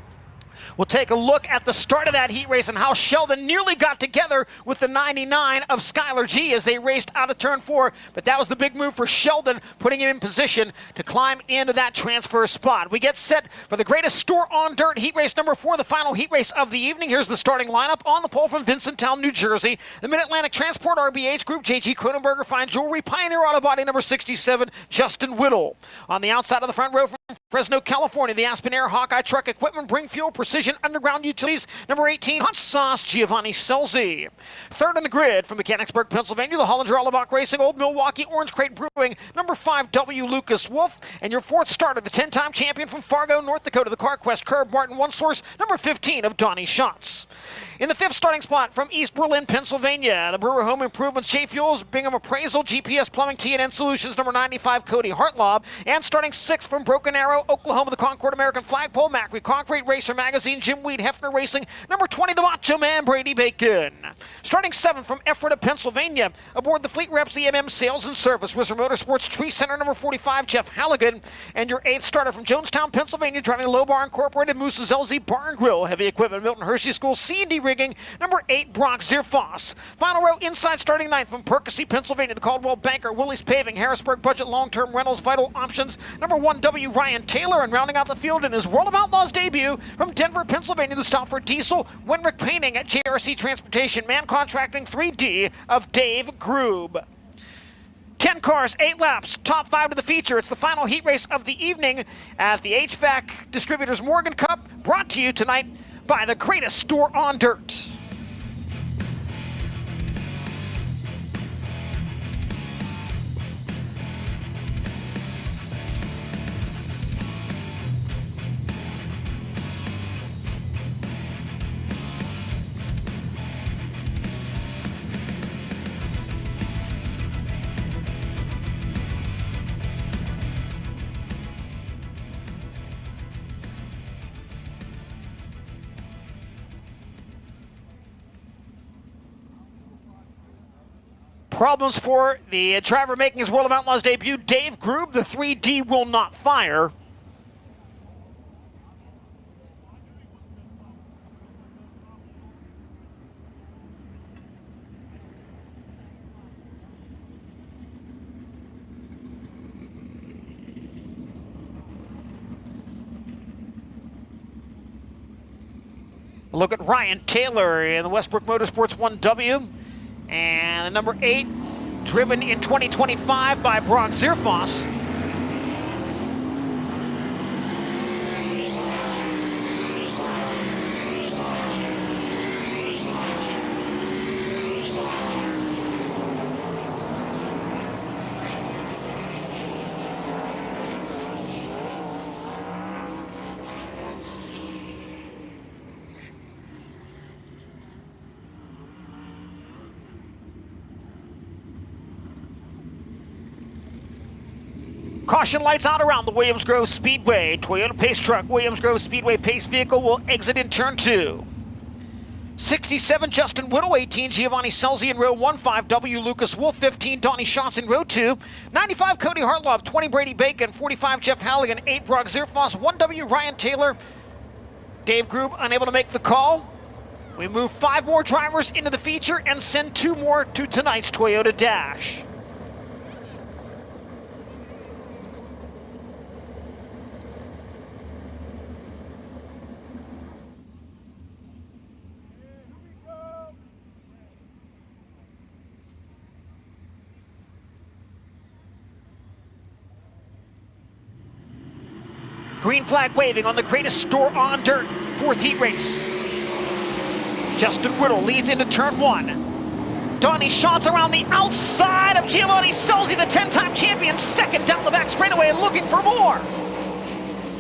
We'll take a look at the start of that heat race and how Sheldon nearly got together with the 99 of Skylar G as they raced out of turn 4. But that was the big move for Sheldon, putting him in position to climb into that transfer spot. We get set for the greatest store on dirt heat race number 4, the final heat race of the evening. Here's the starting lineup on the pole from Vincenttown, New Jersey. The Mid-Atlantic Transport RBH Group, J.G. Cronenberger Fine Jewelry, Pioneer Auto Body number 67, Justin Whittle. On the outside of the front row from Fresno, California, the Aspen Air Hawkeye Truck Equipment, Bring Fuel, Precision Underground Utilities, number 18, Hot Sauce, Giovanni Selzy. Third on the grid from Mechanicsburg, Pennsylvania, the Hollinger Allebach Racing, Old Milwaukee Orange Crate Brewing, number 5, W. Lucas Wolf. And your fourth starter, the 10-time champion from Fargo, North Dakota, the CarQuest Curb Martin One Source, number 15 of Donnie Schatz. In the fifth starting spot from East Berlin, Pennsylvania, the Brewer Home Improvements, J Fuels, Bingham Appraisal, GPS Plumbing, T&N Solutions, number 95, Cody Hartlob. And starting sixth from Broken Arrow, Oklahoma, the Concord American Flagpole, Macri Concrete Racer Magazine, Jim Weed, Hefner Racing, number 20, the Macho Man, Brady Bacon. Starting seventh from Ephrata, Pennsylvania, aboard the Fleet Reps EMM Sales and Service, Whistler Motorsports Tree Center, number 45, Jeff Halligan. And your eighth starter from Jonestown, Pennsylvania, driving Low Bar Incorporated, Moose's LZ Bar and Grill, Heavy Equipment, Milton Hershey School, C&D Rigging, number 8, Brock Zierfoss. Final row inside starting ninth from Percy, Pennsylvania, the Caldwell Banker, Willie's Paving, Harrisburg Budget Long-Term Rentals, Vital Options, number 1, W. Ryan Taylor. And rounding out the field in his World of Outlaws debut from Denver, Pennsylvania, the stop for Diesel, Wenrick Painting at JRC Transportation, Man Contracting 3D of Dave Groob. 10 cars, 8 laps, top 5 to the feature. It's the final heat race of the evening at the HVAC Distributors Morgan Cup, brought to you tonight by the greatest store on dirt. Problems for the driver making his World of Outlaws debut, Dave Groob. The 3D will not fire. Look at Ryan Taylor in the Westbrook Motorsports 1W. And the number 8, driven in 2025 by Brock Zierfoss. Caution lights out around the Williams Grove Speedway. Toyota Pace Truck, Williams Grove Speedway Pace vehicle will exit in turn 2. 67, Justin Whittle. 18, Giovanni Scelzi in row 1. 5W, Lucas Wolf. 15, Donnie Schatz in row 2. 95, Cody Hartlob. 20, Brady Bacon. 45, Jeff Halligan. 8, Brock Zierfoss. 1W, Ryan Taylor. Dave Grube unable to make the call. We move 5 more drivers into the feature and send 2 more to tonight's Toyota Dash. Green flag waving on the greatest store on dirt. 4th heat race. Justin Whittle leads into turn 1. Donnie Schatz around the outside of Giovanni Scelzi, the 10-time champion, second down the back straightaway and looking for more.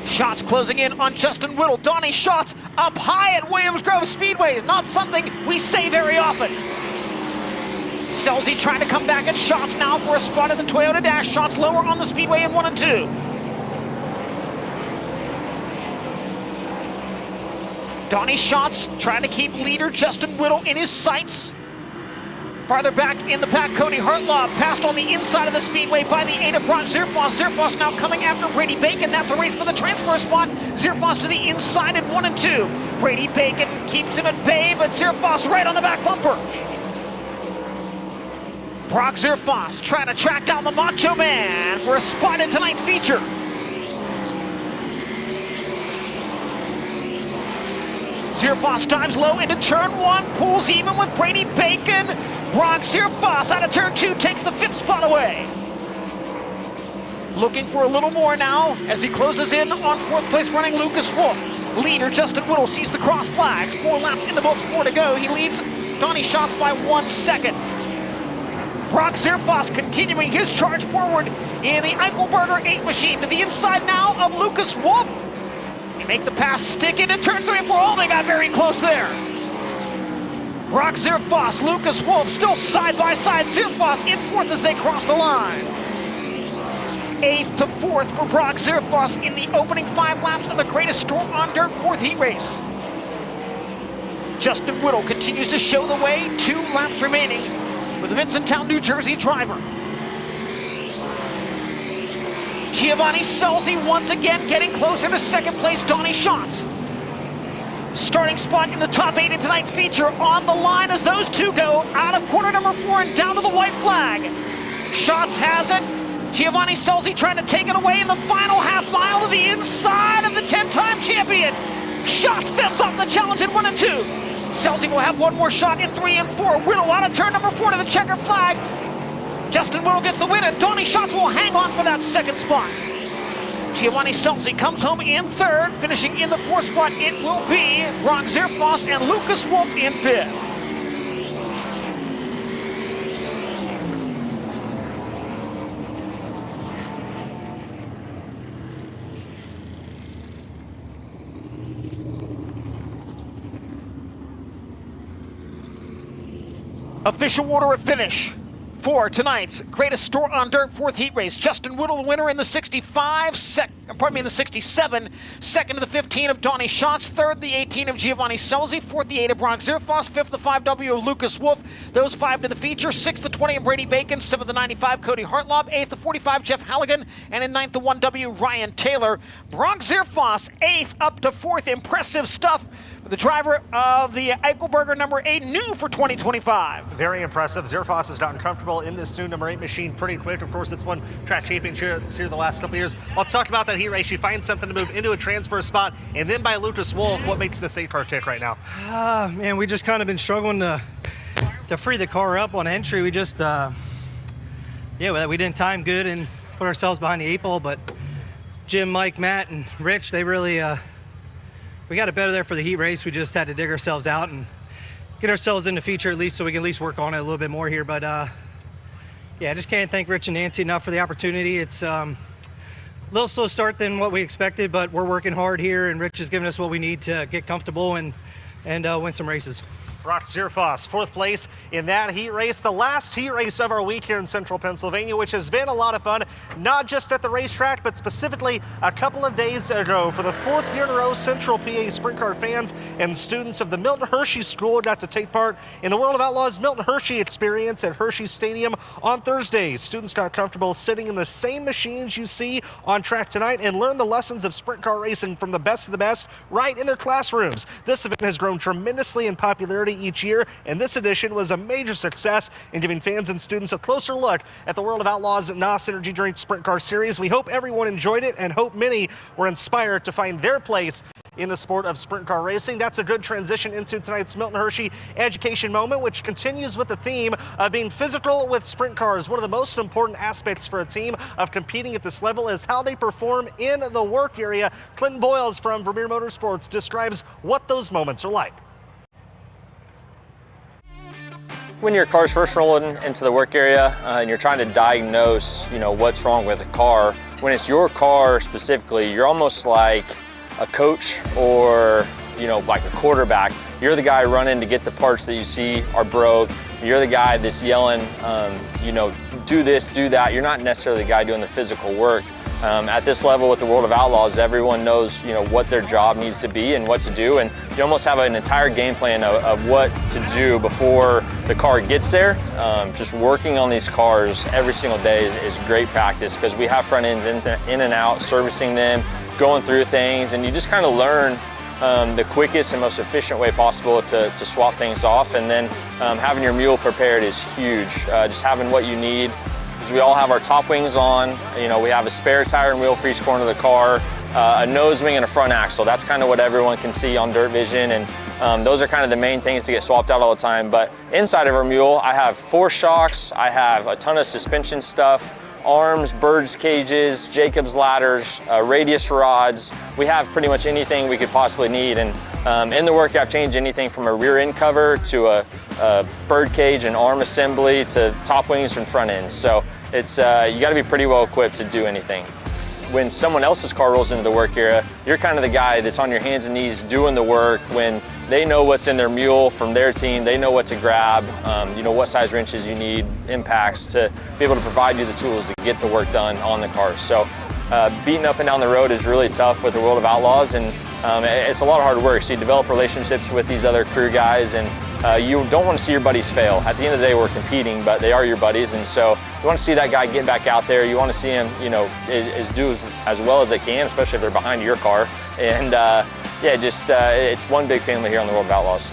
Schatz closing in on Justin Whittle. Donnie Schatz up high at Williams Grove Speedway. Not something we say very often. Scelzi trying to come back at Schatz now for a spot in the Toyota Dash. Schatz lower on the Speedway in 1 and 2. Donnie Schatz trying to keep leader Justin Whittle in his sights. Farther back in the pack, Cody Hartlob passed on the inside of the Speedway by the 8 of Brock Zierfoss. Zierfoss now coming after Brady Bacon. That's a race for the transfer spot. Zierfoss to the inside in 1 and 2. Brady Bacon keeps him at bay, but Zierfoss right on the back bumper. Brock Zierfoss trying to track down the Macho Man for a spot in tonight's feature. Zierfoss dives low into turn 1, pulls even with Brady Bacon. Brock Zierfoss out of turn 2 takes the 5th spot away. Looking for a little more now as he closes in on 4th place running Lucas Wolf. Leader Justin Whittle sees the cross flags. 4 laps in the books, 4 to go. He leads Donnie Schatz by 1 second. Brock Zierfoss continuing his charge forward in the Eichelberger 8 machine to the inside now of Lucas Wolf. They make the pass, stick into turn 3 and 4. Oh, they got very close there. Brock Zierfoss, Lucas Wolf still side by side. Zierfoss in 4th as they cross the line. 8th to 4th for Brock Zierfoss in the opening 5 laps of the greatest storm on dirt 4th heat race. Justin Whittle continues to show the way. 2 laps remaining with the Vincenttown, New Jersey driver. Giovanni Scelzi once again getting closer to 2nd place, Donnie Schatz. Starting spot in the top 8 in tonight's feature on the line as those 2 go out of corner number 4 and down to the white flag. Schatz has it. Giovanni Scelzi trying to take it away in the final half mile to the inside of the 10-time champion. Schatz fends off the challenge in 1 and 2. Scelzi will have 1 more shot in 3 and 4. Whittle out of turn number 4 to the checker flag. Justin Whittle gets the win, and Donnie Schatz will hang on for that 2nd spot. Giovanni Scelzi comes home in 3rd, finishing in the 4th spot. It will be Brock Zierfoss and Lucas Wolf in 5th. Official order of finish for tonight's greatest store on dirt 4th heat race. Justin Whittle, the winner in the 65, in the 67, 2nd to the 15 of Donnie Schatz, 3rd the 18 of Giovanni Scelzi, 4th the 8 of Brock Zierfoss, 5th the 5W of Lucas Wolf, those 5 to the feature, 6th the 20 of Brady Bacon, 7th the 95 Cody Hartlob, 8th the 45 Jeff Halligan, and in 9th the 1W Ryan Taylor. Brock Zierfoss 8th up to 4th, impressive stuff. The driver of the Eichelberger number 8, new for 2025. Very impressive. Zierfoss has gotten comfortable in this new number 8 machine pretty quick. Of course, it's won track championships here the last couple of years. Let's talk about that heat race. You find something to move into a transfer spot, and then by Lucas Wolf, what makes this 8-car tick right now? Man, we just kind of been struggling to free the car up on entry. We just, we didn't time good and put ourselves behind the 8 ball, but Jim, Mike, Matt, and Rich, they really, we got it better there for the heat race. We just had to dig ourselves out and get ourselves in the feature at least so we can at least work on it a little bit more here. But I just can't thank Rich and Nancy enough for the opportunity. It's a little slow start than what we expected, but we're working hard here, and Rich has given us what we need to get comfortable and win some races. Brock Zierfoss, 4th place in that heat race, the last heat race of our week here in Central Pennsylvania, which has been a lot of fun, not just at the racetrack, but specifically a couple of days ago. For the 4th year in a row, Central PA Sprint Car fans and students of the Milton Hershey School got to take part in the World of Outlaws Milton Hershey experience at Hershey Stadium on Thursday. Students got comfortable sitting in the same machines you see on track tonight and learned the lessons of sprint car racing from the best of the best right in their classrooms. This event has grown tremendously in popularity each year, and this edition was a major success in giving fans and students a closer look at the World of Outlaws NOS Energy Drink Sprint Car Series. We hope everyone enjoyed it and hope many were inspired to find their place in the sport of sprint car racing. That's a good transition into tonight's Milton Hershey Education Moment, which continues with the theme of being physical with sprint cars. One of the most important aspects for a team of competing at this level is how they perform in the work area. Clinton Boyles from Vermeer Motorsports describes what those moments are like. When your car's first rolling into the work area and you're trying to diagnose, what's wrong with the car, when it's your car specifically, you're almost like a coach or, like a quarterback. You're the guy running to get the parts that you see are broke. You're the guy that's yelling, do this, do that. You're not necessarily the guy doing the physical work. At this level with the World of Outlaws, everyone knows, what their job needs to be and what to do, and you almost have an entire game plan of what to do before the car gets there. Just working on these cars every single day is great practice because we have front ends in and out, servicing them, going through things, and you just kind of learn the quickest and most efficient way possible to swap things off, and then having your mule prepared is huge. Just having what you need. We all have our top wings on, we have a spare tire and wheel for each corner of the car, a nose wing and a front axle. That's kind of what everyone can see on DIRTVision, and those are kind of the main things to get swapped out all the time. But inside of our mule, I have 4 shocks, I have a ton of suspension stuff, arms, birds cages, Jacob's ladders, radius rods. We have pretty much anything we could possibly need. And in the work, I've changed anything from a rear end cover to a bird cage and arm assembly to top wings and front ends. So it's you got to be pretty well equipped to do anything. When someone else's car rolls into the work area, you're kind of the guy that's on your hands and knees doing the work. When they know what's in their mule from their team, they know what to grab, what size wrenches you need, impacts, to be able to provide you the tools to get the work done on the cars. So beating up and down the road is really tough with the World of Outlaws, and it's a lot of hard work. So you develop relationships with these other crew guys, and you don't want to see your buddies fail. At the end of the day, we're competing, but they are your buddies, and so you want to see that guy get back out there. You want to see him, do as well as they can, especially if they're behind your car. And it's one big family here on the World of Outlaws.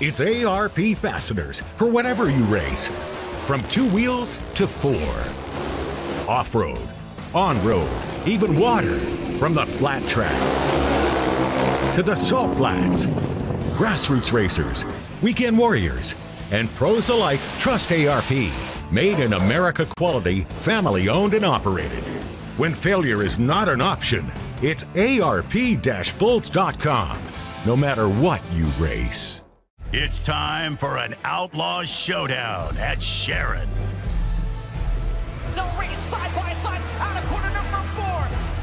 It's ARP fasteners for whatever you race, from 2 wheels to 4. Off-road, on-road, even water, from the flat track to the salt flats. Grassroots racers, weekend warriors, and pros alike trust ARP. Made in America quality, family-owned and operated. When failure is not an option, it's ARP-bolts.com, no matter what you race. It's time for an Outlaws showdown at Sharon. They'll race side by side out of corner number 4.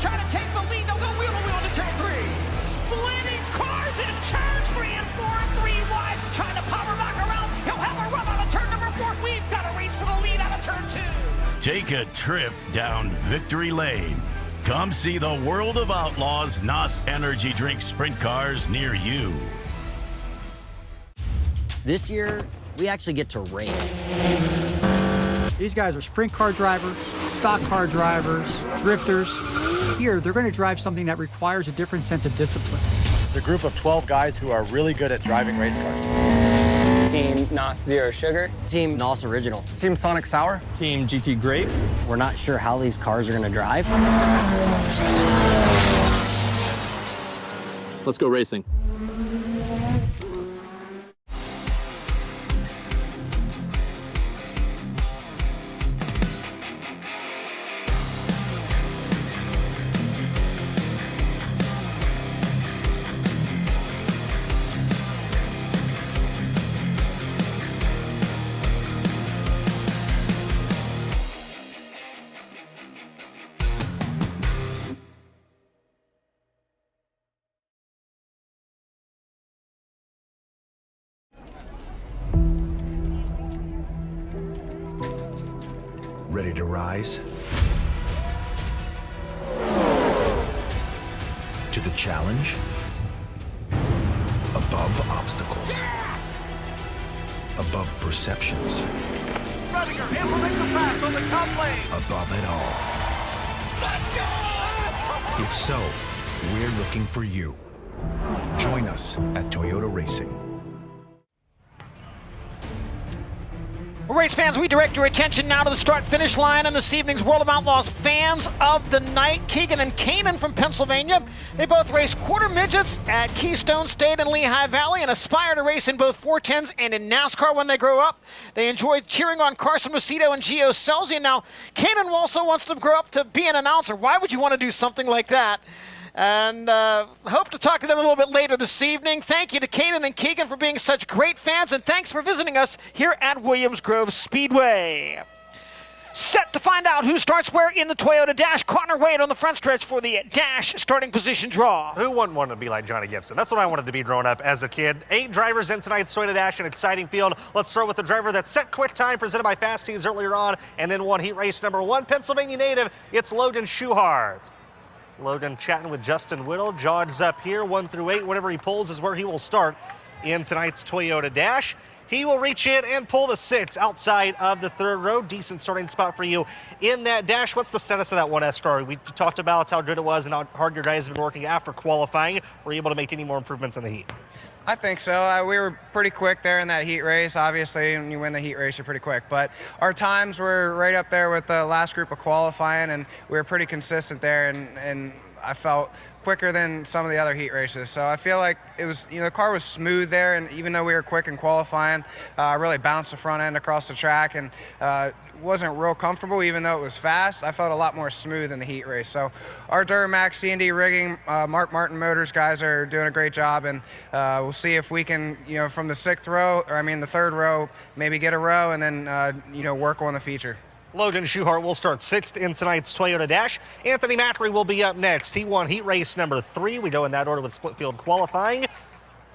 Trying to take the lead. They'll go wheel to wheel to turn 3. Splitting cars in turns 3 and 4 and 3 wide. Trying to power back around. He'll have a run out of turn number 4. We've got a race for the lead out of turn 2. Take a trip down Victory Lane. Come see the World of Outlaws NOS Energy Drink Sprint Cars near you. This year, we actually get to race. These guys are sprint car drivers, stock car drivers, drifters. Here, they're going to drive something that requires a different sense of discipline. It's a group of 12 guys who are really good at driving race cars. Team NOS Zero Sugar. Team NOS Original. Team Sonic Sour. Team GT Grape. We're not sure how these cars are going to drive. Let's go racing. Ready to rise? To the challenge? Above obstacles. Yes! Above perceptions. Ruttiger, implement the pass on the top lane. Above it all. Let's go! If so, we're looking for you. Join us at Toyota Racing. Race fans, we direct your attention now to the start-finish line in this evening's World of Outlaws Fans of the Night. Keegan and Kanan from Pennsylvania. They both race quarter midgets at Keystone State and Lehigh Valley and aspire to race in both 410s and in NASCAR when they grow up. They enjoy cheering on Carson Macedo and Gio Scelzi. Now, Kanan also wants to grow up to be an announcer. Why would you want to do something like that? And hope to talk to them a little bit later this evening. Thank you to Kanan and Keegan for being such great fans, and thanks for visiting us here at Williams Grove Speedway. Set to find out who starts where in the Toyota Dash. Connor Wade on the front stretch for the Dash starting position draw. Who wouldn't want to be like Johnny Gibson? That's what I wanted to be growing up as a kid. 8 drivers in tonight's Toyota Dash, an exciting field. Let's start with the driver that set quick time presented by Fasties earlier on and then won heat race number 1. Pennsylvania native, it's Logan Schuhart. Logan chatting with Justin Whittle. Jogs up here, 1 through 8. Whatever he pulls is where he will start in tonight's Toyota Dash. He will reach in and pull the 6 outside of the 3rd row. Decent starting spot for you in that Dash. What's the status of that 1S star? We talked about how good it was and how hard your guys have been working after qualifying. Were you able to make any more improvements in the heat? I think so. We were pretty quick there in that heat race. Obviously, when you win the heat race, you're pretty quick. But our times were right up there with the last group of qualifying, and we were pretty consistent there. And I felt quicker than some of the other heat races. So I feel like it was, the car was smooth there. And even though we were quick in qualifying, I really bounced the front end across the track and wasn't real comfortable. Even though it was fast, I felt a lot more smooth in the heat race. So our Duramax C&D rigging, Mark Martin Motors guys are doing a great job, and we'll see if we can, from the 6th row, or the 3rd row, maybe get a row and then, work on the feature. Logan Schuhart will start 6th in tonight's Toyota Dash. Anthony Macri will be up next. He won heat race number 3. We go in that order with split field qualifying.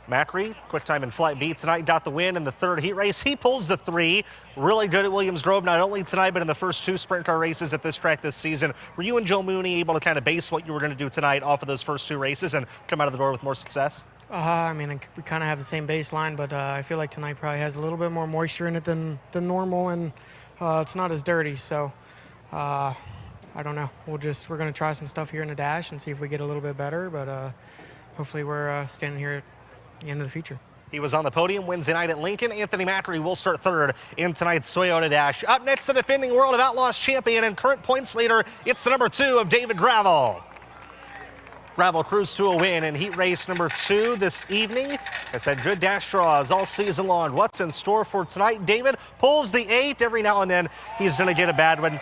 Macri, quick time in Flight B tonight, got the win in the 3rd heat race. He pulls the 3. Really good at Williams Grove, not only tonight, but in the first 2 sprint car races at this track this season. Were you and Joe Mooney able to kind of base what you were going to do tonight off of those first 2 races and come out of the door with more success? We kind of have the same baseline, but I feel like tonight probably has a little bit more moisture in it than normal, and it's not as dirty. So I don't know. We're going to try some stuff here in the Dash and see if we get a little bit better, but hopefully we're standing here at the end of the feature. He was on the podium Wednesday night at Lincoln. Anthony Macri will start 3rd in tonight's Toyota Dash. Up next, the defending World of Outlaws champion and current points leader, it's the number 2 of David Gravel. Gravel cruised to a win in heat race number 2 this evening. Has had good dash draws all season long. What's in store for tonight? David pulls the 8. Every now and then he's going to get a bad one.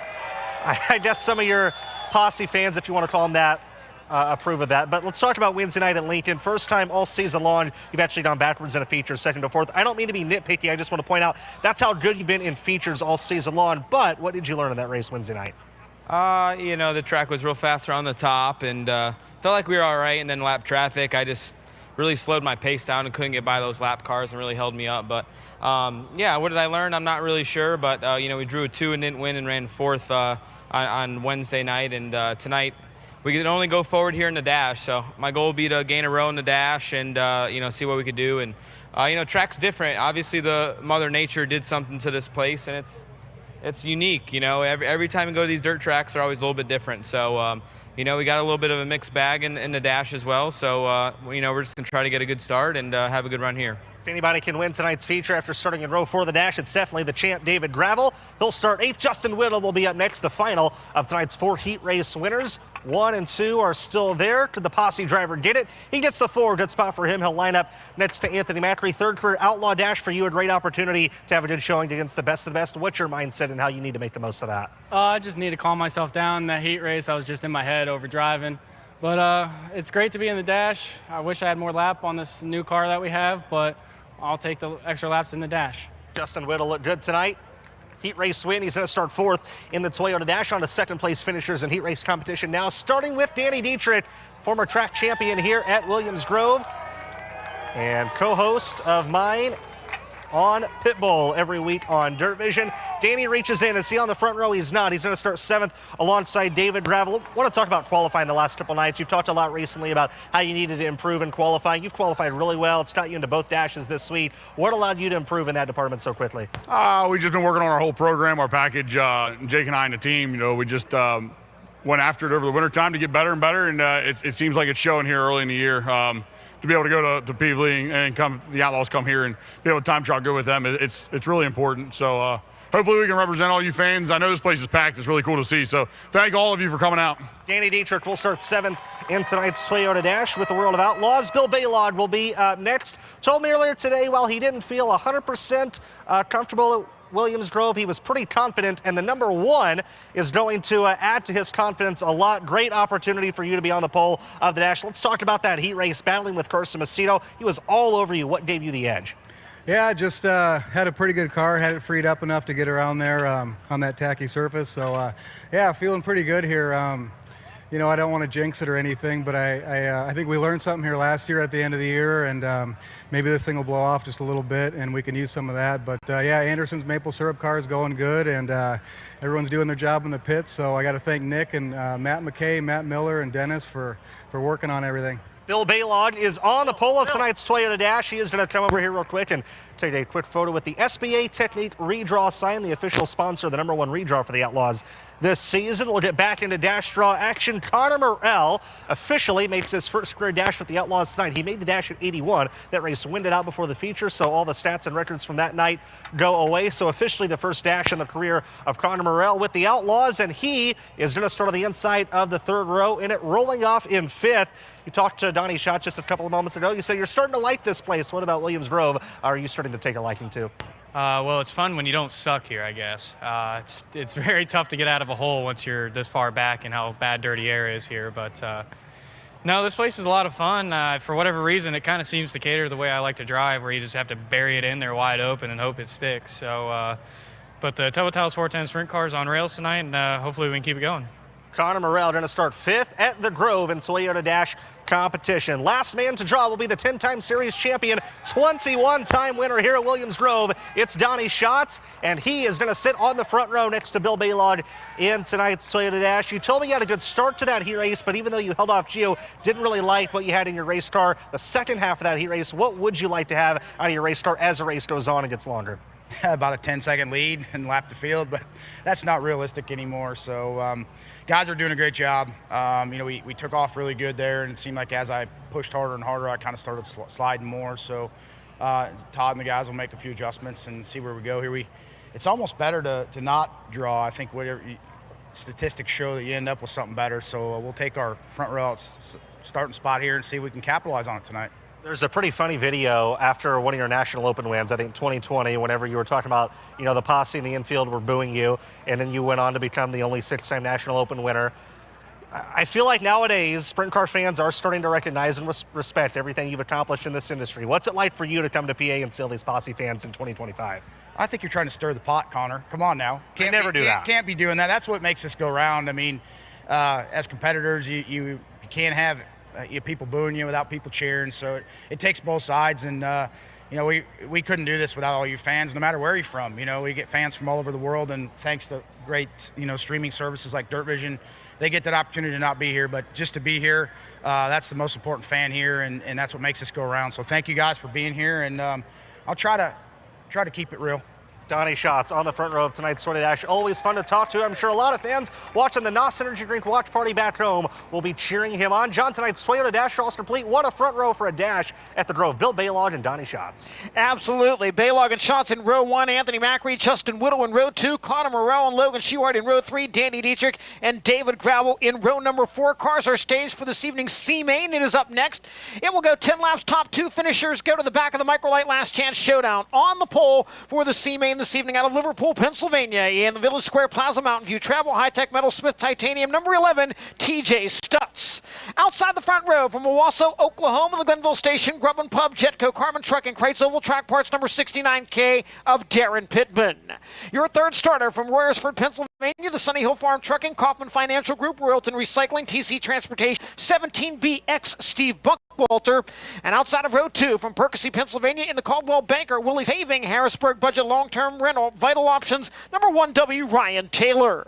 I guess some of your posse fans, if you want to call them that, approve of that. But let's talk about Wednesday night at Lincoln. First time all season long you've actually gone backwards in a feature, 2nd to 4th. I don't mean to be nitpicky. I just want to point out that's how good you've been in features all season long. But what did you learn in that race Wednesday night? The track was real fast around the top, and felt like we were all right. And then lap traffic, I just really slowed my pace down and couldn't get by those lap cars and really held me up. But what did I learn? I'm not really sure, but we drew a 2 and didn't win and ran 4th on Wednesday night, and tonight we can only go forward here in the Dash. So my goal will be to gain a row in the Dash and see what we could do. And track's different. Obviously, the Mother Nature did something to this place, and it's unique. Every time we go to these dirt tracks, they're always a little bit different. So we got a little bit of a mixed bag in the Dash as well. So we're just gonna try to get a good start and have a good run here. If anybody can win tonight's feature after starting in row 4 of the Dash, it's definitely the champ David Gravel. He'll start 8th. Justin Whittle will be up next. The final of tonight's 4 heat race winners. 1 and 2 are still there. Could the posse driver get it? He gets the 4. Good spot for him. He'll line up next to Anthony Macri. 3rd career Outlaw Dash for you. A great opportunity to have a good showing against the best of the best. What's your mindset and how you need to make the most of that? I just need to calm myself down. In that heat race, I was just in my head over driving. But it's great to be in the Dash. I wish I had more lap on this new car that we have, but I'll take the extra laps in the Dash. Justin Whittle looked good tonight. Heat race win. He's going to start 4th in the Toyota Dash. On to 2nd place finishers in heat race competition now, starting with Danny Dietrich, former track champion here at Williams Grove and co-host of mine on Pitbull every week on DIRTVision. Danny reaches in. Is he on the front row? He's not. He's going to start 7th alongside David Gravel. I want to talk about qualifying the last couple nights. You've talked a lot recently about how you needed to improve in qualifying. You've qualified really well. It's got you into both dashes this week. What allowed you to improve in that department so quickly? We've just been working on our whole program, our package. Jake and I and the team, we just went after it over the wintertime to get better and better, and it seems like it's showing here early in the year. To be able to go to Peavey and the Outlaws come here and be able to time trial good with them, it's really important. So hopefully we can represent all you fans. I know this place is packed. It's really cool to see. So thank all of you for coming out. Danny Dietrich will start 7th in tonight's Toyota Dash with the World of Outlaws. Bill Baylog will be next. Told me earlier today, while he didn't feel 100% comfortable at Williams Grove, he was pretty confident, and the number 1 is going to add to his confidence a lot. Great opportunity for you to be on the pole of the Dash. Let's talk about that heat race, battling with Carson Macedo. He was all over you. What gave you the edge? Yeah, just had a pretty good car, had it freed up enough to get around there on that tacky surface. So, yeah, feeling pretty good here. I don't want to jinx it or anything, but I think we learned something here last year at the end of the year, and maybe this thing will blow off just a little bit, and we can use some of that. But, yeah, Anderson's maple syrup car is going good, and everyone's doing their job in the pits. So I got to thank Nick and Matt McKay, Matt Miller, and Dennis for working on everything. Bill Baylog is on the pole of tonight's Toyota Dash. He is going to come over here real quick and take a quick photo with the SBA Technique redraw sign, the official sponsor, the #1 redraw for the Outlaws this season. We'll get back into dash draw action. Connor Morrell officially makes his first career dash with the Outlaws tonight. He made the dash at 81. That race winded out before the feature, so all the stats and records from that night go away. So officially the first dash in the career of Connor Morrell with the Outlaws, and he is going to start on the inside of the 3rd row in it, rolling off in 5th. You talked to Donnie Schott just a couple of moments ago. You said you're starting to like this place. What about Williams Grove are you starting to take a liking to? Well, it's fun when you don't suck here, I guess. It's very tough to get out of a hole once you're this far back and how bad dirty air is here. But no, this place is a lot of fun. For whatever reason, it kind of seems to cater to the way I like to drive, where you just have to bury it in there wide open and hope it sticks. So, but the Total Talos 410 sprint car is on rails tonight, and hopefully we can keep it going. Connor Morrell going to start 5th at the Grove in Toyota Dash competition. Last man to draw will be the 10-time series champion, 21-time winner here at Williams Grove. It's Donnie Schatz, and he is going to sit on the front row next to Bill Baylog in tonight's Toyota Dash. You told me you had a good start to that heat race, but even though you held off Gio, didn't really like what you had in your race car. The second half of that heat race, what would you like to have out of your race car as the race goes on and gets longer? About a 10-second lead and lap the field, but that's not realistic anymore. So guys are doing a great job. We took off really good there, and it seemed like as I pushed harder and harder, I kind of started sliding more. So Todd and the guys will make a few adjustments and see where we go here. It's almost better to not draw. I think whatever statistics show that you end up with something better. So we'll take our front row starting spot here and see if we can capitalize on it tonight. There's a pretty funny video after one of your National Open wins, I think 2020, whenever you were talking about, the posse in the infield were booing you, and then you went on to become the only 6-time National Open winner. I feel like nowadays, sprint car fans are starting to recognize and respect everything you've accomplished in this industry. What's it like for you to come to PA and see all these posse fans in 2025? I think you're trying to stir the pot, Connor. Come on now. Can't do that. Can't be doing that. That's what makes this go round. I mean, as competitors, you can't have people booing you without people cheering, so it takes both sides, and we couldn't do this without all you fans, no matter where you're from. We get fans from all over the world, and thanks to great streaming services like DIRTVision, they get that opportunity to not be here, but just to be here, that's the most important fan here, and that's what makes this go around. So thank you guys for being here, and I'll try to keep it real. Donnie Schatz on the front row of tonight's Toyota Dash. Always fun to talk to. I'm sure a lot of fans watching the NOS Energy Drink watch party back home will be cheering him on. John, tonight's Toyota Dash all complete. What a front row for a dash at the Grove. Bill Baylog and Donnie Schatz. Absolutely. Baylog and Schatz in row 1, Anthony Macri, Justin Whittle in row 2, Connor Morrell and Logan Shewhart in row 3, Danny Dietrich and David Gravel in row number 4. Cars are staged for this evening's C-Main. It is up next. It will go 10 laps. Top 2 finishers go to the back of the Microlight Last Chance Showdown. On the pole for the C-Main this evening out of Liverpool, Pennsylvania, in the Village Square Plaza Mountain View Travel High-Tech Metal Smith Titanium number 11, TJ Stutz. Outside the front row from Owasso, Oklahoma, the Glenville Station, Grubman Pub, Jetco, Carmen Truck, and Crates Oval Track Parts number 69K of Darren Pittman. Your third starter from Royersford, Pennsylvania. The Sunny Hill Farm Trucking, Kaufman Financial Group, Royalton Recycling, TC Transportation, 17BX, Steve Buckwalter. And outside of Road 2 from Percy, Pennsylvania, in the Caldwell Banker, Willie's Paving, Harrisburg Budget Long-Term Rental, Vital Options, number 1W, Ryan Taylor.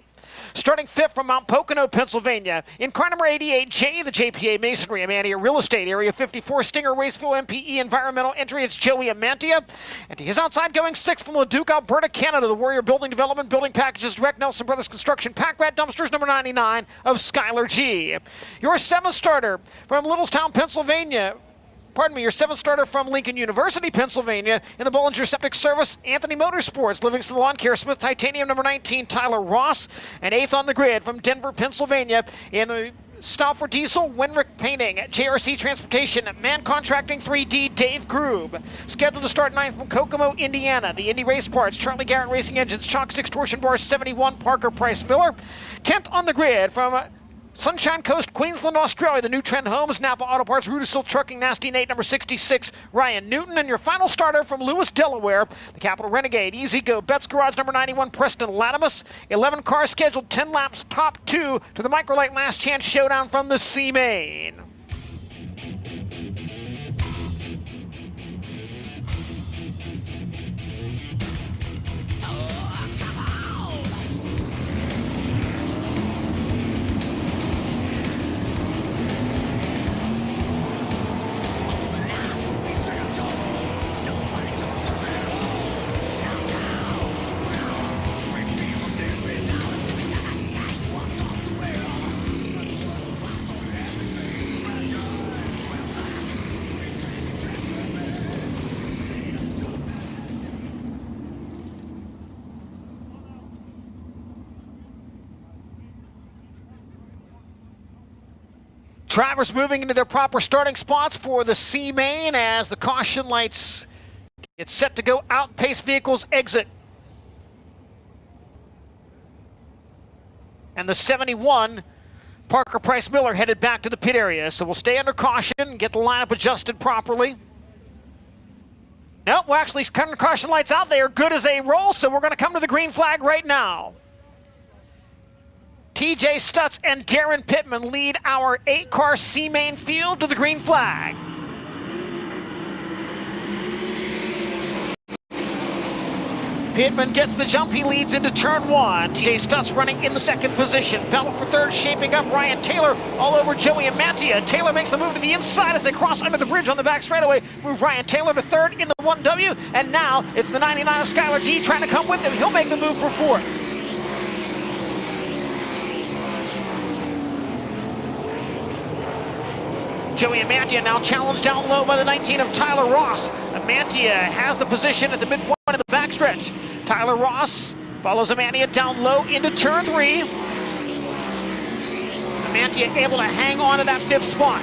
Starting fifth from Mount Pocono, Pennsylvania, in car number 88J, the JPA Masonry, Amantia Real Estate, Area 54, Stinger, Raceville, MPE, Environmental Entry, it's Joey Amantia. And he is outside going sixth from Leduc, Alberta, Canada, the Warrior Building Development, Building Packages, Direct, Nelson Brothers Construction, Pack Rat Dumpsters, number 99 of Skylar G. Your seventh starter from Littlestown, Pennsylvania, your seventh starter from Lincoln University, Pennsylvania, in the Bollinger Septic Service, Anthony Motorsports, Livingston Lawn Care, Smith Titanium, number 19, Tyler Ross, and eighth on the grid from Denver, Pennsylvania, in the Stauffer Diesel, Winrick Painting, JRC Transportation, Man Contracting 3D, Dave Grube. Scheduled to start ninth from Kokomo, Indiana, the Indy Race Parts, Charlie Garrett Racing Engines, Chalk Sticks Torsion Bar 71, Parker Price Miller. 10th on the grid from Sunshine Coast, Queensland, Australia, the New Trend Homes, Napa Auto Parts, Rudisill Trucking, Nasty Nate, number 66, Ryan Newton. And your final starter from Lewis, Delaware, the Capital Renegade, Easy Go, Betts Garage, number 91, Preston Latimus. 11 cars scheduled, 10 laps, top 2 to the Microlight Last Chance Showdown from the C-Main. Drivers moving into their proper starting spots for the C-Main as the caution lights get set to go out. Pace vehicles exit. And the 71, Parker Price Miller, headed back to the pit area. So we'll stay under caution, get the lineup adjusted properly. Nope, we're actually cutting caution lights out. They are good as they roll, so we're going to come to the green flag right now. TJ Stutz and Darren Pittman lead our 8-car C-Main field to the green flag. Pittman gets the jump. He leads into turn 1. TJ Stutz running in the second position. Battle for third shaping up. Ryan Taylor all over Joey Amantia. Taylor makes the move to the inside as they cross under the bridge on the back straightaway. Move Ryan Taylor to third in the 1W. And now it's the 99 of Skylar G trying to come with him. He'll make the move for fourth. Joey Amantia now challenged down low by the 19 of Tyler Ross. Amantia has the position at the midpoint of the backstretch. Tyler Ross follows Amantia down low into turn 3. Amantia able to hang on to that 5th spot.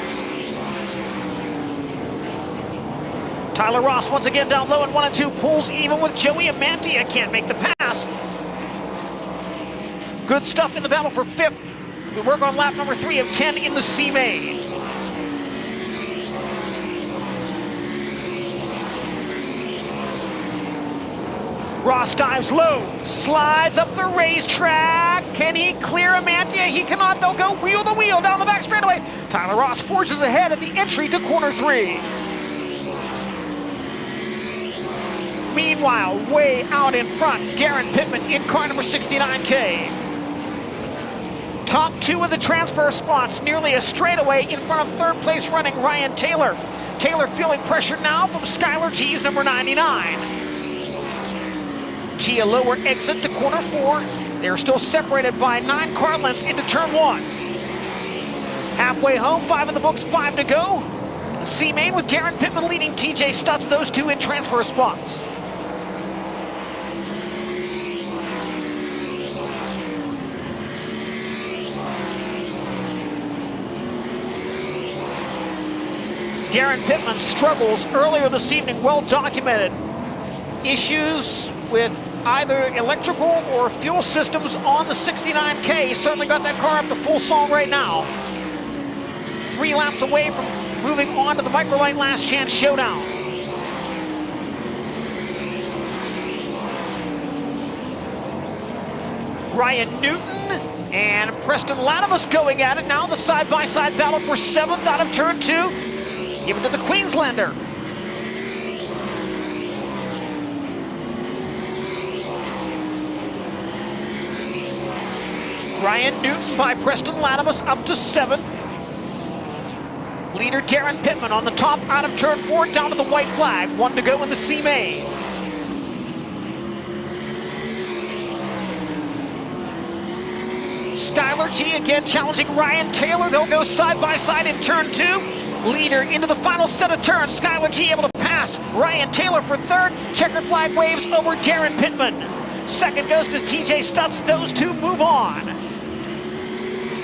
Tyler Ross once again down low in 1 and 2, pulls even with Joey Amantia, can't make the pass. Good stuff in the battle for 5th. We work on lap number 3 of 10 in the C-Main. Ross dives low, slides up the racetrack. Can he clear Amantia? He cannot. They'll go wheel to wheel down the back straightaway. Tyler Ross forges ahead at the entry to corner 3. Meanwhile, way out in front, Darren Pittman in car number 69K. Top 2 of the transfer spots, nearly a straightaway in front of third place running Ryan Taylor. Taylor feeling pressure now from Skylar G's number 99. G a lower exit to corner 4. They're still separated by 9 car lengths into turn 1. Halfway home, 5 in the books, 5 to go. C-Main with Darren Pittman leading TJ Stutz, those 2 in transfer spots. Darren Pittman struggles earlier this evening, well documented. Issues with either electrical or fuel systems on the 69K. He certainly got that car up to full song right now. 3 laps away from moving on to the Microlight Last Chance Showdown. Ryan Newton and Preston Latimus going at it now. The side-by-side battle for 7th out of turn 2. Given to the Queenslander. Ryan Newton by Preston Latimus up to 7th. Leader Darren Pittman on the top out of turn 4 down to the white flag. 1 to go in the C main. Skylar G again challenging Ryan Taylor. They'll go side by side in turn 2. Leader into the final set of turns. Skylar G able to pass Ryan Taylor for 3rd. Checkered flag waves over Darren Pittman. 2nd goes to TJ Stutz. Those two move on.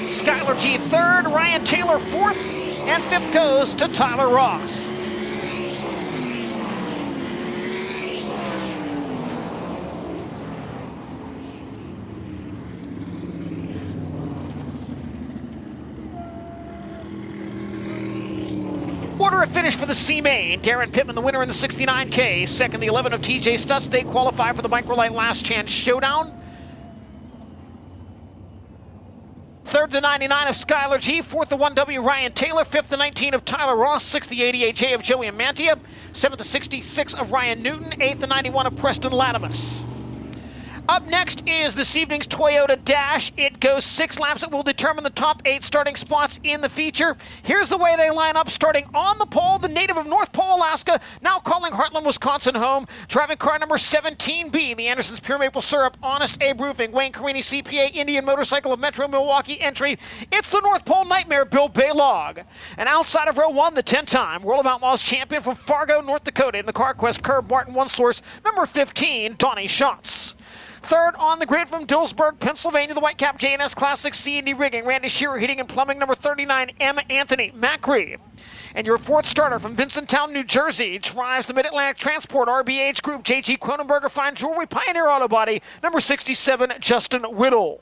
Skylar G 3rd, Ryan Taylor 4th, and 5th goes to Tyler Ross. Order of finish for the C main. Darren Pittman, the winner in the 69K. 2nd, the 11 of TJ Stutz. They qualify for the Microlight Last Chance Showdown. 3rd, the 99 of Skylar G. 4th, the 1W Ryan Taylor. 5th, the 19 of Tyler Ross. 6th, the 88J of Joey Amantia. 7th, the 66 of Ryan Newton. 8th, the 91 of Preston Latimus. Up next is this evening's Toyota Dash. It goes 6 laps. It will determine the top 8 starting spots in the feature. Here's the way they line up. Starting on the pole, the native of North Pole, Alaska, now calling Heartland, Wisconsin home. Driving car number 17B, the Anderson's Pure Maple Syrup, Honest Abe Roofing, Wayne Carini CPA, Indian Motorcycle of Metro Milwaukee entry. It's the North Pole Nightmare, Bill Baylog. And outside of row 1, the 10-time World of Outlaws champion from Fargo, North Dakota in the CarQuest Curb Martin 1 Source, number 15, Donnie Schatz. 3rd on the grid from Dillsburg, Pennsylvania, the Whitecap J&S Classic C&D Rigging, Randy Shearer Heating and Plumbing, number 39, M. Anthony Macri. And your 4th starter from Vincenttown, New Jersey, drives the Mid-Atlantic Transport RBH Group, J.G. Cronenberger Fine Jewelry, Pioneer Auto Body, number 67, Justin Whittle.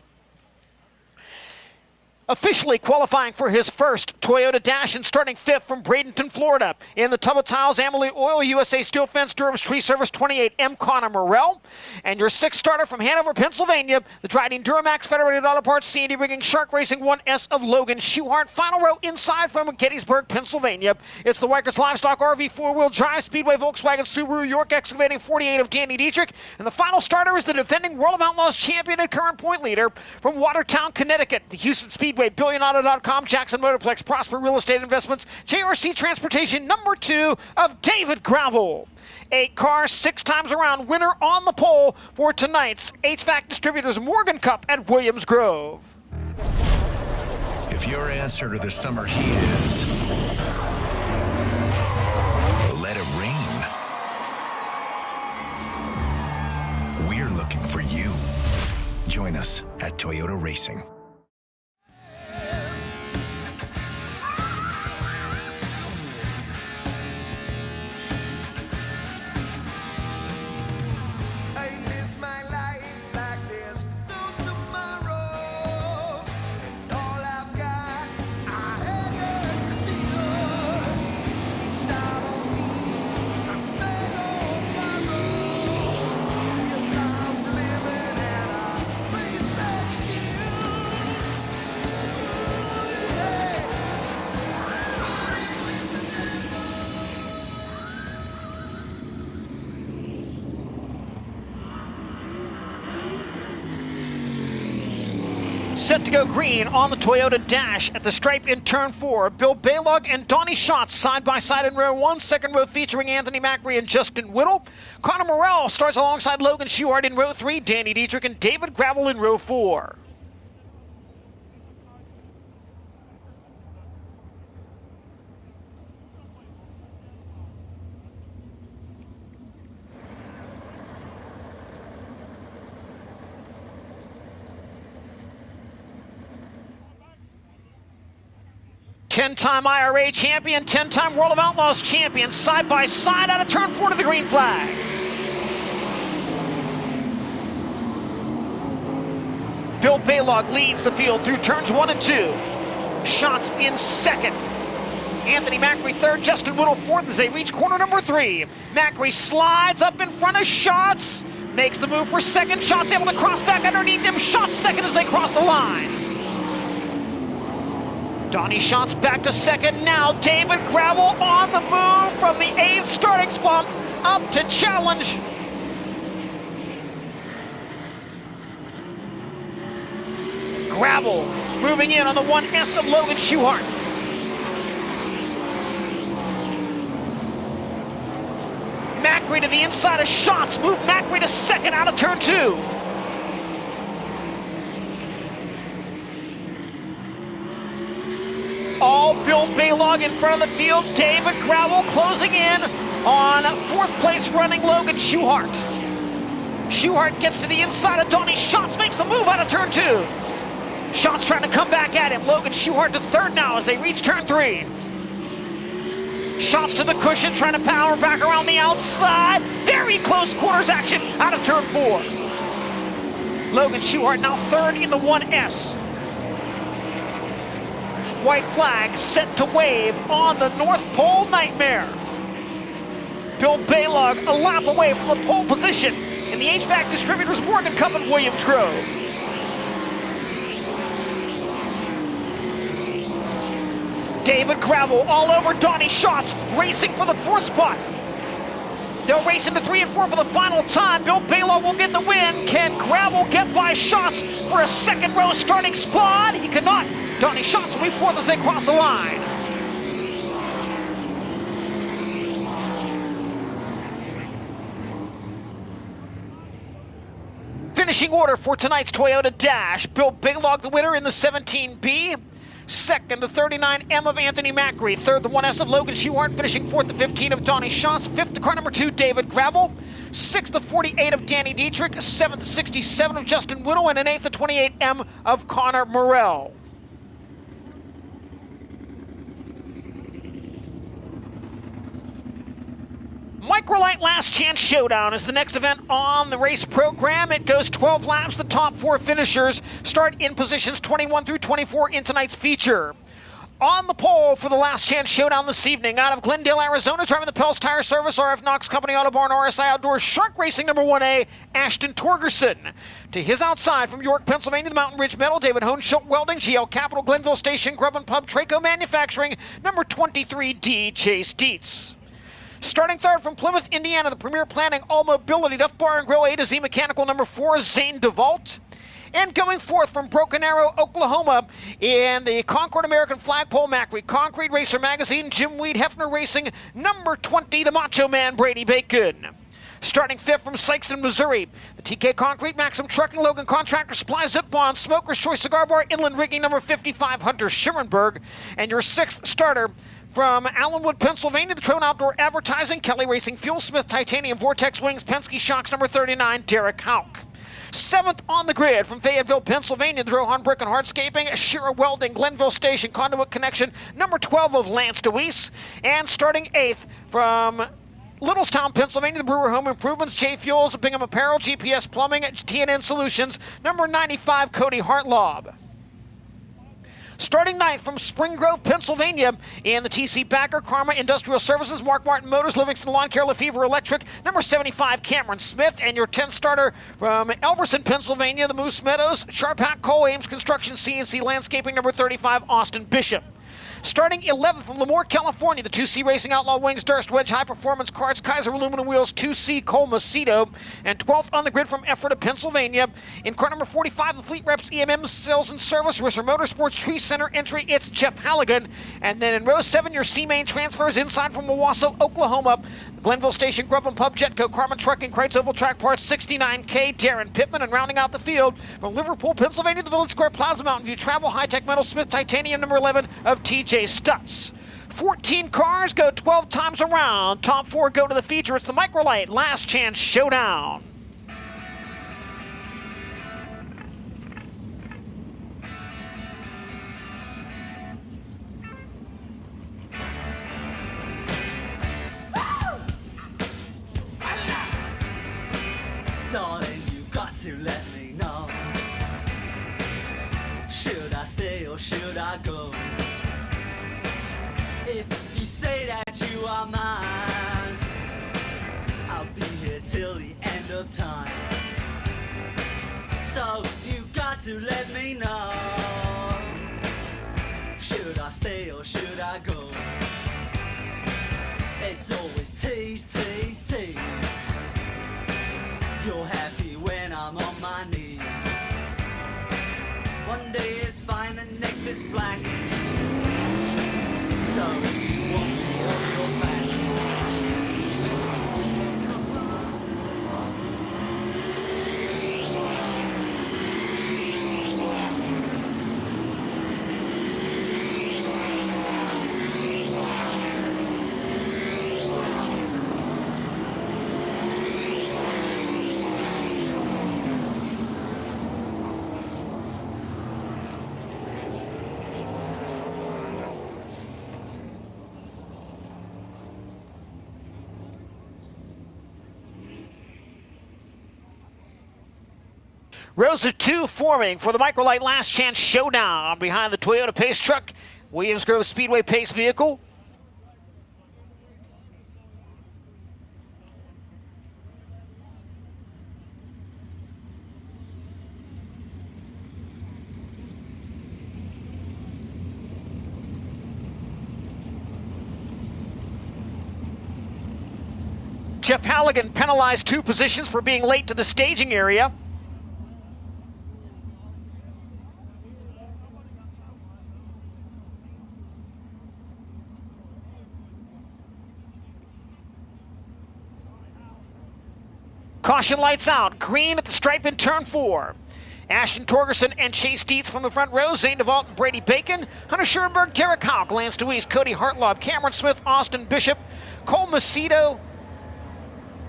Officially qualifying for his first Toyota Dash and starting 5th from Bradenton, Florida. In the tub of tiles, Amalie Oil, USA Steel Fence, Durham's Tree Service, 28, M. Connor Morrell. And your 6th starter from Hanover, Pennsylvania, the Dryden Duramax Federated Auto Parts, C&D Rigging, Shark Racing 1S of Logan Schuhart. Final row inside from Gettysburg, Pennsylvania. It's the Weikert's Livestock RV 4-wheel drive, Speedway, Volkswagen, Subaru, York Excavating, 48 of Danny Dietrich. And the final starter is the defending World of Outlaws champion and current point leader from Watertown, Connecticut, the Houston Speedway, BillionAuto.com, Jackson Motorplex, Prosper Real Estate Investments, JRC Transportation, number 2 of David Gravel. 8 cars, 6 times around, winner on the pole for tonight's HVAC Distributors Morgan Cup at Williams Grove. If your answer to the summer heat is let it rain, we're looking for you. Join us at Toyota Racing. Set to go green on the Toyota Dash at the stripe in turn 4. Bill Baylog and Donnie Schatz side by side in row 1. 2nd row featuring Anthony Macri and Justin Whittle. Connor Morrell starts alongside Logan Schuhart in row 3. Danny Dietrich and David Gravel in row 4. Ten-time IRA champion, 10-time World of Outlaws champion, side by side out of turn 4 to the green flag. Bill Baylog leads the field through turns 1 and 2. Schatz in 2nd. Anthony Macri 3rd, Justin Whittle 4th as they reach corner number 3. Macri slides up in front of Schatz. makes the move for second. Schatz able to cross back underneath him. Schatz second as they cross the line. Donnie Schatz back to second now. David Gravel on the move from the 8th starting spot up to challenge. Gravel moving in on the 1S of Logan Schuchart. Macri to the inside of Schatz. Move Macri to second out of turn 2. All Bill Balog in front of the field. David Gravel closing in on 4th place running Logan Schuchart. Schuchart gets to the inside of Donnie Schatz, makes the move out of turn 2. Schatz trying to come back at him. Logan Schuchart to third now as they reach turn 3. Schatz to the cushion, trying to power back around the outside. Very close quarters action out of turn 4. Logan Schuchart now third in the 1S. White flag set to wave on the North Pole Nightmare. Bill Balog a lap away from the pole position in the HVAC Distributors Morgan Cup at Williams Grove. David Gravel all over Donnie Schatz, racing for the 4th spot. They'll race into 3 and 4 for the final time. Bill Balog will get the win. Can Gravel get by Schatz for a second row starting spot? He cannot. Donnie Schatz will be 4th as they cross the line. Finishing order for tonight's Toyota Dash. Bill Balog the winner in the 17B. Second, the 39M of Anthony Macri. Third, the 1S of Logan Schuchart. Finishing 4th, the 15 of Donnie Schatz. 5th, the car number 2, David Gravel. 6th, the 48 of Danny Dietrich. 7th, the 67 of Justin Whittle. And an 8th, the 28M of Connor Morell. Microlight Last Chance Showdown is the next event on the race program. It goes 12 laps. The top 4 finishers start in positions 21 through 24 in tonight's feature. On the pole for the Last Chance Showdown this evening, out of Glendale, Arizona, driving the Pels Tire Service, RF Knox Company Auto Barn, RSI Outdoors, Shark Racing number 1A, Ashton Torgerson. To his outside from York, Pennsylvania, the Mountain Ridge Metal, David Hohenschultz Welding, GL Capital, Glenville Station, Grub and Pub, Traco Manufacturing, number 23D, Chase Dietz. Starting third from Plymouth, Indiana, the Premier Planning All Mobility Duff Bar and Grill A to Z Mechanical number 4, Zane DeVault. And going forth from Broken Arrow, Oklahoma, in the Concord American Flagpole Macri Concrete Racer Magazine, Jim Weed Hefner Racing, number 20, the Macho Man, Brady Bacon. Starting 5th from Sikeston, Missouri, the TK Concrete, Maxim Trucking, Logan Contractor Supply, Zip Bond, Smoker's Choice Cigar Bar, Inland Rigging, number 55, Hunter Schurenberg. And your 6th starter from Allenwood, Pennsylvania, the Trone Outdoor Advertising, Kelly Racing Fuel, Smith Titanium Vortex Wings, Penske Shocks, number 39, Derek Hauk. 7th on the grid from Fayetteville, Pennsylvania, the Drohan Brick and Hardscaping, Shira Welding, Glenville Station, Conduit Connection, number 12 of Lance DeWeese. And starting 8th from Littlestown, Pennsylvania, the Brewer Home Improvements, J Fuels, Bingham Apparel, GPS Plumbing, TNN Solutions, number 95, Cody Hartlaub. Starting 9th from Spring Grove, Pennsylvania, in the TC Backer, Karma Industrial Services, Mark Martin Motors, Livingston Lawn Care, Lefevre Electric, number 75, Cameron Smith. And your 10th starter from Elverson, Pennsylvania, the Moose Meadows, Sharp Hack, Cole Ames Construction, CNC Landscaping, number 35, Austin Bishop. Starting 11th from Lemoore, California, the 2C Racing Outlaw Wings, Durst Wedge High Performance Cards, Kaiser Aluminum Wheels, 2C Cole Macedo. And 12th on the grid from Ephrata, Pennsylvania, in car number 45, the Fleet Reps EMM Sales and Service, Risser Motorsports Tree Center entry, it's Jeff Halligan. And then in row 7, your C-Main transfers inside from Wawaso, Oklahoma, Glenville Station, Grub and Pub, Jetco, Carmen Trucking, Kreitz Oval Track Parts, 69K, Darren Pittman. And rounding out the field from Liverpool, Pennsylvania, the Village Square Plaza Mountain View Travel, High-Tech Metal, Smith Titanium, number 11 of TJ Stutz. 14 cars go 12 times around. Top 4 go to the feature. It's the Microlight Last Chance Showdown. Darling, you got to let me know. Should I stay or should I go? If you say that you are mine, I'll be here till the end of time. to let me know. Should I stay or should I go? It's always tease, tease, tease. You're happy when I'm on my knees. One day it's fine and next it's black. So you want me on your back. Rows of two forming for the Microlight Last Chance Showdown behind the Toyota Pace truck, Williams Grove Speedway Pace vehicle. Jeff Halligan penalized 2 positions for being late to the staging area. Caution lights out, green at the stripe in turn 4. Ashton Torgerson and Chase Dietz from the front row, Zane DeVault and Brady Bacon, Hunter Schurenberg, Derek Houck, Lance DeWeese, Cody Hartlaub, Cameron Smith, Austin Bishop, Cole Macedo,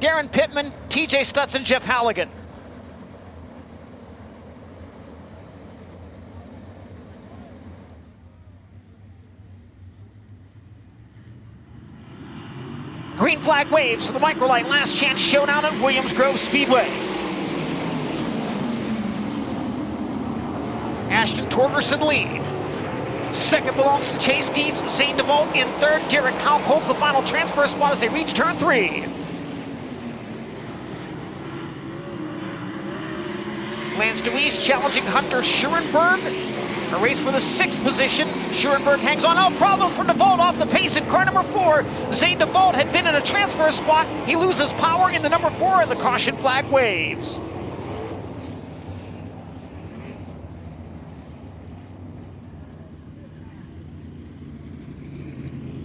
Darren Pittman, TJ Stutz, and Jeff Halligan. Green flag waves for the Microlight Last Chance Showdown at Williams Grove Speedway. Ashton Torgerson leads. Second belongs to Chase Dietz, Zane DeVault in third. Derek Houck holds the final transfer spot as they reach turn 3. Lance DeWeese challenging Hunter Schurenberg. A race for the 6th position. Schurenberg hangs on. No problem for DeVault off the pace in car number 4. Zane DeVault had been in a transfer spot. He loses power in the number 4 and the caution flag waves.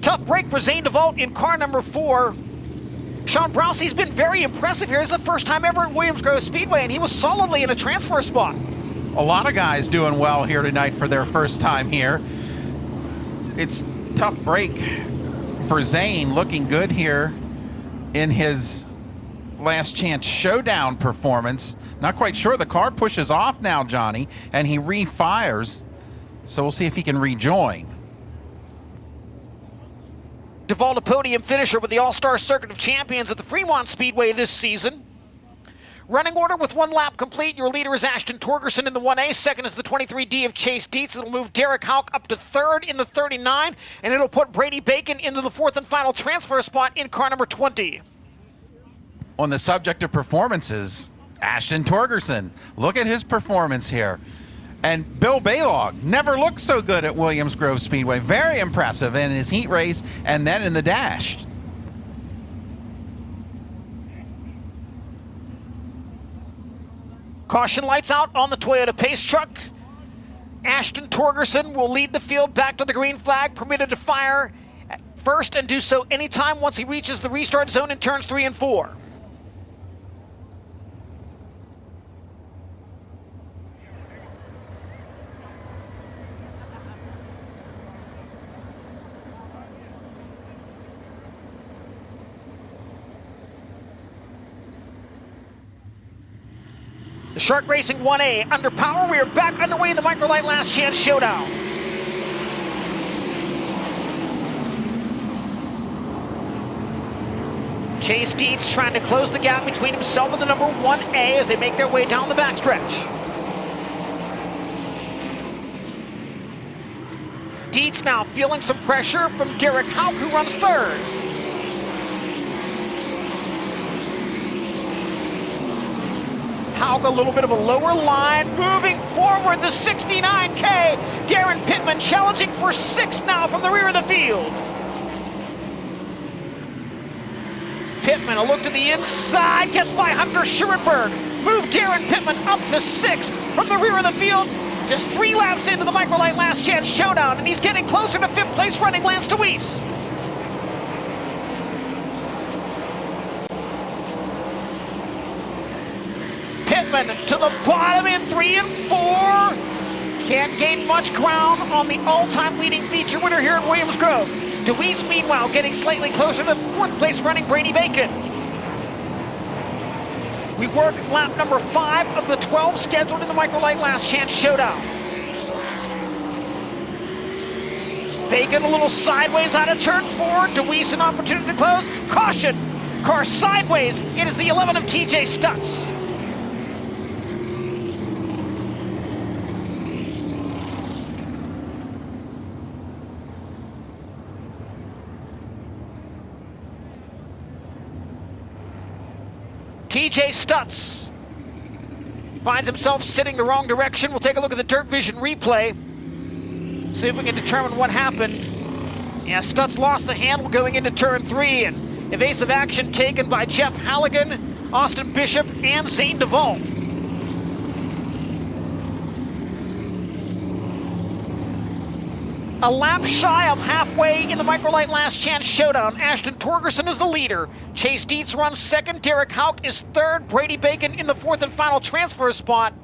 Tough break for Zane DeVault in car number 4. Sean Browsey's been very impressive here. This is the first time ever at Williams Grove Speedway, and he was solidly in a transfer spot. A lot of guys doing well here tonight for their first time here. It's tough break for Zane, looking good here in his Last Chance Showdown performance. Not quite sure. The car pushes off now, Johnny, and he refires. So we'll see if he can rejoin. DeVault, a podium finisher with the All-Star Circuit of Champions at the Fremont Speedway this season. Running order with 1 lap complete. Your leader is Ashton Torgerson in the 1A. Second is the 23D of Chase Dietz. It'll move Derek Houck up to 3rd in the 39, and it'll put Brady Bacon into the 4th and final transfer spot in car number 20. On the subject of performances, Ashton Torgerson. Look at his performance here. And Bill Baylog never looked so good at Williams Grove Speedway. Very impressive in his heat race and then in the dash. Caution lights out on the Toyota Pace truck. Ashton Torgerson will lead the field back to the green flag, permitted to fire at first and do so anytime once he reaches the restart zone in turns 3 and 4. The Shark Racing 1A under power. We are back underway in the Microlight Last Chance Showdown. Chase Dietz trying to close the gap between himself and the number 1A as they make their way down the backstretch. Dietz now feeling some pressure from Derek Houck, who runs 3rd. Hauk a little bit of a lower line. Moving forward, the 69K. Darren Pittman challenging for 6th now from the rear of the field. Pittman, a look to the inside, gets by Hunter Schurenberg. Move Darren Pittman up to 6th from the rear of the field. Just 3 laps into the Microlight Last Chance Showdown, and he's getting closer to 5th place running Lance DeWeese. Pittman to the bottom in 3 and 4. Can't gain much ground on the all-time leading feature winner here at Williams Grove. DeWeese, meanwhile, getting slightly closer to 4th place running Brady Bacon. We work lap number 5 of the 12 scheduled in the Microlight Last Chance Showdown. Bacon a little sideways out of turn 4. DeWeese an opportunity to close. Caution! Car sideways. It is the 11 of TJ Stutz. TJ Stutz finds himself sitting the wrong direction. We'll take a look at the DIRTVision replay. See if we can determine what happened. Yeah, Stutz lost the handle going into turn 3, and evasive action taken by Jeff Halligan, Austin Bishop, and Zane Duvall. A lap shy of halfway in the Microlight Last Chance Showdown. Ashton Torgerson is the leader. Chase Dietz runs 2nd. Derek Hauk is 3rd. Brady Bacon in the 4th and final transfer spot.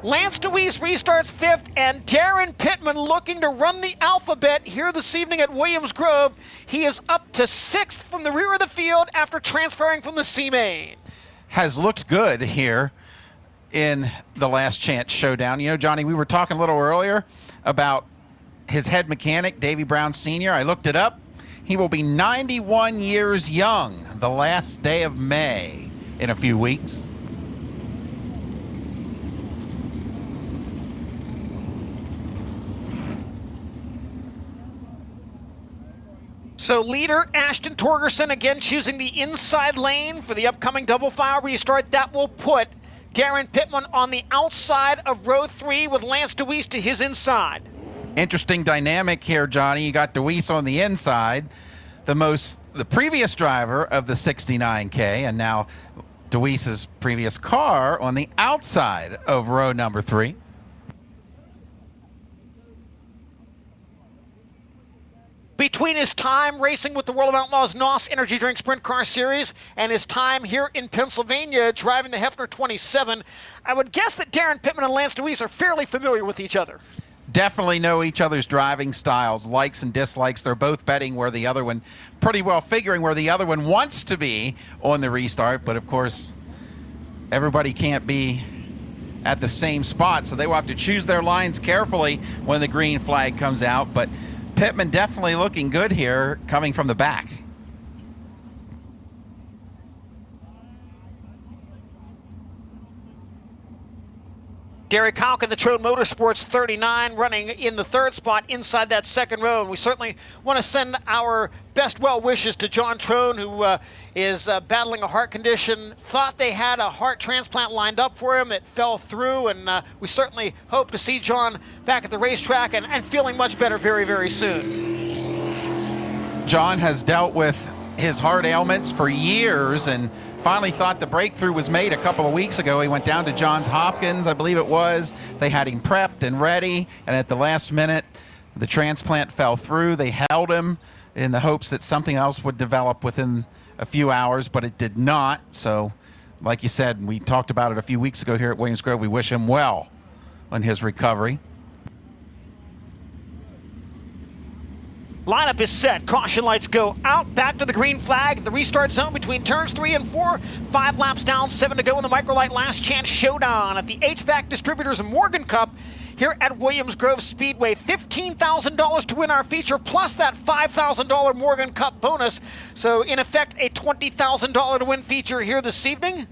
Lance DeWeese restarts 5th, and Darren Pittman looking to run the alphabet here this evening at Williams Grove. He is up to 6th from the rear of the field after transferring from the C-Main. Has looked good here in the Last Chance Showdown. You know, Johnny, we were talking a little earlier about his head mechanic, Davy Brown Sr. I looked it up. He will be 91 years young the last day of May in a few weeks. So leader Ashton Torgerson again choosing the inside lane for the upcoming double file restart. That will put Darren Pittman on the outside of row 3 with Lance DeWeese to his inside. Interesting dynamic here, Johnny. You got DeWeese on the inside, the previous driver of the 69K, and now DeWeese's previous car on the outside of row number 3. Between his time racing with the World of Outlaws NOS Energy Drink Sprint Car Series and his time here in Pennsylvania driving the Hefner 27, I would guess that Darren Pittman and Lance DeWeese are fairly familiar with each other. Definitely know each other's driving styles, likes and dislikes. They're both betting where the other one, pretty well figuring where the other one wants to be on the restart. But of course, everybody can't be at the same spot, so they will have to choose their lines carefully when the green flag comes out. But Pittman definitely looking good here coming from the back. Derek Hauk in the Trode Motorsports 39 running in the 3rd spot inside that 2nd row. And we certainly want to send our best well wishes to John Trone, who is battling a heart condition. Thought they had a heart transplant lined up for him. It fell through, and we certainly hope to see John back at the racetrack and feeling much better very, very soon. John has dealt with his heart ailments for years and finally thought the breakthrough was made a couple of weeks ago. He went down to Johns Hopkins, I believe it was. They had him prepped and ready, and at the last minute, the transplant fell through. They held him in the hopes that something else would develop within a few hours, but it did not. So, like you said, we talked about it a few weeks ago here at Williams Grove. We wish him well on his recovery. Lineup is set. Caution lights go out. Back to the green flag. The restart zone between turns 3 and 4. 5 laps down, 7 to go in the Microlight Last Chance Showdown at the HVAC Distributors Morgan Cup here at Williams Grove Speedway. $15,000 to win our feature, plus that $5,000 Morgan Cup bonus. So in effect, a $20,000 to win feature here this evening.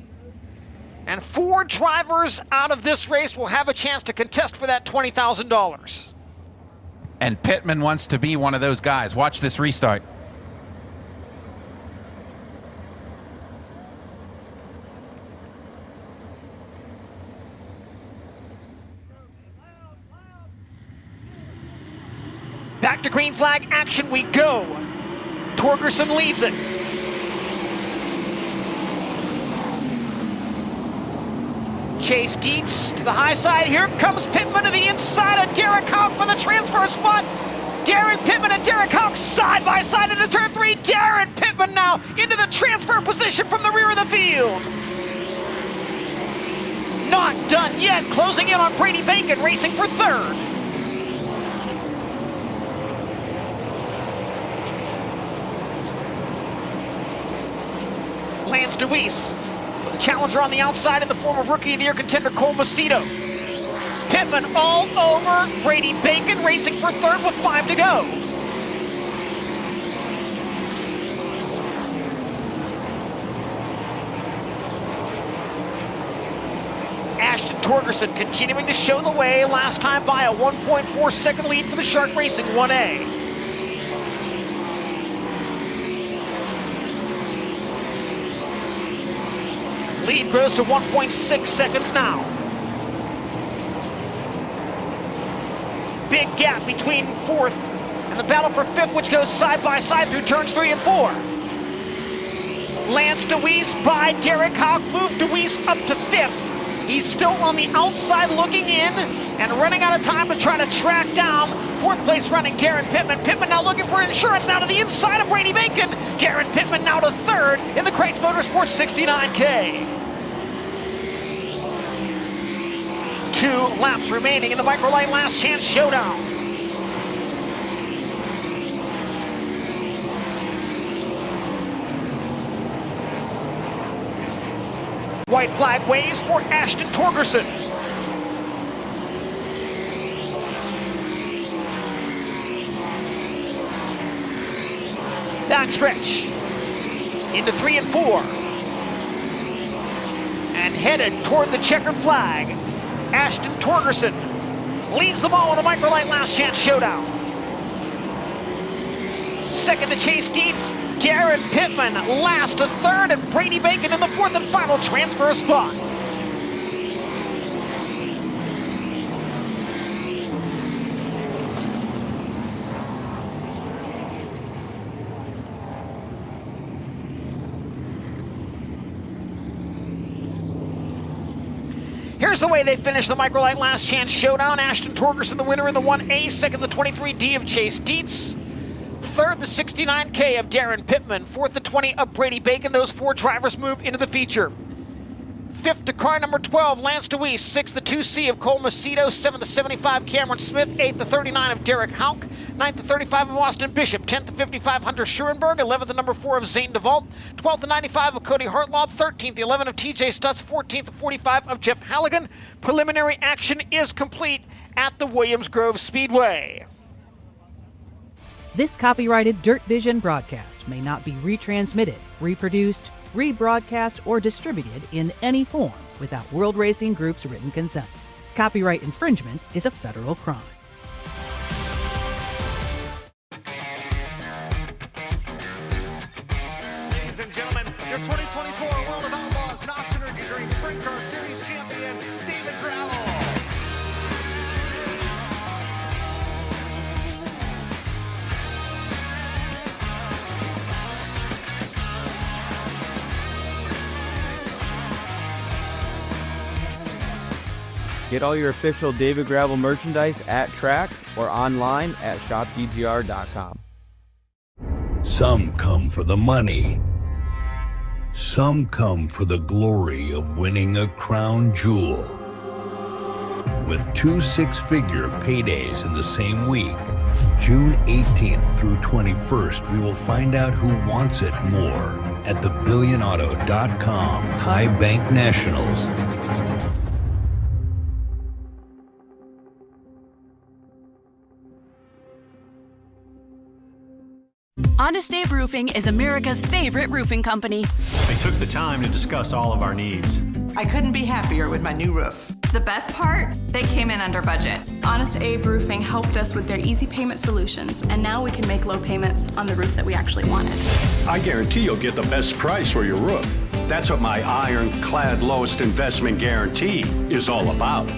And 4 drivers out of this race will have a chance to contest for that $20,000. And Pittman wants to be one of those guys. Watch this restart. Back to green flag action we go. Torgerson leads it. Chase Dietz to the high side. Here comes Pittman to the inside of Derek Houck for the transfer spot. Darren Pittman and Derek Houck side by side into turn 3. Darren Pittman now into the transfer position from the rear of the field. Not done yet. Closing in on Brady Bacon, racing for third. Lance Deweese with a challenger on the outside in the form of Rookie of the Year contender Cole Macedo. Pittman all over Brady Bacon, racing for third with 5 to go. Ashton Torgerson continuing to show the way, last time by a 1.4 second lead for the Shark Racing 1A. Lead grows to 1.6 seconds now. Big gap between fourth and the battle for fifth, which goes side by side through turns 3 and 4. Lance Deweese by Derek Houck moved Deweese up to fifth. He's still on the outside looking in and running out of time to try to track down fourth place running Darren Pittman. Pittman now looking for insurance now to the inside of Brady Bacon. Darren Pittman now to third in the Crates Motorsports 69K. 2 laps remaining in the Microlight Last Chance Showdown. White flag waves for Ashton Torgerson. Backstretch into 3 and 4. And headed toward the checkered flag. Ashton Torgerson leads them all in the Microlight Last Chance Showdown. Second to Chase Dietz, Darren Pittman last to third, and Brady Bacon in the fourth and final transfer spot. Here's the way they finish the Microlight Last Chance Showdown. Ashton Torgerson, the winner in the 1A. Second, the 23D of Chase Dietz. Third, the 69K of Darren Pittman. Fourth, the 20 of Brady Bacon. Those 4 drivers move into the feature. Fifth to car number 12, Lance Deweese. Sixth, the 2C of Cole Macedo. Seventh, the 75, Cameron Smith. Eighth, the 39 of Derek Houck. Ninth, the 35 of Austin Bishop. 10th, the 55, Hunter Schurenberg. 11th, the number 4 of Zane DeVault. 12th, the 95 of Cody Hartlaub. 13th, the 11 of TJ Stutz. 14th, the 45 of Jeff Halligan. Preliminary action is complete at the Williams Grove Speedway. This copyrighted DIRTVision broadcast may not be retransmitted, reproduced, rebroadcast, or distributed in any form without World Racing Group's written consent. Copyright infringement is a federal crime. Ladies and gentlemen, your 2024 World of Outlaws NOS Energy Drink Sprint Car Series champion, David Gravel. Get all your official David Gravel merchandise at track or online at shopdgr.com. Some come for the money. Some come for the glory of winning a crown jewel. With 2 six-figure paydays in the same week, June 18th through 21st, we will find out who wants it more at the BillionAuto.com High Bank Nationals. Honest Abe Roofing is America's favorite roofing company. They took the time to discuss all of our needs. I couldn't be happier with my new roof. The best part? They came in under budget. Honest Abe Roofing helped us with their easy payment solutions, and now we can make low payments on the roof that we actually wanted. I guarantee you'll get the best price for your roof. That's what my ironclad lowest investment guarantee is all about.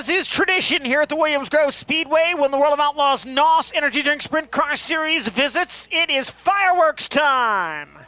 as is tradition here at the Williams Grove Speedway, when the World of Outlaws NOS Energy Drink Sprint Car Series visits, it is fireworks time.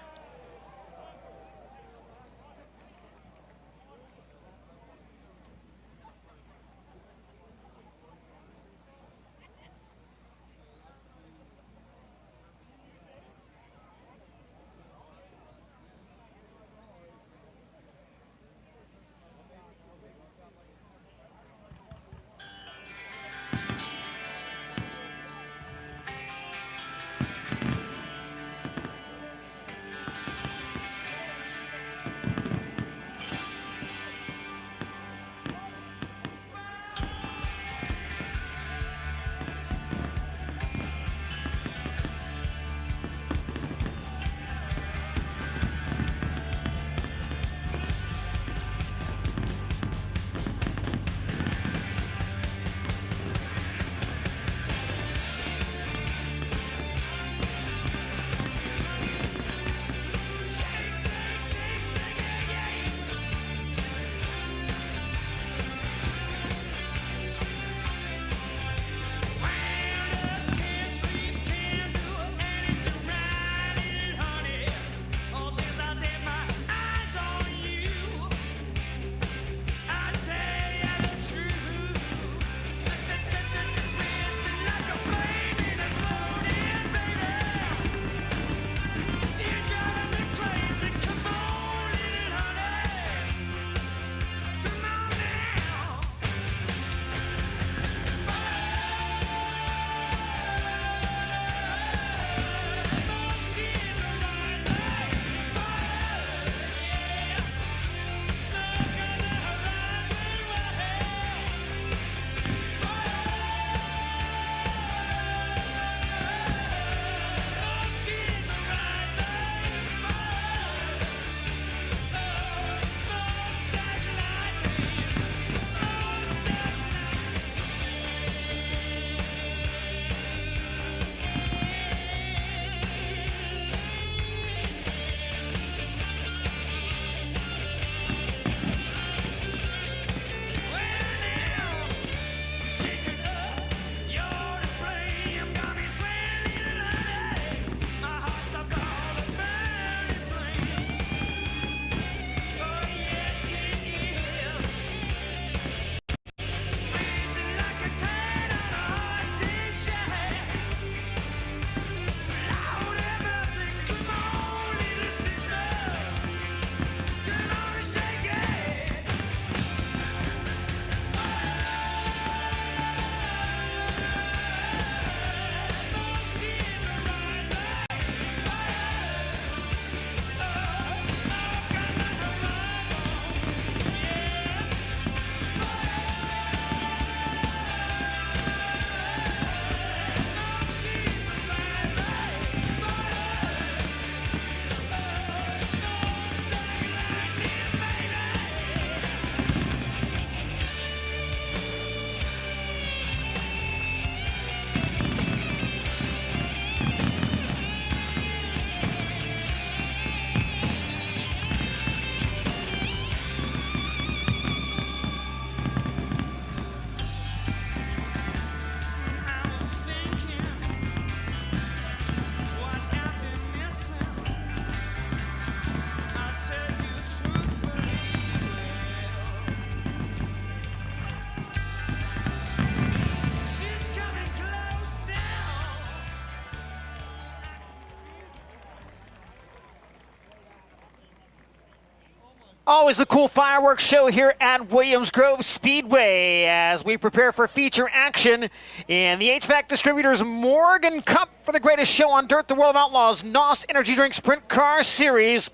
Always a cool fireworks show here at Williams Grove Speedway as we prepare for feature action in the HVAC Distributors Morgan Cup for the greatest show on dirt, the World of Outlaws NOS Energy Drink Sprint Car Series.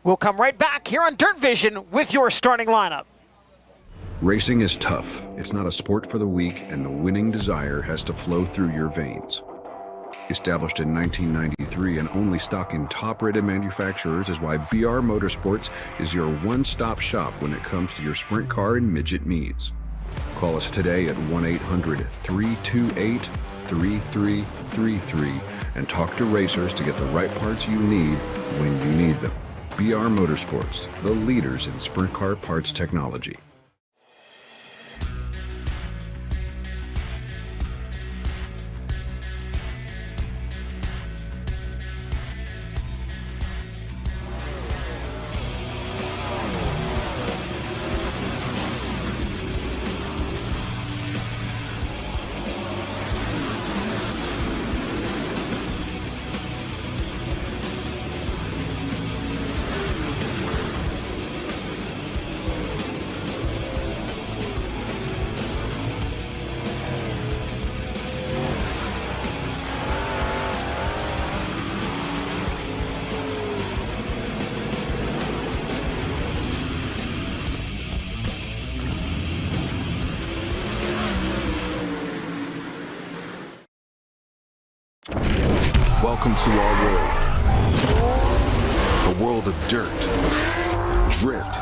We'll come right back here on DIRTVision with your starting lineup. Racing is tough. It's not a sport for the weak, and the winning desire has to flow through your veins. Established in 1993 and only stocked in top-rated manufacturers is why BR Motorsports is your one-stop shop when it comes to your sprint car and midget needs. Call us today at 1-800-328-3333 and talk to racers to get the right parts you need when you need them. BR Motorsports, the leaders in sprint car parts technology. Welcome to our world. A world of dirt, drift,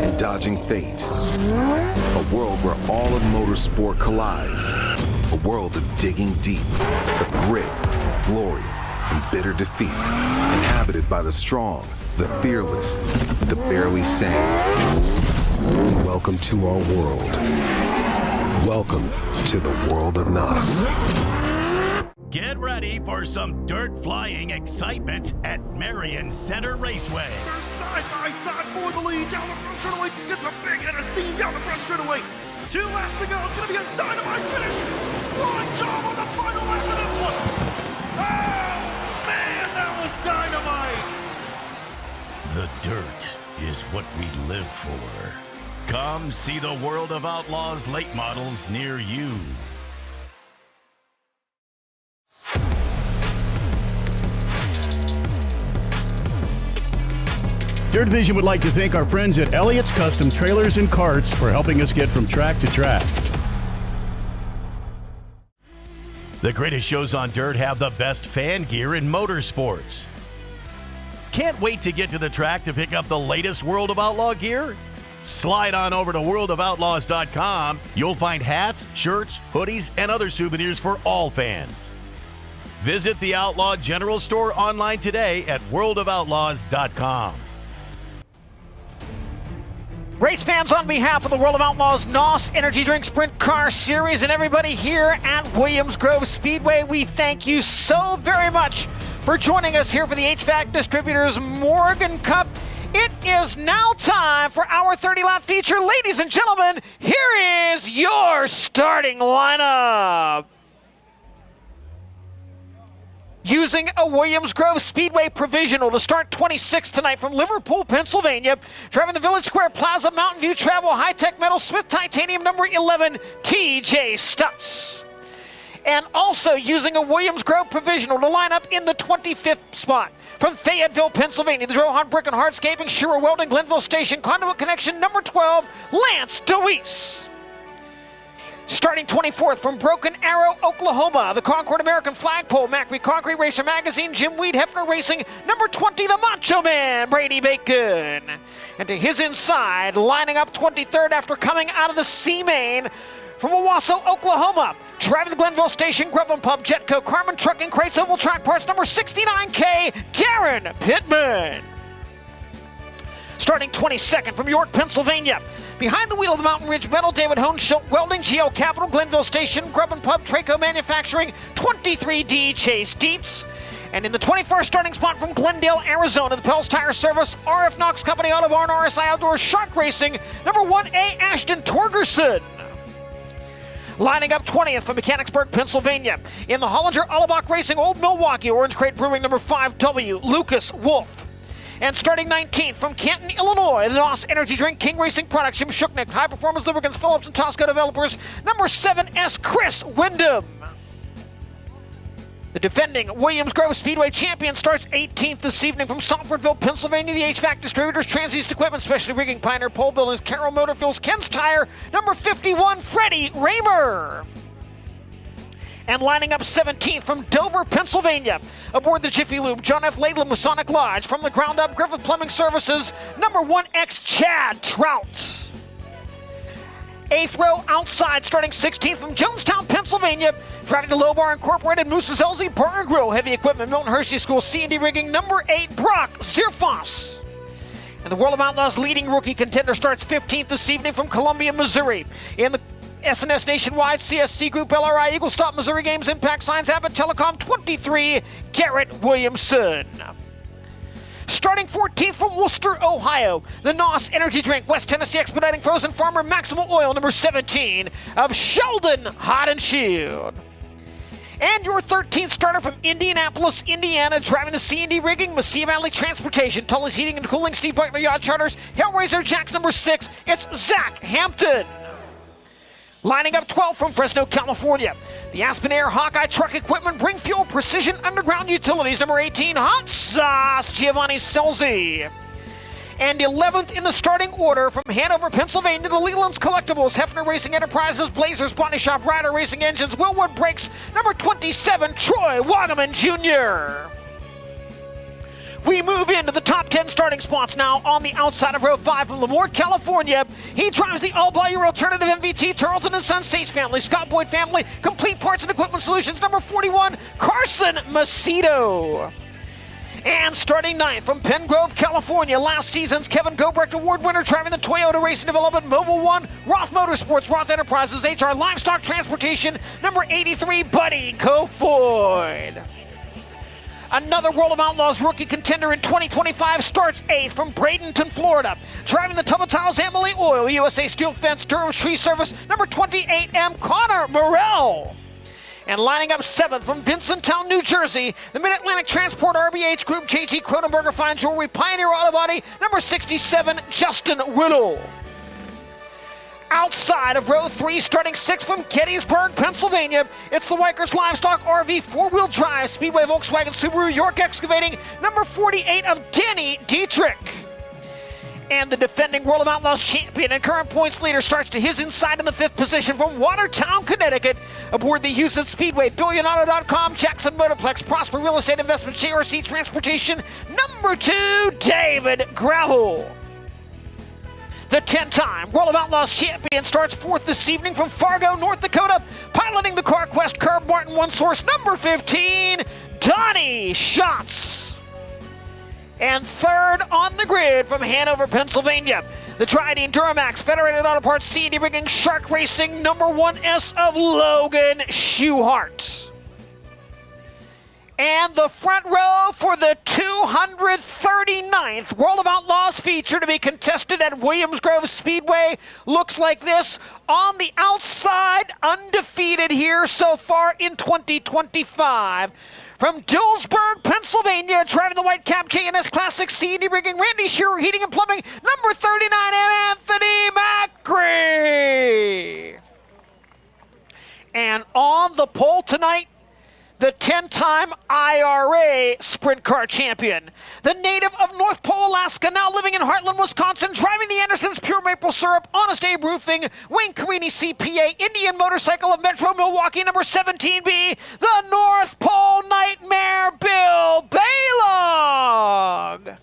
and dodging fate. A world where all of motorsport collides. A world of digging deep, of grit, glory, and bitter defeat. Inhabited by the strong, the fearless, the barely sane. Welcome to our world. Welcome to the world of NOS. Get ready for some dirt flying excitement at Marion Center Raceway. Side by side for the lead down the front straightaway. Gets a big head of steam down the front straightaway. 2 laps to go. It's going to be a dynamite finish. Slowing job on the final lap of this one. Oh, man, that was dynamite. The dirt is what we live for. Come see the World of Outlaws late models near you. DIRTVision would like to thank our friends at Elliott's Custom Trailers and Carts for helping us get from track to track. The greatest shows on dirt have the best fan gear in motorsports. Can't wait to get to the track to pick up the latest World of Outlaw gear? Slide on over to worldofoutlaws.com. You'll find hats, shirts, hoodies, and other souvenirs for all fans. Visit the Outlaw General Store online today at worldofoutlaws.com. Race fans, on behalf of the World of Outlaws NOS Energy Drink Sprint Car Series and everybody here at Williams Grove Speedway, we thank you so very much for joining us here for the HVAC Distributors Morgan Cup. It is now time for our 30-lap feature. Ladies and gentlemen, here is your starting lineup. Using a Williams Grove Speedway provisional to start 26th tonight from Liverpool, Pennsylvania, driving the Village Square Plaza Mountain View Travel High-Tech Metal Smith Titanium number 11, TJ Stutz. And also using a Williams Grove provisional to line up in the 25th spot from Fayetteville, Pennsylvania, the Drohan Brick and Hardscaping, Shearer Welding, Glenville Station, Conduit Connection number 12, Lance DeWeese. Starting 24th from Broken Arrow, Oklahoma, the Concord American Flagpole, Macri Concrete Racer Magazine, Jim Weed Hefner Racing, number 20, the Macho Man, Brady Bacon. And to his inside, lining up 23rd after coming out of the C-Main from Owasso, Oklahoma, driving the Glenville Station, Grub and Pub, Jetco, Carmen Trucking, Crates Oval Track Parts, number 69K, Darren Pittman. Starting 22nd from York, Pennsylvania, behind the wheel of the Mountain Ridge Metal, David Hone, Schilt Welding, Geo Capital, Glenville Station, Grub and Pub, Traco Manufacturing, 23D Chase Dietz. And in the 21st starting spot from Glendale, Arizona, the Pels Tire Service, RF Knox Company, Auto Barn, RSI Outdoors, Shark Racing, number 1A, Ashton Torgerson. Lining up 20th from Mechanicsburg, Pennsylvania, in the Hollinger Allebach Racing, Old Milwaukee, Orange Crate Brewing, number 5W, Lucas Wolf. And starting 19th from Canton, Illinois, the NOS Energy Drink, King Racing Products, Jim Shuknick, High Performance Lubricants, Phillips and Tosco Developers, number 7S, Chris Wyndham. The defending Williams Grove Speedway champion starts 18th this evening from Salfordville, Pennsylvania, the HVAC Distributors, Transeast Equipment, Specialty Rigging, Pioneer Pole Buildings, Carroll Motor Fuels, Ken's Tire, number 51, Freddie Raymer. And lining up 17th from Dover, Pennsylvania, aboard the Jiffy Lube, John F. Laidlaw Masonic Lodge, from the ground up, Griffith Plumbing Services, number 1X, Chad Trout. 8th row outside, starting 16th from Jonestown, Pennsylvania, driving the Low Bar Incorporated, Moose's LZ, Burger Grill, Heavy Equipment, Milton Hershey School, C&D Rigging, number 8, Brock Zierfoss. And the World of Outlaws leading rookie contender starts 15th this evening from Columbia, Missouri, in the SNS Nationwide, CSC Group, LRI, Eagle Stop, Missouri Games, Impact Signs, Abbott Telecom, 23, Garrett Williamson. Starting 14th from Worcester, Ohio, the NOS Energy Drink, West Tennessee Expediting Frozen Farmer, Maximal Oil, number 17, of Sheldon Hot and Shield. And your 13th starter from Indianapolis, Indiana, driving the C&D Rigging, Mesilla Valley Transportation, Tully's Heating and Cooling, Steve Butler Yacht Charters, Hellraiser Jacks, number 6, it's Zach Hampton. Lining up 12th from Fresno, California, the Aspen Air Hawkeye Truck Equipment, Bring Fuel, Precision Underground Utilities, number 18, Hot Sauce, Giovanni Selzy. And 11th in the starting order from Hanover, Pennsylvania, the Leland's Collectibles, Hefner Racing Enterprises, Blazers Body Shop, Ryder Racing Engines, Willwood Brakes, number 27, Troy Wagaman Jr. We move into the top 10 starting spots now on the outside of row 5 from Lemoore, California. He drives the all-Bollier Alternative MVT, Tarleton & Sons Sage family, Scott Boyd family, Complete Parts and Equipment Solutions, number 41, Carson Macedo. And starting 9th from Pen Grove, California, last season's Kevin Gobrecht Award winner, driving the Toyota Racing Development Mobile One, Roth Motorsports, Roth Enterprises, HR Livestock Transportation, number 83, Buddy Kofoid. Another World of Outlaws rookie contender in 2025 starts 8th from Bradenton, Florida. Driving the Tubba Tiles Emily Oil, USA Steel Fence, Durham's Tree Service, number 28M, Connor Morell. And lining up 7th from Vincenttown, New Jersey, the Mid-Atlantic Transport RBH Group, JT Cronenberger Fine Jewelry, Pioneer Auto Body, number 67, Justin Whittle. Outside of row 3, starting 6th from Gettysburg, Pennsylvania, it's the Wykers Livestock RV 4-wheel drive Speedway Volkswagen Subaru York Excavating, number 48 of Denny Dietrich. And the defending World of Outlaws champion and current points leader starts to his inside in the 5th position from Watertown, Connecticut, aboard the Houston Speedway, BillionAuto.com, Jackson Motorplex, Prosper Real Estate Investment, JRC Transportation, number 2, David Gravel. The 10-time World of Outlaws champion starts 4th this evening from Fargo, North Dakota, piloting the CarQuest Curb Martin One Source, number 15, Donnie Schatz. And 3rd on the grid from Hanover, Pennsylvania, the Tridene Duramax Federated Auto Parts C&D Rigging Shark Racing, number 1S of Logan Schuhart. And the front row for the 239th World of Outlaws feature to be contested at Williams Grove Speedway looks like this. On the outside, undefeated here so far in 2025. From Dillsburg, Pennsylvania, driving the White Cap J&S Classic C&D Rigging, Randy Shearer Heating and Plumbing, number 39, Anthony Macri. And on the pole tonight, the 10-time IRA Sprint Car champion, the native of North Pole, Alaska, now living in Heartland, Wisconsin, driving the Andersons Pure Maple Syrup, Honest Abe Roofing, Wayne Carini CPA, Indian Motorcycle of Metro Milwaukee, number 17B, the North Pole Nightmare, Bill Baylog.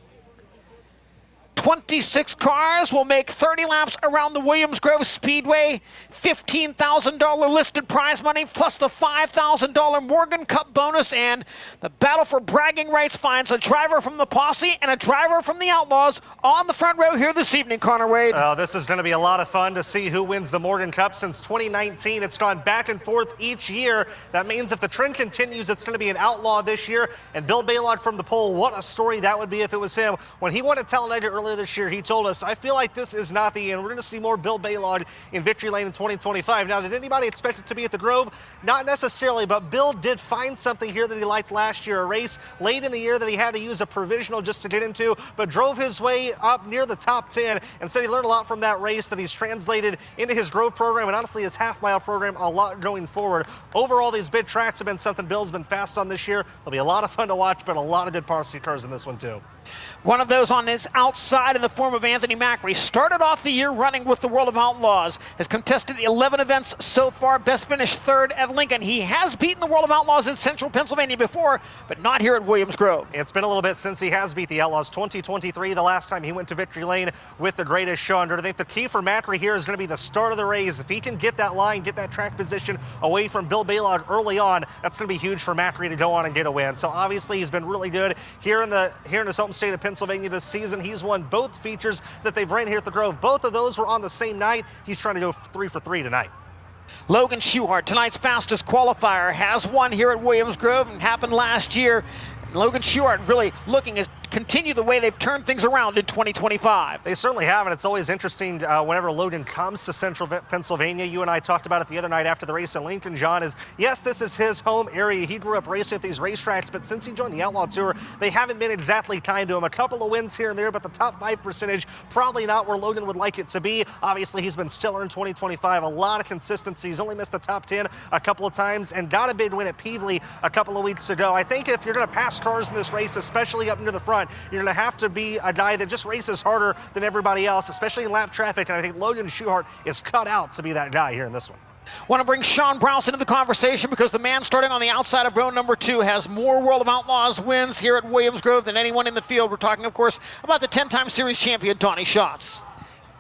26 cars will make 30 laps around the Williams Grove Speedway. $15,000 listed prize money, plus the $5,000 Morgan Cup bonus, and the battle for bragging rights finds a driver from the Posse and a driver from the Outlaws on the front row here this evening, Connor Wade. This is going to be a lot of fun to see who wins the Morgan Cup. Since 2019, it's gone back and forth each year. That means if the trend continues, it's going to be an Outlaw this year. And Bill Baylog from the pole, what a story that would be if it was him. When he won at Talladega earlier this year, he told us, I feel like this is not the end. We're going to see more Bill Baylog in victory lane in 2025. Now, did anybody expect it to be at the Grove? Not necessarily, but Bill did find something here that he liked last year, a race late in the year that he had to use a provisional just to get into, but drove his way up near the top 10 and said he learned a lot from that race that he's translated into his Grove program and honestly his half-mile program a lot going forward. Overall, these big tracks have been something Bill's been fast on this year. It'll be a lot of fun to watch, but a lot of good Posse cars in this one too. One of those on his outside in the form of Anthony Macri started off the year running with the World of Outlaws, has contested 11 events so far, best finish 3rd at Lincoln. He has beaten the World of Outlaws in Central Pennsylvania before, but not here at Williams Grove. It's been a little bit since he has beat the Outlaws. 2023, the last time he went to victory lane with the Greatest Show on Dirt. I think the key for Macri here is going to be the start of the race. If he can get that line, get that track position away from Bill Baylog early on, that's going to be huge for Macri to go on and get a win. So obviously he's been really good here in his home state of Pennsylvania this season. He's won both features that they've ran here at the Grove. Both of those were on the same night. He's trying to go 3 for 3 tonight. Logan Schuhart, tonight's fastest qualifier, has won here at Williams Grove and happened last year. Logan Schuhart really looking as continue the way they've turned things around in 2025. They certainly have, and it's always interesting whenever Logan comes to Central Pennsylvania. You and I talked about it the other night after the race in Lincoln, John, is yes, this is his home area. He grew up racing at these racetracks, but since he joined the Outlaw Tour, they haven't been exactly kind to him. A couple of wins here and there, but the top 5 percentage, probably not where Logan would like it to be. Obviously, he's been stellar in 2025, a lot of consistency. He's only missed the top 10 a couple of times and got a big win at Peevely a couple of weeks ago. I think if you're going to pass cars in this race, especially up near the front, front, you're going to have to be a guy that just races harder than everybody else, especially in lap traffic, and I think Logan Schuchart is cut out to be that guy here in this one. Want to bring Sean Browse into the conversation because the man starting on the outside of row number 2 has more World of Outlaws wins here at Williams Grove than anyone in the field. We're talking, of course, about the 10-time series champion, Donnie Schatz.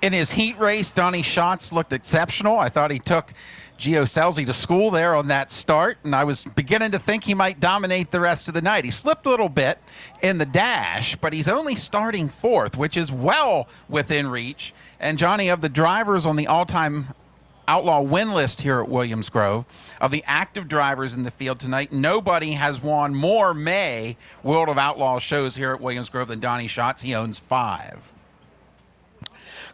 In his heat race, Donnie Schatz looked exceptional. I thought he took Gio Scelzi to school there on that start, and I was beginning to think he might dominate the rest of the night. He slipped a little bit in the dash, but he's only starting 4th, which is well within reach. And Johnny, of the drivers on the all-time Outlaw win list here at Williams Grove, of the active drivers in the field tonight, nobody has won more May World of Outlaws shows here at Williams Grove than Donnie Schatz. He owns 5.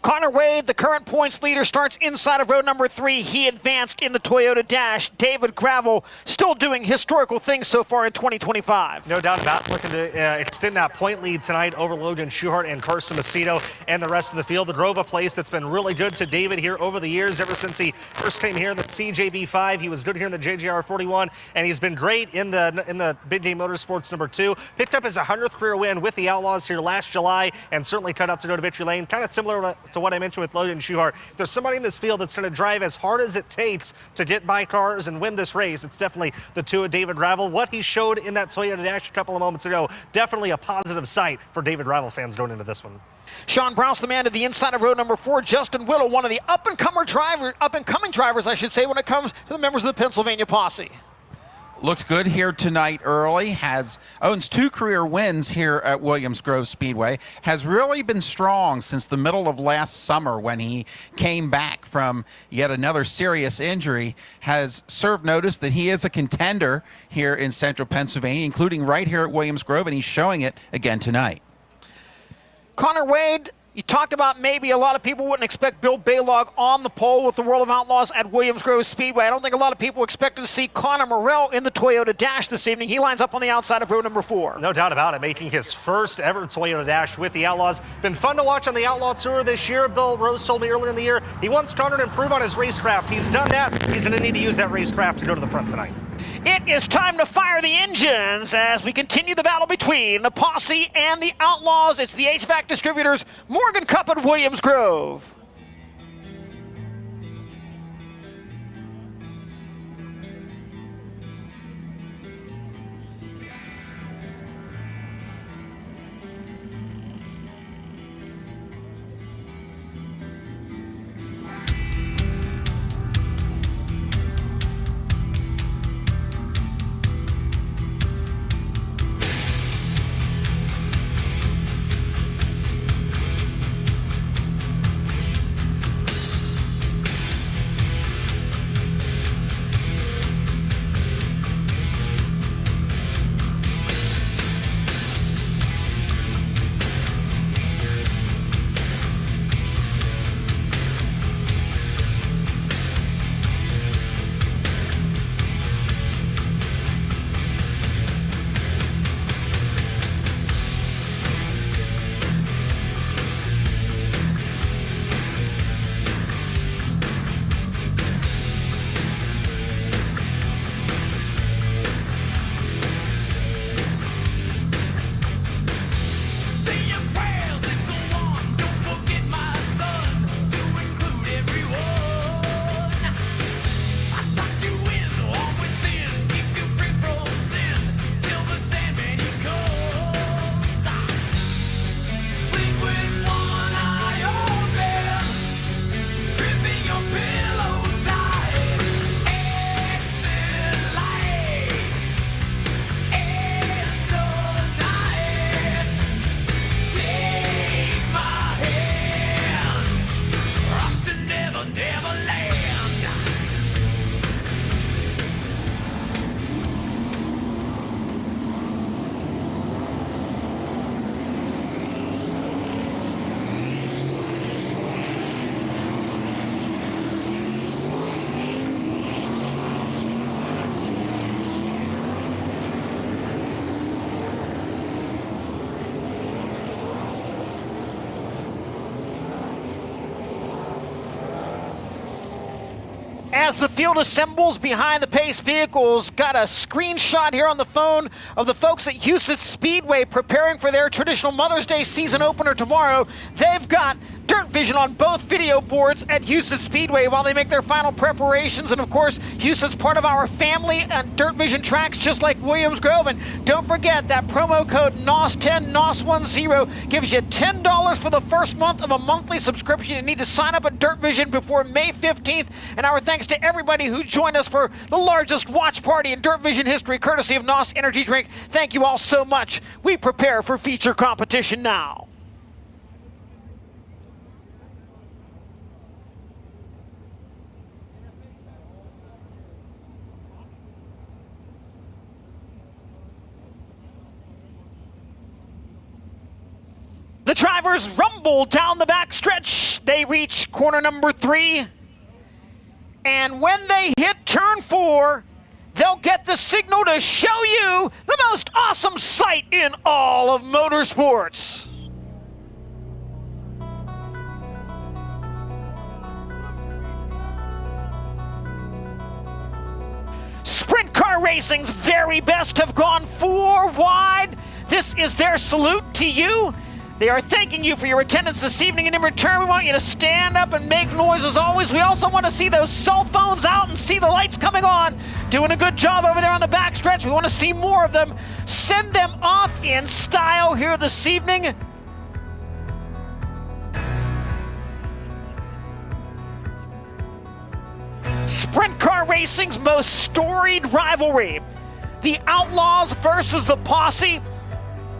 Connor Wade, the current points leader, starts inside of row number 3. He advanced in the Toyota Dash. David Gravel still doing historical things so far in 2025. No doubt about it. Looking to extend that point lead tonight over Logan Schuchart and Carson Macedo and the rest of the field. The Grove, a place that's been really good to David here over the years. Ever since he first came here in the CJB5, he was good here in the JGR 41, and he's been great in the Big Game Motorsports number 2. Picked up his 100th career win with the Outlaws here last July, and certainly cut out to go to victory lane. Kind of similar to what I mentioned with Logan Schuchart. If there's somebody in this field that's going to drive as hard as it takes to get by cars and win this race, it's definitely the 2 of David Gravel. What he showed in that Toyota Dash a couple of moments ago, definitely a positive sight for David Gravel fans going into this one. Sean Browse, the man to the inside of row number 4. Justin Whittle, one of the up-and-coming drivers, I should say, when it comes to the members of the Pennsylvania posse. Looked good here tonight early, owns 2 career wins here at Williams Grove Speedway, has really been strong since the middle of last summer when he came back from yet another serious injury, has served notice that he is a contender here in central Pennsylvania, including right here at Williams Grove, and he's showing it again tonight. Connor Wade, you talked about maybe a lot of people wouldn't expect Bill Baylog on the pole with the World of Outlaws at Williams Grove Speedway. I don't think a lot of people expected to see Connor Morell in the Toyota Dash this evening. He lines up on the outside of row number 4. No doubt about it, making his first ever Toyota Dash with the Outlaws. Been fun to watch on the Outlaw Tour this year. Bill Rose told me earlier in the year he wants Connor to improve on his racecraft. He's done that. He's going to need to use that racecraft to go to the front tonight. It is time to fire the engines as we continue the battle between the Posse and the Outlaws. It's the HVAC Distributors Morgan Cup at Williams Grove. as the field assembles behind the pace vehicles, got a screenshot here on the phone of the folks at Houston Speedway preparing for their traditional Mother's Day season opener tomorrow. They've got DIRTVision on both video boards at Houston Speedway while they make their final preparations. And of course, Houston's part of our family and DIRTVision tracks just like Williams Grove. And don't forget that promo code NOS10, NOS10 gives you $10 for the first month of a monthly subscription. You need to sign up at DIRTVision before May 15th. And our thanks to everybody who joined us for the largest watch party in DIRTVision history, courtesy of NOS Energy Drink. Thank you all so much. We prepare for feature competition now. The drivers rumble down the backstretch. They reach corner number 3. And when they hit turn 4, they'll get the signal to show you the most awesome sight in all of motorsports. Sprint car racing's very best have gone 4 wide. This is their salute to you. They are thanking you for your attendance this evening, and in return, we want you to stand up and make noise as always. We also want to see those cell phones out and see the lights coming on. Doing a good job over there on the backstretch. We want to see more of them. Send them off in style here this evening. Sprint car racing's most storied rivalry. The Outlaws versus the Posse,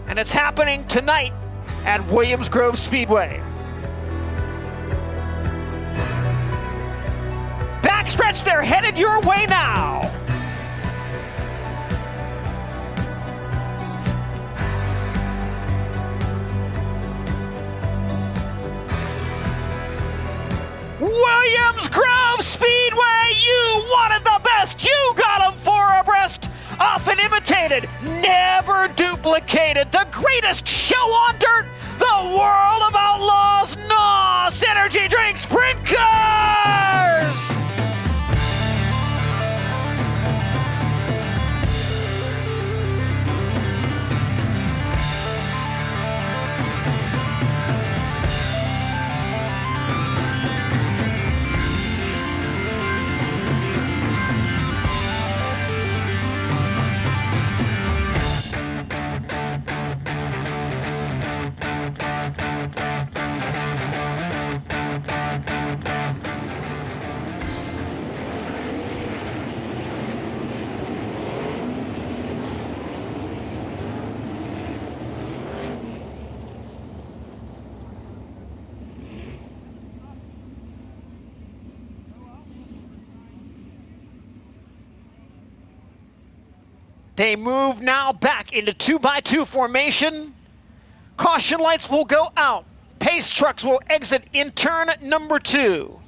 and it's happening tonight at Williams Grove Speedway. Backstretch, they're headed your way now. Williams Grove Speedway, you wanted the best. You got them 4 abreast. Often imitated, never duplicated. The greatest show on dirt, the World of Outlaws NOS Energy Drink Sprint Cars! They move now back into 2x2 formation. Caution lights will go out. Pace trucks will exit in turn number 2.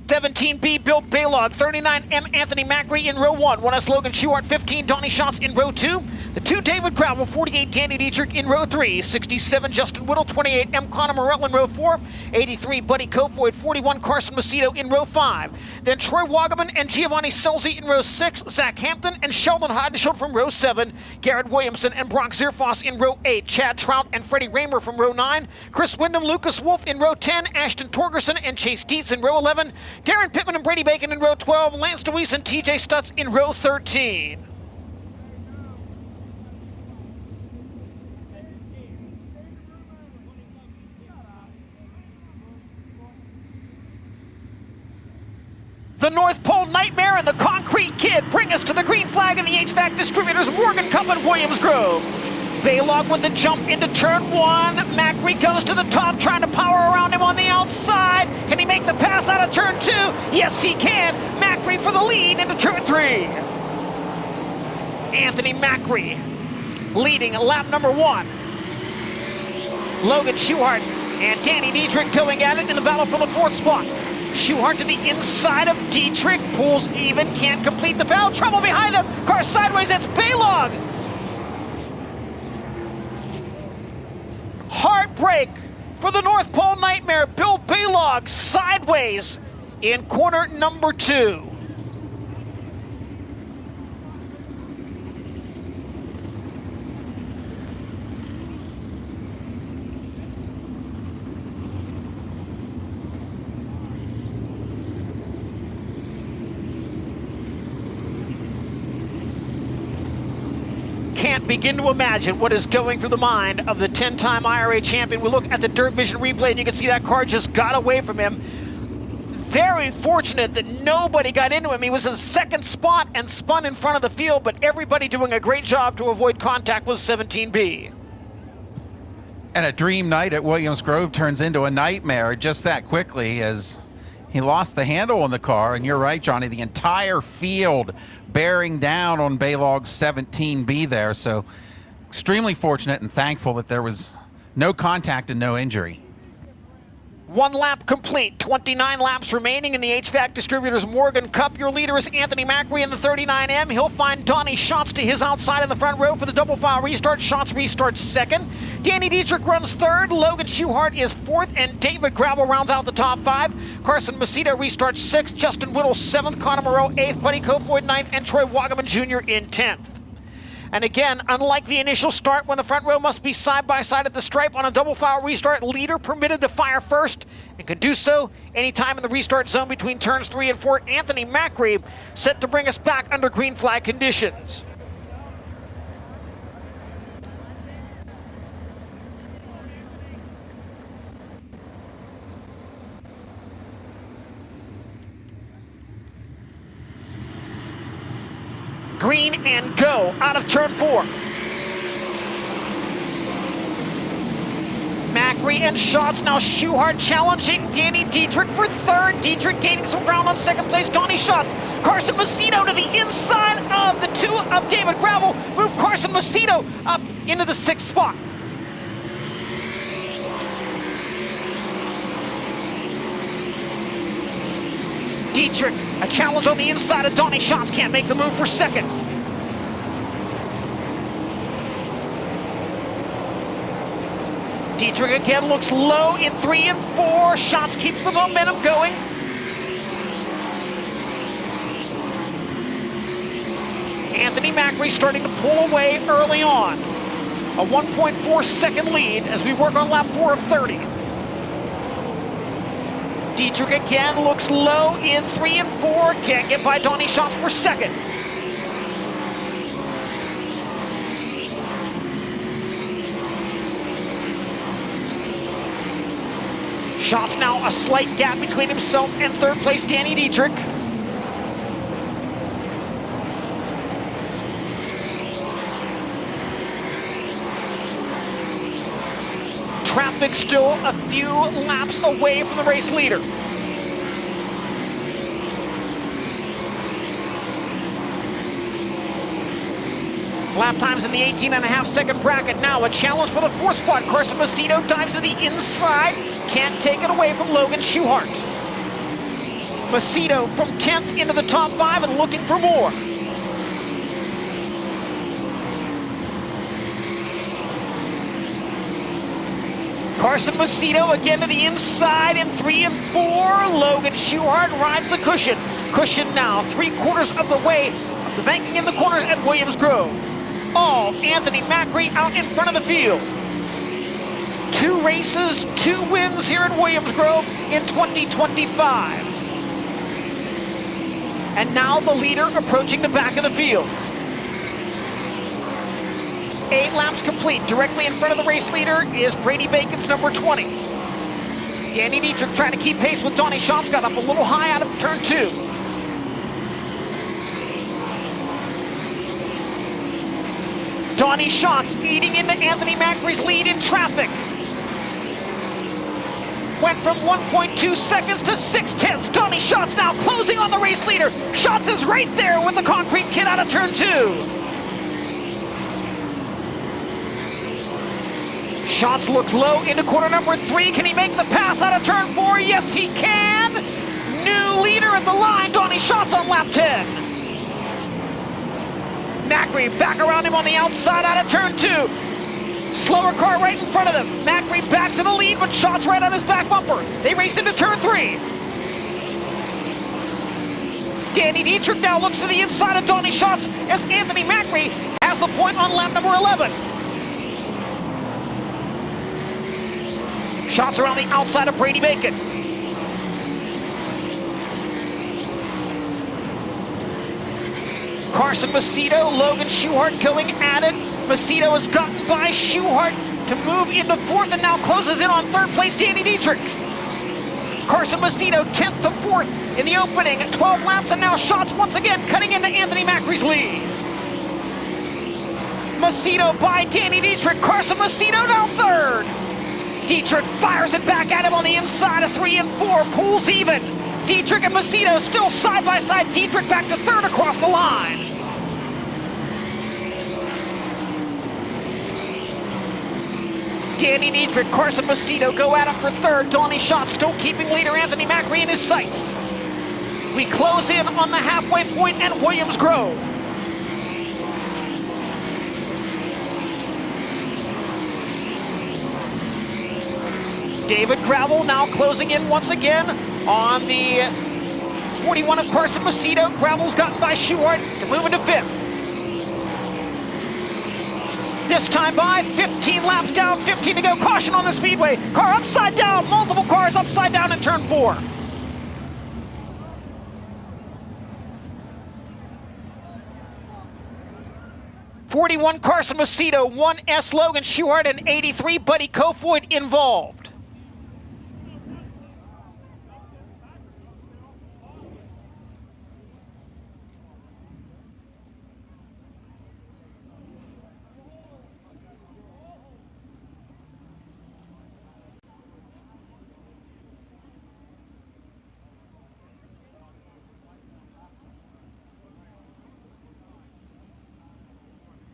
17B, Bill Baylog. 39M, Anthony Macri in row 1. 1S, Logan Schuart. 15, Donnie Schatz in row 2. The 2, David Gravel. 48, Danny Dietrich in row 3. 67, Justin Whittle. 28, M. Connor Morell in row 4. 83, Buddy Kofoid. 41, Carson Macedo in row 5. Then Troy Wagaman and Giovanni Selzy in row 6. Zach Hampton and Sheldon Hodenshield from row 7. Garrett Williamson and Brock Zierfoss in row 8. Chad Trout and Freddie Raymer from row 9. Chris Wyndham, Lucas Wolf in row 10. Ashton Torgerson and Chase Dietz in row 11. Darren Pittman and Brady Bacon in row 12. Lance DeWeese and TJ Stutz in row 13. The North Pole Nightmare and the Concrete Kid bring us to the green flag and the HVAC distributors, Morgan Cup and Williams Grove. Baylog with the jump into turn 1. Macri goes to the top, trying to power around him on the outside. Can he make the pass out of turn 2? Yes, he can. Macri for the lead into turn 3. Anthony Macri leading lap number 1. Logan Schuart and Danny Dietrich going at it in the battle for the 4th spot. Schuart to the inside of Dietrich, pulls even, can't complete the battle. Trouble behind him, car sideways, it's Baylog. break for the North Pole Nightmare, Bill Baylog, sideways in corner number 2. Can't begin to imagine what is going through the mind of the 10-time IRA champion. We look at the DIRTVision replay and you can see that car just got away from him. Very fortunate that nobody got into him. He was in the second spot and spun in front of the field, but everybody doing a great job to avoid contact with 17B. And a dream night at Williams Grove turns into a nightmare just that quickly as he lost the handle on the car. And you're right, Johnny, the entire field bearing down on Baylog's 17B there. So extremely fortunate and thankful that there was no contact and no injury. 1 lap complete, 29 laps remaining in the HVAC Distributors Morgan Cup. Your leader is Anthony Macri in the 39M. He'll find Donnie Schatz to his outside in the front row for the double file restart. Schatz restarts second. Danny Dietrich runs third. Logan Schuchart is fourth, and David Gravel rounds out the top 5. Carson Macedo restarts sixth. Justin Whittle 7th. Connor Moreau 8th. Buddy Kofoid 9th, and Troy Wagaman Jr. in 10th. And again, unlike the initial start when the front row must be side by side at the stripe on a double file restart, leader permitted to fire first and could do so anytime in the restart zone between turns 3 and 4. Anthony Macri set to bring us back under green flag conditions. Green and go out of turn 4. Macri and Schatz, now Schuchart challenging Danny Dietrich for third. Dietrich gaining some ground on second place. Donnie Schatz. Carson Macedo to the inside of the 2 of David Gravel. Move Carson Macedo up into the 6th spot. Dietrich, a challenge on the inside of Donnie Schatz, can't make the move for second. Dietrich again looks low in 3 and 4. Schatz keeps the momentum going. Anthony Macri starting to pull away early on. A 1.4 second lead as we work on lap 4 of 30. Dietrich again looks low in 3 and 4. Can't get by Donnie Schatz for second. Schatz now a slight gap between himself and third place Danny Dietrich. Traffic still a few laps away from the race leader. Lap times in the 18.5 second bracket. Now a challenge for the 4th spot. Carson Macedo dives to the inside. Can't take it away from Logan Schuchart. Macedo from 10th into the top 5 and looking for more. Carson Macedo again to the inside in 3 and 4. Logan Schuchart rides the cushion. Cushion now 3/4 of the way of the banking in the corners at Williams Grove. All Anthony Macri out in front of the field. 2 races, 2 wins here at Williams Grove in 2025. And now the leader approaching the back of the field. 8 laps complete. Directly in front of the race leader is Brady Bacon's number 20. Danny Dietrich trying to keep pace with Donnie Schatz. Got up a little high out of turn 2. Donnie Schatz eating into Anthony Macri's lead in traffic. Went from 1.2 seconds to 6/10. Donnie Schatz now closing on the race leader. Schatz is right there with the concrete kid out of turn 2. Schatz looks low into corner number 3. Can he make the pass out of turn 4? Yes, he can. New leader at the line, Donnie Schatz on lap 10. Macri back around him on the outside out of turn 2. Slower car right in front of them. Macri back to the lead, but Schatz right on his back bumper. They race into turn 3. Danny Dietrich now looks to the inside of Donnie Schatz as Anthony Macri has the point on lap number 11. Schatz around the outside of Brady Bacon. Carson Macedo, Logan Schuchart going at it. Macedo has gotten by Schuchart to move into 4th and now closes in on 3rd place Danny Dietrich. Carson Macedo 10th to 4th in the opening, 12 laps, and now Schatz once again cutting into Anthony Macri's lead. Macedo by Danny Dietrich, Carson Macedo now 3rd. Dietrich fires it back at him on the inside of 3 and 4, pulls even. Dietrich and Macedo still side by side, Dietrich back to 3rd across the line. Danny Dietrich, Carson Macedo go at him for 3rd. Donnie Schatz still keeping leader Anthony Macri in his sights. We close in on the halfway point at Williams Grove. David Gravel now closing in once again on the 41 of Carson Macedo. Gravel's gotten by Schuchart to move into 5th. This time by 15 laps down, 15 to go. Caution on the speedway. Car upside down, multiple cars upside down in turn 4. '41 Carson Macedo, 1S Logan Schuchart, and 83 Buddy Kofoid involved.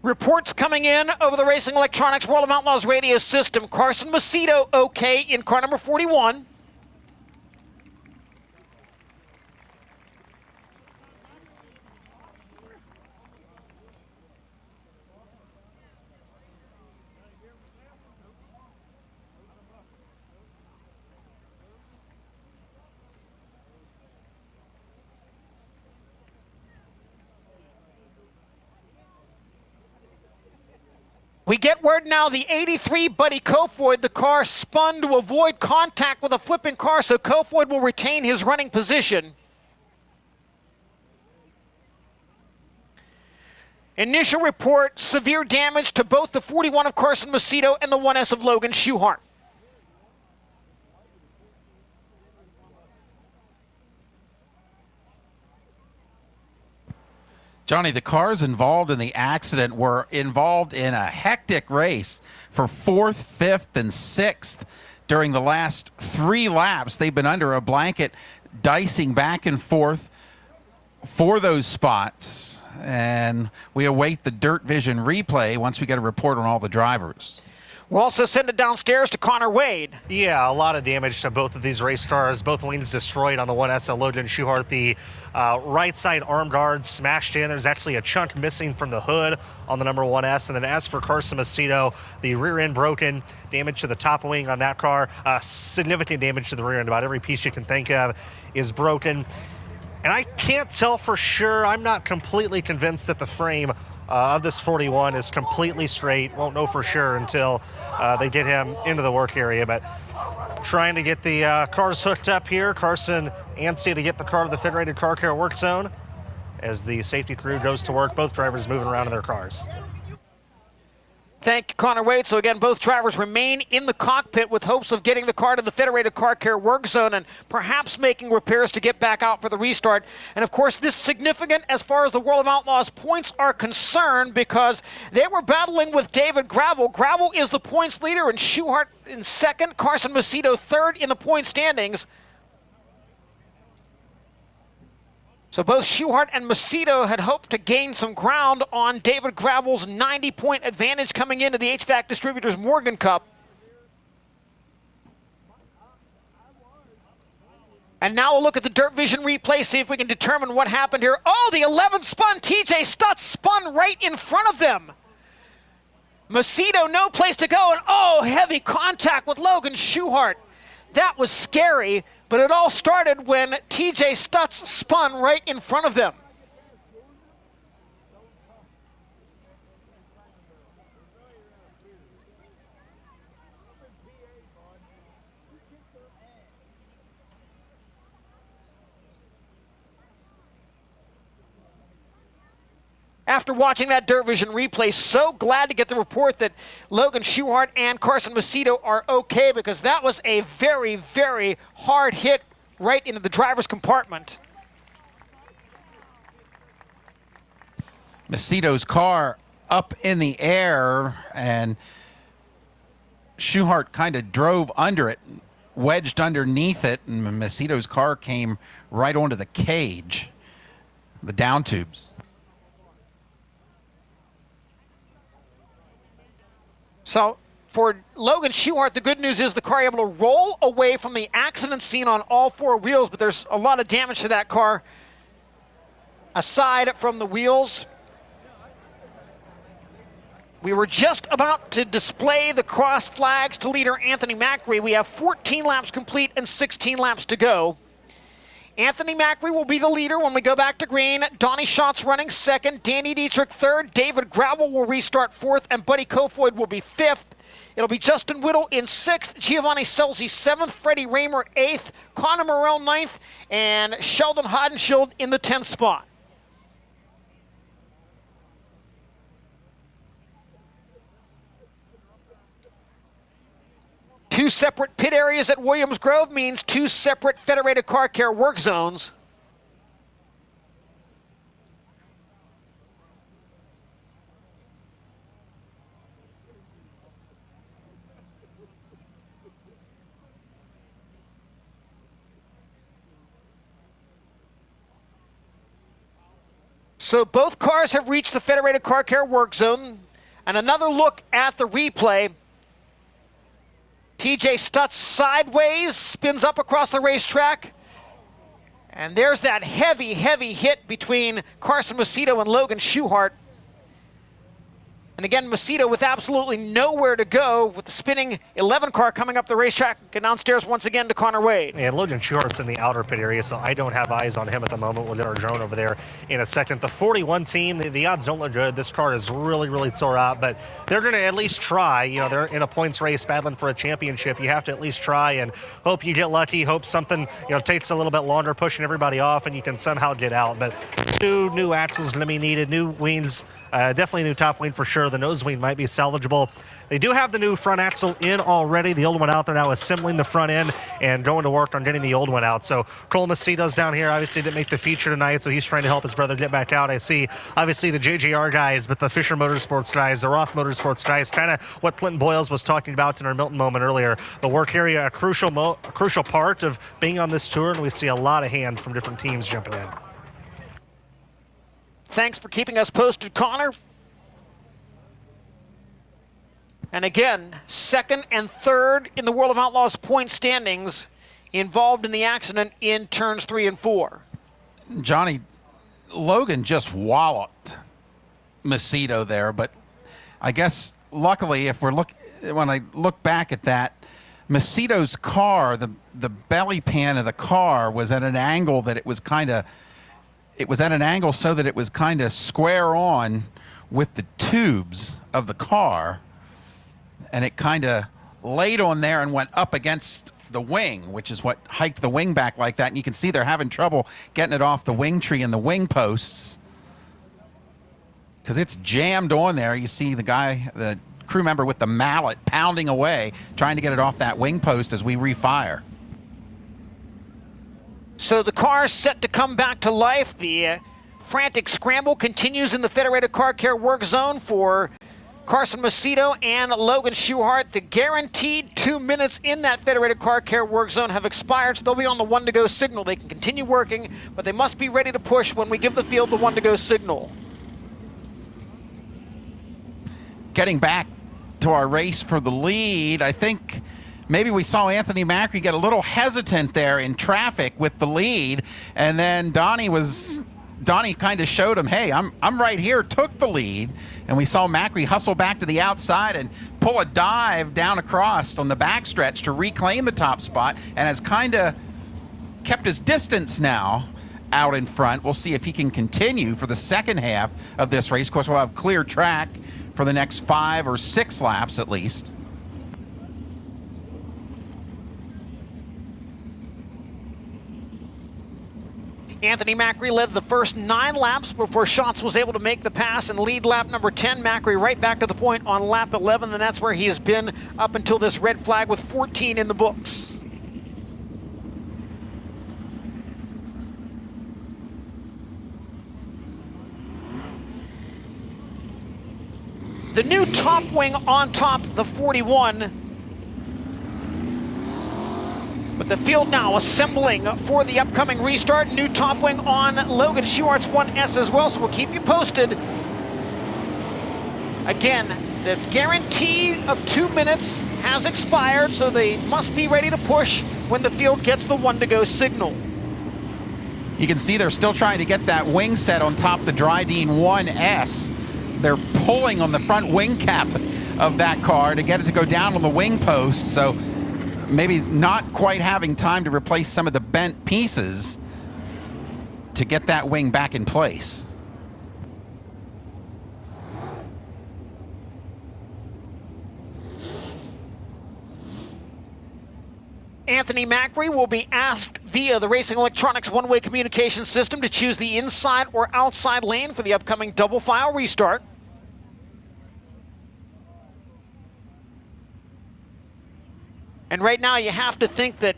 Reports coming in over the Racing Electronics World of Outlaws radio system. Carson Macedo okay in car number 41. We get word now the 83 Buddy Kofoid, the car spun to avoid contact with a flipping car, so Kofoid will retain his running position. Initial report, severe damage to both the 41 of Carson Macedo and the 1S of Logan Schuchart. Johnny, the cars involved in the accident were involved in a hectic race for 4th, 5th, and 6th during the last 3 laps. They've been under a blanket, dicing back and forth for those spots. And we await the DIRTVision replay once we get a report on all the drivers. We'll also send it downstairs to Connor Wade. Yeah, a lot of damage to both of these race cars. Both wings destroyed on the 1S of Logan Schuchart. The right side arm guard smashed in. There's actually a chunk missing from the hood on the number 1S. And then as for Carson Macedo, the rear end broken, damage to the top wing on that car, significant damage to the rear end. About every piece you can think of is broken. And I can't tell for sure. I'm not completely convinced that the frame of this 41 is completely straight. Won't know for sure until they get him into the work area. But trying to get the cars hooked up here. Carson antsy to get the car to the Federated Car Care work zone as the safety crew goes to work. Both drivers moving around in their cars. Thank you, Connor Wade. So again, both drivers remain in the cockpit with hopes of getting the car to the Federated Car Care work zone and perhaps making repairs to get back out for the restart. And of course, this is significant as far as the World of Outlaws points are concerned because they were battling with David Gravel. Gravel is the points leader and Schuchart in 2nd, Carson Macedo 3rd in the point standings. So both Schuchart and Macedo had hoped to gain some ground on David Gravel's 90-point advantage coming into the HVAC Distributors Morgan Cup. And now we'll look at the DIRTVision replay, see if we can determine what happened here. Oh, the 11 spun TJ Stutz spun right in front of them. Macedo, no place to go, and oh, heavy contact with Logan Schuchart. That was scary, but it all started when TJ Stutz spun right in front of them. After watching that DIRTVision replay, so glad to get the report that Logan Schuchart and Carson Macedo are okay, because that was a very, very hard hit right into the driver's compartment. Macedo's car up in the air, and Schuchart kind of drove under it, wedged underneath it, and Macedo's car came right onto the cage, the down tubes. So for Logan Schuchart, the good news is the car able to roll away from the accident scene on all four wheels, but there's a lot of damage to that car aside from the wheels. We were just about to display the cross flags to leader Anthony Macri. We have 14 laps complete and 16 laps to go. Anthony Macri will be the leader when we go back to green. Donnie Schatz running second, Danny Dietrich third, David Gravel will restart fourth, and Buddy Kofoid will be fifth. It'll be Justin Whittle in sixth, Giovanni Scelzi seventh, Freddie Raymer eighth, Connor Morrell ninth, and Sheldon Hodenschild in the 10th spot. Two separate pit areas at Williams Grove means two separate Federated Car Care work zones. So both cars have reached the Federated Car Care work zone. And another look at the replay. TJ Stutz sideways, spins up across the racetrack. And there's that heavy, heavy hit between Carson Macedo and Logan Schuchart. And again, Macedo with absolutely nowhere to go, with the spinning 11 car coming up the racetrack and downstairs once again to Connor Wade. And Logan Schuchart's in the outer pit area, so I don't have eyes on him at the moment. We'll get our drone over there in a second. The 41 team, the odds don't look good. This car is really, really tore out, but they're going to at least try. You know, they're in a points race battling for a championship. You have to at least try and hope you get lucky, hope something, takes a little bit longer, pushing everybody off, and you can somehow get out. But two new axles going to be needed, new wings. Definitely a new top wing for sure. The nose wing might be salvageable. They do have the new front axle in already. The old one out there now, assembling the front end and going to work on getting the old one out. So Cole Macedo's down here, obviously didn't make the feature tonight, so he's trying to help his brother get back out. I see obviously the JJR guys, but the Fisher Motorsports guys, the Roth Motorsports guys, kind of what Clinton Boyles was talking about in our Milton moment earlier. The work area, a crucial part of being on this tour, and we see a lot of hands from different teams jumping in. Thanks for keeping us posted, Connor. And again, second and third in the World of Outlaws point standings involved in the accident in turns 3 and 4. Johnny, Logan just walloped Macedo there, but I guess luckily when I look back at that, Macedo's car, the belly pan of the car was at an angle that it was at an angle so that it was kind of square on with the tubes of the car, and it kind of laid on there and went up against the wing, which is what hiked the wing back like that. And you can see they're having trouble getting it off the wing tree and the wing posts because it's jammed on there. You see the crew member with the mallet pounding away, trying to get it off that wing post as we refire. So the car's set to come back to life. The frantic scramble continues in the Federated Car Care work zone for Carson Macedo and Logan Schuchart. The guaranteed 2 minutes in that Federated Car Care work zone have expired, so they'll be on the 1 to go signal. They can continue working, but they must be ready to push when we give the field the 1 to go signal. Getting back to our race for the lead, I think maybe we saw Anthony Macri get a little hesitant there in traffic with the lead, and then Donnie was Donnie kind of showed him, hey, I'm right here, took the lead. And we saw Macri hustle back to the outside and pull a dive down across on the backstretch to reclaim the top spot, and has kind of kept his distance now out in front. We'll see if he can continue for the second half of this race. Of course, we'll have clear track for the next 5 or 6 laps at least. Anthony Macri led the first 9 laps before Schatz was able to make the pass and lead lap number 10. Macri right back to the point on lap 11, and that's where he has been up until this red flag with 14 in the books. The new top wing on top, the 41. But the field now assembling for the upcoming restart. New top wing on Logan Schuart's 1S as well, so we'll keep you posted. Again, the guarantee of 2 minutes has expired, so they must be ready to push when the field gets the 1 to go signal. You can see they're still trying to get that wing set on top the Dryden 1S. They're pulling on the front wing cap of that car to get it to go down on the wing post, so maybe not quite having time to replace some of the bent pieces to get that wing back in place. Anthony Macri will be asked via the Racing Electronics one-way communication system to choose the inside or outside lane for the upcoming double file restart. And right now you have to think that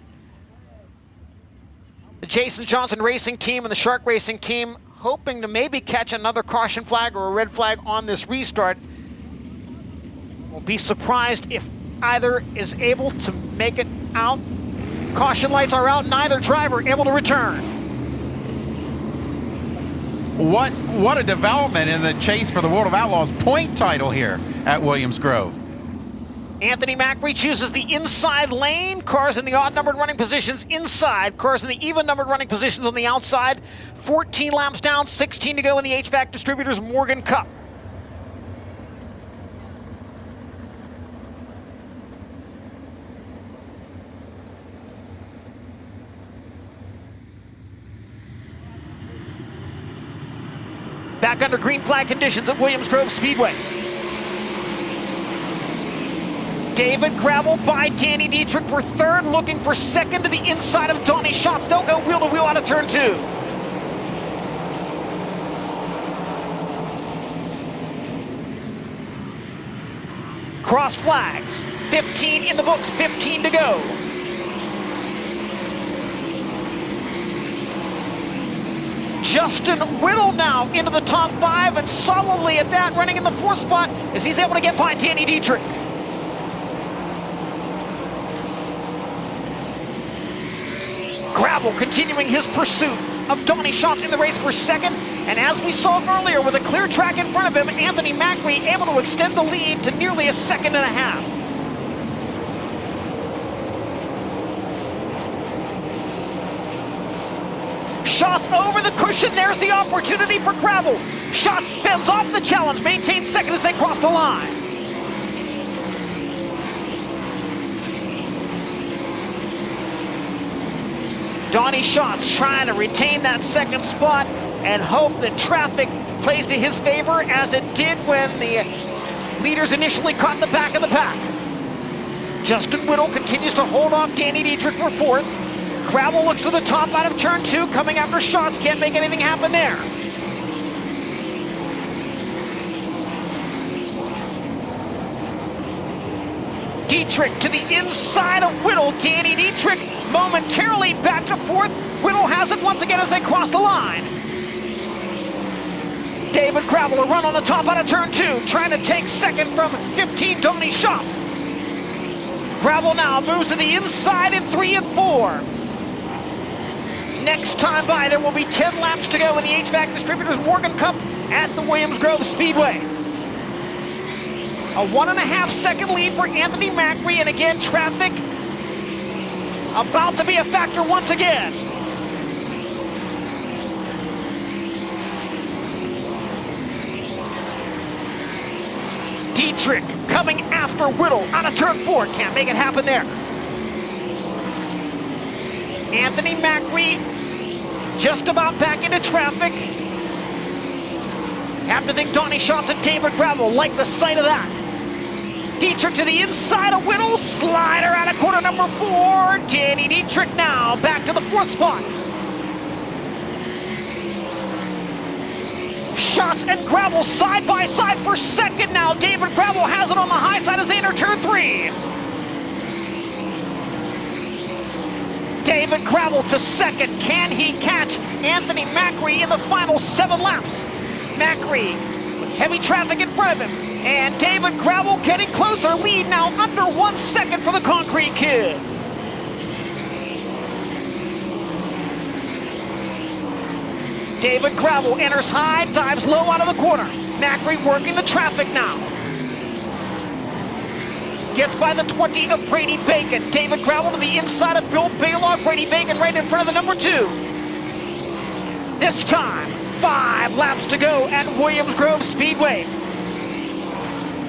the Jason Johnson Racing team and the Shark Racing team hoping to maybe catch another caution flag or a red flag on this restart. Will be surprised if either is able to make it out. Caution lights are out, neither driver able to return. What a development in the chase for the World of Outlaws point title here at Williams Grove. Anthony Macri chooses the inside lane. Cars in the odd-numbered running positions inside. Cars in the even-numbered running positions on the outside. 14 laps down, 16 to go in the HVAC Distributors Morgan Cup. Back under green flag conditions at Williams Grove Speedway. David Gravel by Danny Dietrich for third, looking for second to the inside of Donnie Schatz. They'll go wheel to wheel out of turn 2. Crossed flags, 15 in the books, 15 to go. Justin Whittle now into the top 5 and solidly at that, running in the 4th spot as he's able to get by Danny Dietrich. Gravel continuing his pursuit of Donnie Schatz in the race for second, and as we saw earlier with a clear track in front of him, Anthony Macri able to extend the lead to nearly a second and a half. Schatz over the cushion, there's the opportunity for Gravel. Schatz fends off the challenge, maintains second as they cross the line. Donnie Schatz trying to retain that second spot and hope that traffic plays to his favor as it did when the leaders initially caught the back of the pack. Justin Whittle continues to hold off Danny Dietrich for 4th. Gravel looks to the top out of turn 2, coming after Schatz, can't make anything happen there. Dietrich to the inside of Whittle. Danny Dietrich momentarily back to 4th. Whittle has it once again as they cross the line. David Gravel, a run on the top out of turn 2, trying to take second from 15 Donnie Schatz. Gravel now moves to the inside in 3 and 4. Next time by, there will be 10 laps to go in the HVAC Distributors Morgan Cup at the Williams Grove Speedway. A 1.5 second lead for Anthony Macri, and again, traffic about to be a factor once again. Dietrich coming after Whittle out of turn 4. Can't make it happen there. Anthony Macri just about back into traffic. Have to think Donnie Schatz and David Gravel like the sight of that. Dietrich to the inside of Whittle. Slider out of corner number 4. Danny Dietrich now back to the 4th spot. Schatz and Gravel side by side for second now. David Gravel has it on the high side as they enter turn 3. David Gravel to second. Can he catch Anthony Macri in the final 7 laps? Macri with heavy traffic in front of him. And David Gravel getting closer. Lead now under 1 second for the Concrete Kid. David Gravel enters high, dives low out of the corner. Macri working the traffic now. Gets by the 20 of Brady Bacon. David Gravel to the inside of Bill Bailoff. Brady Bacon right in front of the number 2. This time, 5 laps to go at Williams Grove Speedway.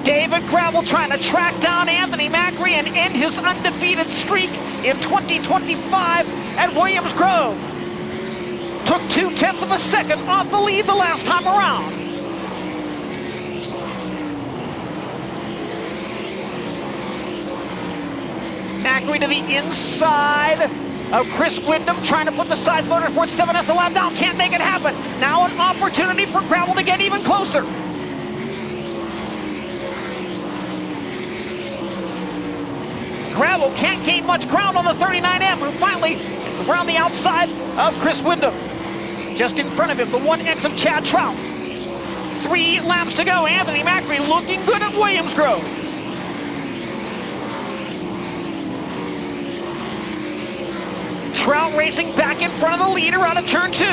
David Gravel trying to track down Anthony Macri and end his undefeated streak in 2025 at Williams Grove. Took 0.2 of a second off the lead the last time around. Macri to the inside of Chris Windham, trying to put the Sides Motorsports 7S lap down. Can't make it happen. Now an opportunity for Gravel to get even closer. Gravel can't gain much ground on the 39M, who finally is around the outside of Chris Windham. Just in front of him, the 1X of Chad Trout. 3 laps to go. Anthony Macri looking good at Williams Grove. Trout racing back in front of the leader out of turn 2.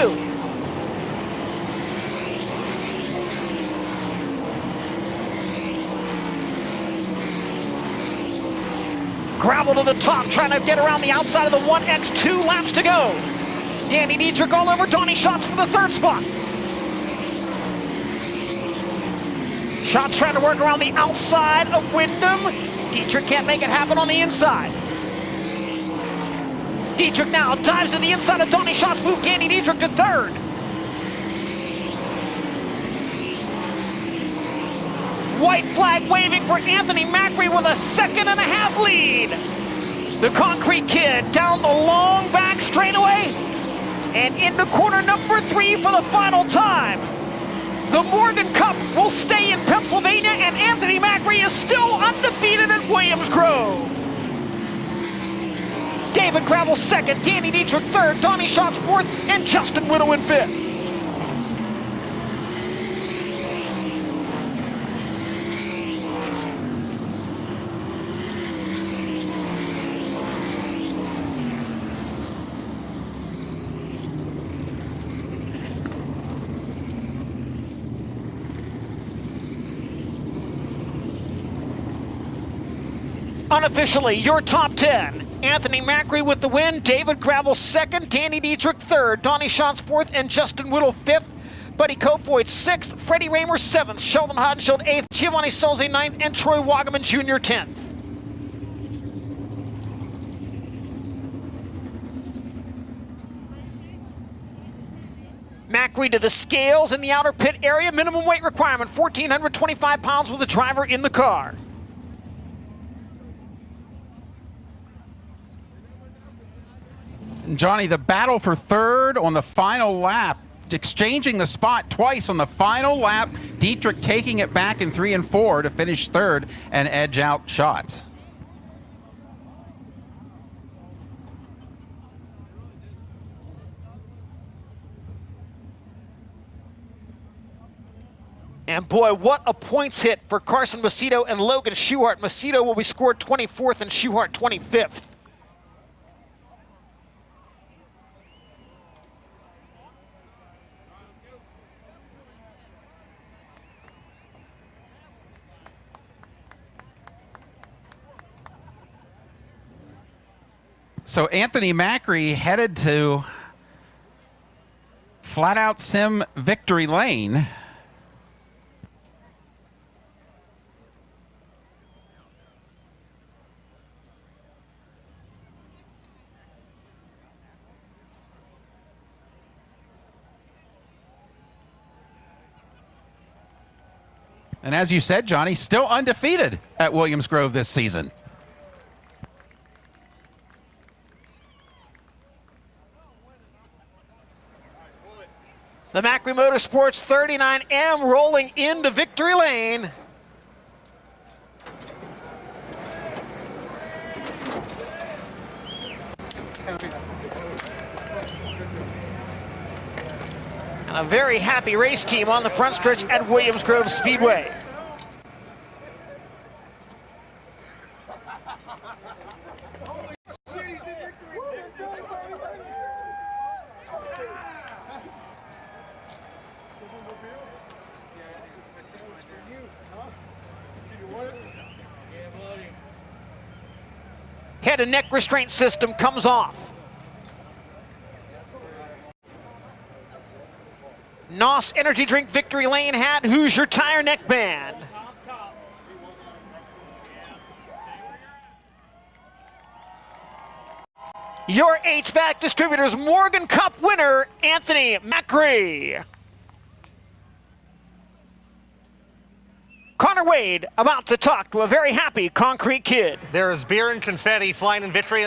Gravel to the top, trying to get around the outside of the 1X. 2 laps to go. Danny Dietrich all over Donnie Schatz for the 3rd spot. Schatz trying to work around the outside of Windham. Dietrich can't make it happen on the inside. Dietrich now dives to the inside of Donnie Schatz, move Danny Dietrich to 3rd. White flag waving for Anthony Macri with a 2.5-second lead. The Concrete Kid down the long back straightaway and into corner number 3 for the final time. The Morgan Cup will stay in Pennsylvania, and Anthony Macri is still undefeated at Williams Grove. David Gravel 2nd, Danny Dietrich 3rd, Donnie Schatz 4th, and Justin Whittle in 5th. Unofficially, your top 10. Anthony Macri with the win, David Gravel 2nd, Danny Dietrich 3rd, Donnie Schatz 4th, and Justin Whittle 5th. Buddy Kofoid 6th, Freddie Raymer 7th, Sheldon Hodenshield 8th, Giovanni Solze 9th, and Troy Wagaman Jr. 10th. Macri to the scales in the outer pit area. Minimum weight requirement, 1,425 pounds with a driver in the car. Johnny, the battle for 3rd on the final lap, exchanging the spot twice on the final lap. Dietrich taking it back in 3 and 4 to finish 3rd and edge out Schatz. And boy, what a points hit for Carson Macedo and Logan Schuchart. Macedo will be scored 24th and Schuchart 25th. So Anthony Macri headed to Flat Out Sim Victory Lane. And as you said, Johnny, still undefeated at Williams Grove this season. The Macri Motorsports 39M rolling into victory lane. And a very happy race team on the front stretch at Williams Grove Speedway. Head and neck restraint system comes off. NOS energy drink victory lane hat, Hoosier tire neck band. Your HVAC distributors Morgan Cup winner, Anthony Macri. Connor Wade about to talk to a very happy Concrete Kid. There is beer and confetti flying in victory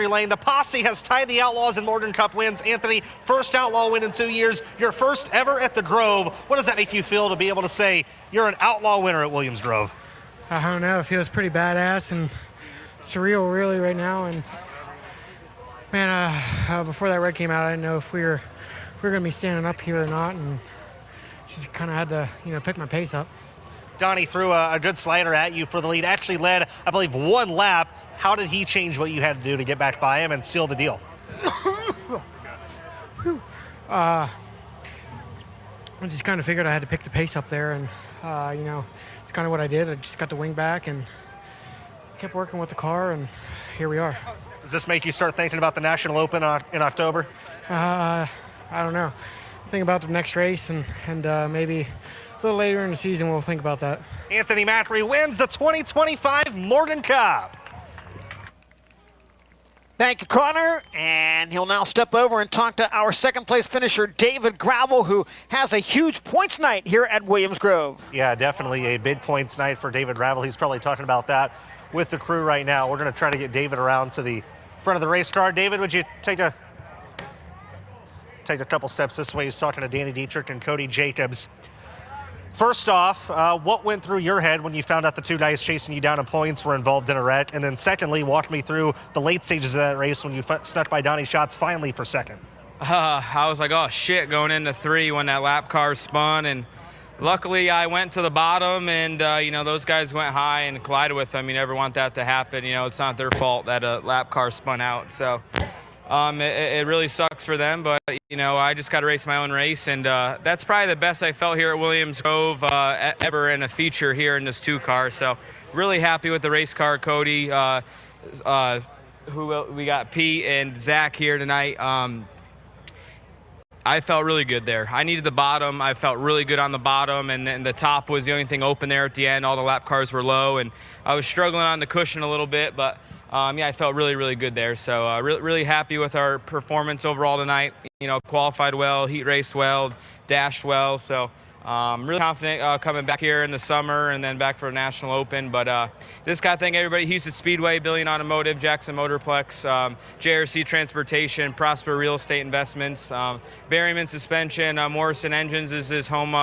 lane. The posse has tied the Outlaws in Morgan Cup wins. Anthony, first Outlaw win in 2 years. Your first ever at the Grove. What does that make you feel to be able to say you're an Outlaw winner at Williams Grove? I don't know. It feels pretty badass and surreal, really, right now. And man, before that red came out, I didn't know if we were going to be standing up here or not, and just kind of had to, pick my pace up. Donnie threw a good slider at you for the lead. Actually led, I believe, one lap. How did he change what you had to do to get back by him and seal the deal? I just kind of figured I had to pick the pace up there, and it's kind of what I did. I just got the wing back and kept working with the car, and here we are. Does this make you start thinking about the National Open in October? I don't know. Think about the next race, and maybe a little later in the season we'll think about that. Anthony Macri wins the 2025 Morgan Cup. Thank you, Connor. And he'll now step over and talk to our second place finisher, David Gravel, who has a huge points night here at Williams Grove. Yeah, definitely a big points night for David Gravel. He's probably talking about that with the crew right now. We're going to try to get David around to the front of the race car. David, would you take a couple steps this way? He's talking to Danny Dietrich and Cody Jacobs. First off, what went through your head when you found out the two guys chasing you down in points were involved in a wreck? And then secondly, walk me through the late stages of that race when you snuck by Donnie Schatz finally for second. I was like, oh shit, going into 3 when that lap car spun, and luckily I went to the bottom, and those guys went high and collided with them. You never want that to happen. It's not their fault that a lap car spun out. So it really sucks for them, but I just got to race my own race, and that's probably the best I felt here at Williams Grove ever in a feature here in this 2 car. So really happy with the race car, Cody. We got Pete and Zach here tonight. I felt really good there. I needed the bottom. I felt really good on the bottom, and then the top was the only thing open there at the end. All the lap cars were low, and I was struggling on the cushion a little bit, but I felt really, really good there. So really happy with our performance overall tonight. Qualified well, heat raced well, dashed well. So really confident coming back here in the summer and then back for a National Open. But just got to thank everybody, Houston Speedway, Billion Automotive, Jackson Motorplex, JRC Transportation, Prosper Real Estate Investments, Berryman Suspension, Morrison Engines is his home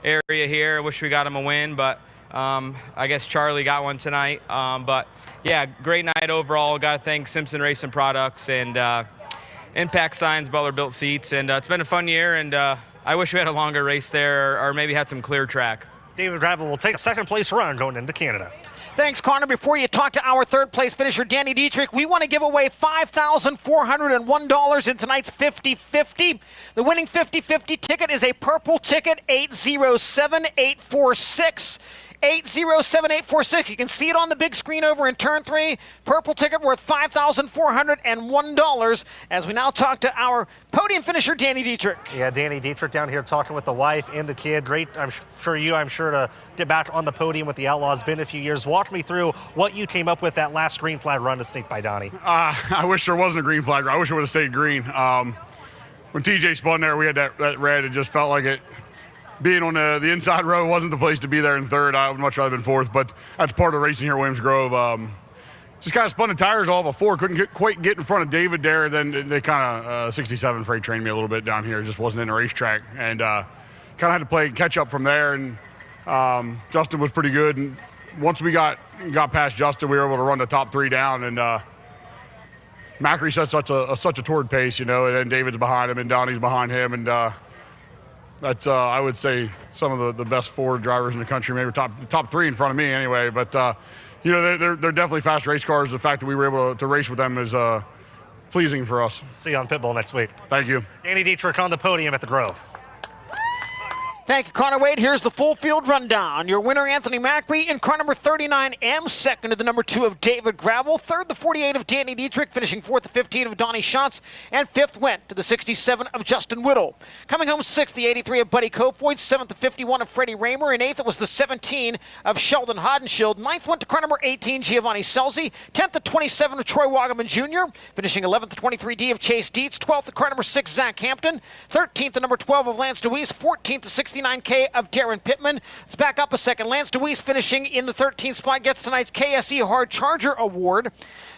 area here. I wish we got him a win, but I guess Charlie got one tonight. But yeah, great night overall. Got to thank Simpson Racing Products and Impact Signs, Butler Built Seats, and it's been a fun year, and I wish we had a longer race there or maybe had some clear track. David Gravel will take a second place run going into Canada. Thanks, Connor. Before you talk to our third place finisher, Danny Dietrich, we want to give away $5,401 in tonight's 50-50. The winning 50-50 ticket is a purple ticket, 807846. 807846. You can see it on the big screen over in turn 3. Purple ticket worth $5,401 as we now talk to our podium finisher, Danny Dietrich. Yeah, Danny Dietrich down here talking with the wife and the kid. Great, I'm sure to get back on the podium with the Outlaws. Been a few years. Walk me through what you came up with that last green flag run to sneak by Donnie. I wish there wasn't a green flag. I wish it would have stayed green. When TJ spun there, we had that red. It just felt like it being on the inside row wasn't the place to be there in third. I would much rather been fourth, but that's part of racing here at Williams Grove. Just kind of spun the tires all before, couldn't quite get in front of David there. Then they kind of 67 freight trained me a little bit down here. It just wasn't in the racetrack, and kind of had to play catch up from there. And Justin was pretty good. And once we got past Justin, we were able to run the top 3 down. And Macri set such a torrid pace, and then David's behind him and Donnie's behind him, and that's I would say some of the best 4 drivers in the country, maybe top 3 in front of me anyway. But they're definitely fast race cars. The fact that we were able to race with them is pleasing for us. See you on Pit Bull next week. Thank you. Danny Dietrich on the podium at the Grove. Thank you, Connor Wade. Here's the full field rundown. Your winner, Anthony Macri, in car number 39M. Second to the number 2 of David Gravel. Third, the 48 of Danny Dietrich. Finishing fourth, the 15 of Donnie Schatz. And fifth went to the 67 of Justin Whittle. Coming home sixth, the 83 of Buddy Kofoid. Seventh, the 51 of Freddie Raymer. And eighth, it was the 17 of Sheldon Hodenshield. Ninth went to car number 18, Giovanni Selzy. 10th, the 27 of Troy Wagaman Jr. Finishing 11th, the 23D of Chase Dietz. 12th, the car number 6, Zach Hampton. 13th, the number 12 of Lance DeWeese. 14th, the 69K of Darren Pittman. Let's back up a second. Lance DeWeese finishing in the 13th spot gets tonight's KSE Hard Charger Award.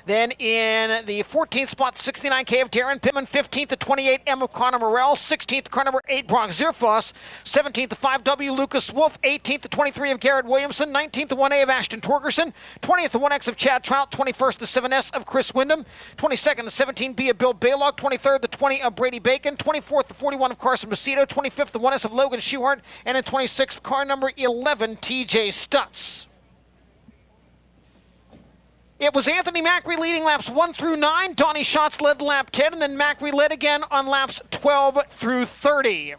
Then in the 14th spot, the 69K of Darren Pittman. 15th, the 28M of Connor Morrell. 16th, car number 8, Brock Zierfoss. 17th, the 5W Lucas Wolf. 18th, the 23 of Garrett Williamson. 19th, the 1A of Ashton Torgerson. 20th, the 1X of Chad Trout. 21st, the 7S of Chris Wyndham. 22nd, the 17B of Bill Baylog. 23rd, the 20 of Brady Bacon. 24th, the 41 of Carson Macedo. 25th, the 1S of Logan Schuhart. And in 26th, car number 11, TJ Stutz. It was Anthony Macri leading laps 1 through 9. Donnie Schatz led lap 10, and then Macri led again on laps 12 through 30.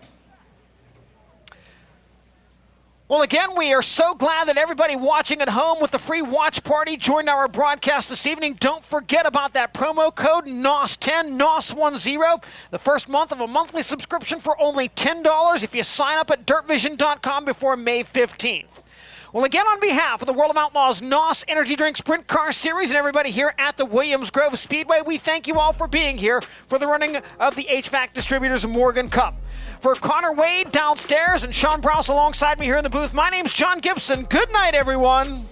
Well, again, we are so glad that everybody watching at home with the free watch party joined our broadcast this evening. Don't forget about that promo code NOS10, NOS10, the first month of a monthly subscription for only $10 if you sign up at DIRTVision.com before May 15th. Well, again, on behalf of the World of Outlaws NOS Energy Drink Sprint Car Series and everybody here at the Williams Grove Speedway, we thank you all for being here for the running of the HVAC Distributors Morgan Cup. For Connor Wade downstairs and Sean Browse alongside me here in the booth, my name's John Gibson. Good night, everyone.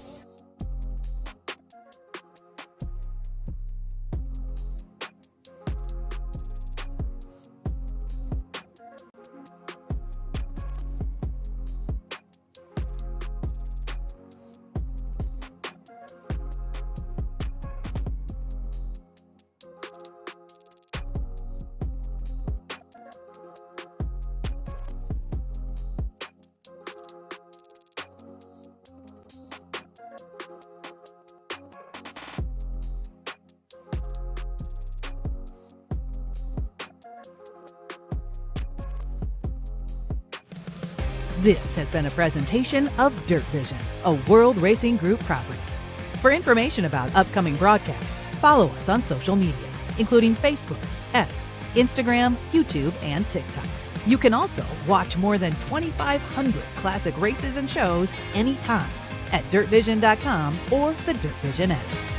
This has been a presentation of DIRTVision, a World Racing Group property. For information about upcoming broadcasts, follow us on social media, including Facebook, X, Instagram, YouTube, and TikTok. You can also watch more than 2,500 classic races and shows anytime at DIRTVision.com or the DIRTVision app.